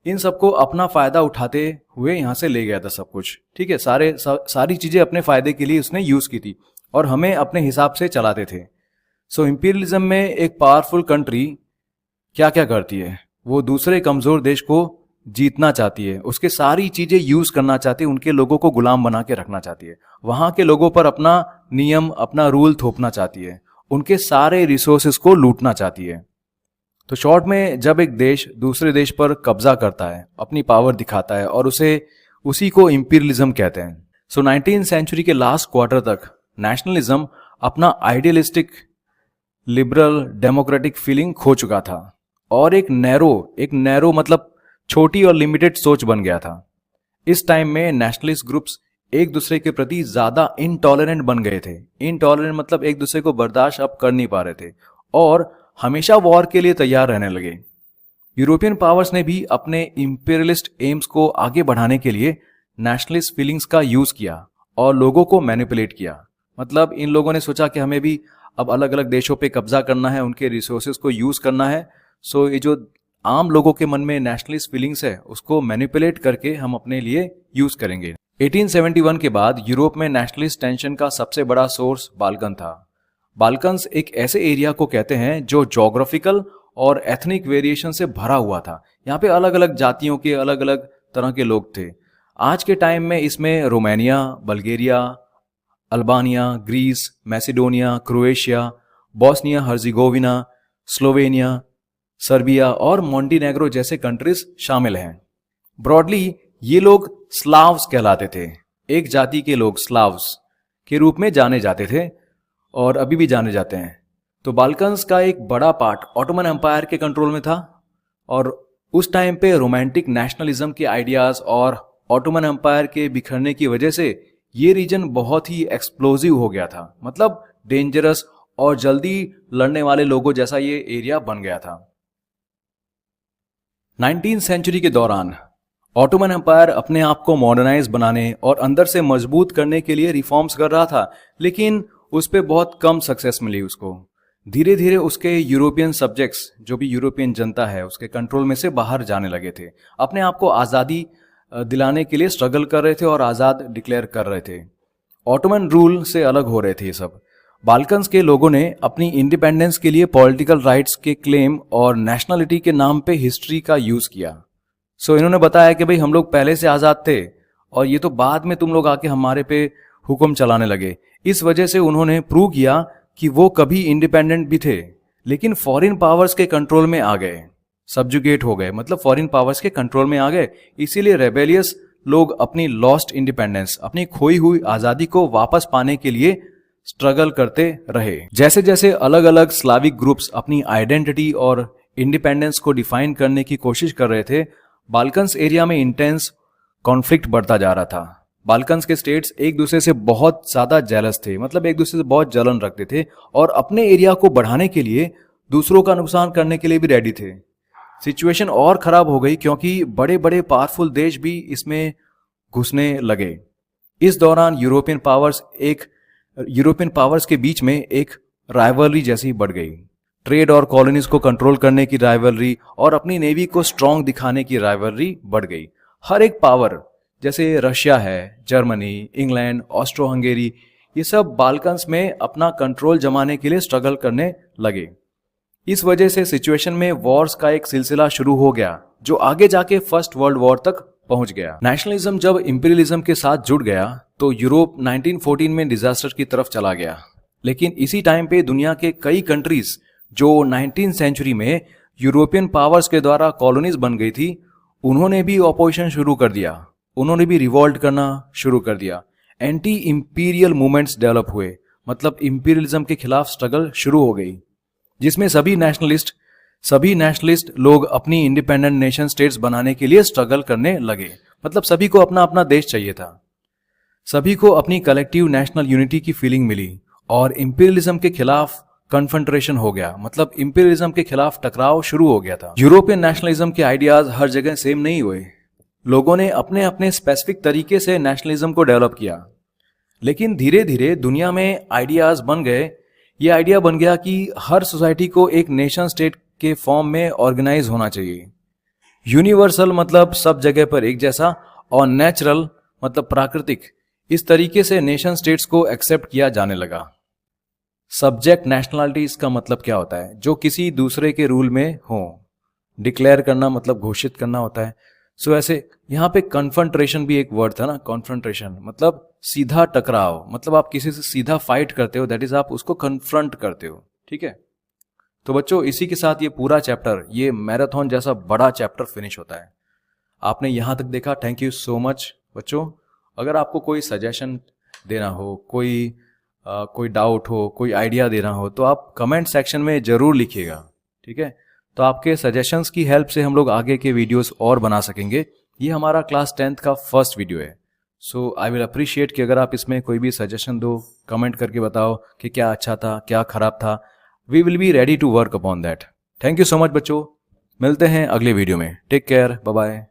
इन सबको अपना फायदा उठाते हुए यहां से ले गया था सब कुछ। ठीक है, सारी चीजें अपने फायदे के लिए उसने यूज की थी और हमें अपने हिसाब से चलाते थे। सो इंपीरियलिज्म में एक पावरफुल कंट्री क्या क्या करती है, वो दूसरे कमजोर देश को जीतना चाहती है, उसके सारी चीजें यूज करना चाहती है, उनके लोगों को गुलाम बना के रखना चाहती है, वहां के लोगों पर अपना नियम, अपना रूल थोपना चाहती है, उनके सारे रिसोर्सेस को लूटना चाहती है। तो शॉर्ट में, जब एक देश दूसरे देश पर कब्जा करता है, अपनी पावर दिखाता है, और उसी को इंपीरियलिज्म कहते हैं। सो 19th सेंचुरी के लास्ट क्वार्टर तक नेशनलिज्म अपना आइडियलिस्टिक, लिबरल, डेमोक्रेटिक फीलिंग खो चुका था और एक नैरो मतलब छोटी और लिमिटेड सोच बन गया था। इस टाइम में नेशनलिस्ट ग्रुप्स एक दूसरे के प्रति ज्यादा इनटॉलरेंट बन गए थे। इनटॉलरेंट मतलब एक दूसरे को बर्दाश्त अब कर नहीं पा रहे थे और हमेशा वॉर के लिए तैयार रहने लगे। यूरोपियन पावर्स ने भी अपने इंपीरियलिस्ट एम्स को आगे बढ़ाने के लिए नेशनलिस्ट फीलिंग्स का यूज किया और लोगों को मैनिपुलेट किया। मतलब इन लोगों ने सोचा कि हमें भी अब अलग अलग देशों पे कब्जा करना है, उनके रिसोर्सेज को यूज करना है। सो ये जो आम लोगों के मन में नेशनलिस्ट फीलिंग्स है, उसको मैनिपुलेट करके हम अपने लिए यूज करेंगे। 1871 के बाद यूरोप में नेशनलिस्ट टेंशन का सबसे बड़ा सोर्स बाल्कन था। बाल्कन्स एक ऐसे एरिया को कहते हैं जो ज्योग्राफिकल और एथनिक वेरिएशन से भरा हुआ था। यहाँ पे अलग अलग जातियों के, अलग अलग तरह के लोग थे। आज के टाइम में इसमें Romania, Bulgaria, Albania, Greece, Macedonia, Croatia, Bosnia Herzegovina, Slovenia, Serbia और मॉन्टीनेग्रो जैसे कंट्रीज शामिल हैं। ब्रॉडली ये लोग स्लाव्स कहलाते थे। एक जाति के लोग स्लाव्स के रूप में जाने जाते थे और अभी भी जाने जाते हैं। तो बाल्कन्स का एक बड़ा पार्ट ऑटोमन एम्पायर के कंट्रोल में था और उस टाइम पे रोमांटिक नेशनलिज्म के आइडियाज और ऑटोमन एम्पायर के बिखरने की वजह से ये रीजन बहुत ही एक्सप्लोजिव हो गया था। मतलब डेंजरस और जल्दी लड़ने वाले लोगों जैसा ये एरिया बन गया था। 19th सेंचुरी के दौरान ऑटोमन एम्पायर अपने आप को मॉडर्नाइज बनाने और अंदर से मजबूत करने के लिए रिफॉर्म्स कर रहा था, लेकिन उस पर बहुत कम सक्सेस मिली उसको। धीरे धीरे उसके यूरोपियन सब्जेक्ट्स, जो भी यूरोपियन जनता है, उसके कंट्रोल में से बाहर जाने लगे थे। अपने आप को आज़ादी दिलाने के लिए स्ट्रगल कर रहे थे और आज़ाद डिक्लेयर कर रहे थे। ऑटोमन रूल से अलग हो रहे थे ये सब। बाल्कन्स के लोगों ने अपनी इंडिपेंडेंस के लिए पॉलिटिकल राइट्स के क्लेम और नेशनलिटी के नाम पे हिस्ट्री का यूज किया। सो इन्होंने बताया कि भाई हम लोग पहले से आज़ाद थे और ये तो बाद में तुम लोग आके हमारे पे हुक्म चलाने लगे। इस वजह से उन्होंने प्रूव किया कि वो कभी इंडिपेंडेंट भी थे, लेकिन फॉरेन पावर्स के कंट्रोल में आ गए, सब्जुगेट हो गए, मतलब फॉरेन पावर्स के कंट्रोल में आ गए। इसीलिए रेबेलियस लोग अपनी लॉस्ट इंडिपेंडेंस, अपनी खोई हुई आज़ादी को वापस पाने के लिए स्ट्रगल करते रहे। जैसे जैसे अलग अलग स्लाविक ग्रुप्स अपनी आइडेंटिटी और इंडिपेंडेंस को डिफाइन करने की कोशिश कर रहे थे, बाल्कन्स एरिया में इंटेंस कॉन्फ्लिक्ट बढ़ता जा रहा था। बाल्कन्स के स्टेट्स एक दूसरे से बहुत ज्यादा जेलस थे, मतलब एक दूसरे से बहुत जलन रखते थे और अपने एरिया को बढ़ाने के लिए दूसरों का नुकसान करने के लिए भी रेडी थे। सिचुएशन और खराब हो गई क्योंकि बड़े बड़े पावरफुल देश भी इसमें घुसने लगे। इस दौरान यूरोपियन पावर्स के बीच में एक राइवलरी जैसी बढ़ गई। ट्रेड और कॉलोनीज को कंट्रोल करने की राइवलरी और अपनी नेवी को स्ट्रांग दिखाने की राइवलरी बढ़ गई। हर एक पावर जैसे रशिया है, जर्मनी, इंग्लैंड, ऑस्ट्रो हंगेरी, ये सब बाल्कन्स में अपना कंट्रोल जमाने के लिए स्ट्रगल करने लगे। इस वजह से सिचुएशन में वॉर्स का एक सिलसिला शुरू हो गया जो आगे जाके फर्स्ट वर्ल्ड वॉर तक पहुंच गया। नेशनलिज्म जब इंपीरियलिज्म के साथ जुड़ गया तो यूरोप 1914 में डिजास्टर की तरफ चला गया। लेकिन इसी टाइम पे दुनिया के कई कंट्रीज जो 19th सेंचुरी में यूरोपियन पावर्स के द्वारा कॉलोनीज बन गई थी, उन्होंने भी ऑपोजिशन शुरू कर दिया, उन्होंने भी रिवॉल्ट करना शुरू कर दिया। एंटी इंपीरियल मूवमेंट्स डेवलप हुए, मतलब इंपीरियलिज्म के खिलाफ स्ट्रगल शुरू हो गई, जिसमें सभी नेशनलिस्ट लोग अपनी इंडिपेंडेंट नेशन स्टेट्स बनाने के लिए स्ट्रगल करने लगे। मतलब सभी को अपना अपना देश चाहिए था, सभी को अपनी कलेक्टिव नेशनल यूनिटी की फीलिंग मिली और इंपीरियलिज्म के खिलाफ कन्फ्रंट्रेशन हो गया, मतलब इंपीरियलिज्म के खिलाफ टकराव शुरू हो गया था। यूरोपियन नेशनलिज्म के आइडियाज हर जगह सेम नहीं हुए, लोगों ने अपने अपने स्पेसिफिक तरीके से नेशनलिज्म को डेवलप किया। लेकिन धीरे धीरे दुनिया में आइडियाज बन गए। ये आइडिया बन गया कि हर सोसाइटी को एक नेशन स्टेट के फॉर्म में ऑर्गेनाइज होना चाहिए। यूनिवर्सल मतलब सब जगह पर एक जैसा, और नेचुरल मतलब प्राकृतिक। इस तरीके से नेशन स्टेट्स को एक्सेप्ट किया जाने लगा। सब्जेक्ट नेशनलिटी इसका मतलब क्या होता है? जो किसी दूसरे के रूल में हो। डिक्लेयर करना मतलब घोषित करना होता है। सो ऐसे यहाँ पे कन्फ्रंट्रेशन भी एक वर्ड था ना, कॉन्फ्रंट्रेशन मतलब सीधा टकराव, मतलब आप किसी से सीधा फाइट करते हो, दैट इज आप उसको कन्फ्रंट करते हो। ठीक है, तो बच्चों इसी के साथ ये पूरा चैप्टर, ये मैराथन जैसा बड़ा चैप्टर फिनिश होता है। आपने यहाँ तक देखा, थैंक यू सो मच बच्चों। अगर आपको कोई सजेशन देना हो, कोई डाउट हो, कोई आइडिया देना हो, तो आप कमेंट सेक्शन में जरूर लिखिएगा। ठीक है, तो आपके सजेशंस की हेल्प से हम लोग आगे के वीडियोस और बना सकेंगे। ये हमारा क्लास 10th का फर्स्ट वीडियो है। सो आई विल अप्रिशिएट कि अगर आप इसमें कोई भी सजेशन दो, कमेंट करके बताओ कि क्या अच्छा था, क्या खराब था। We will be ready to work upon that. Thank you so much बच्चों, मिलते हैं अगले वीडियो में। Take care, bye bye.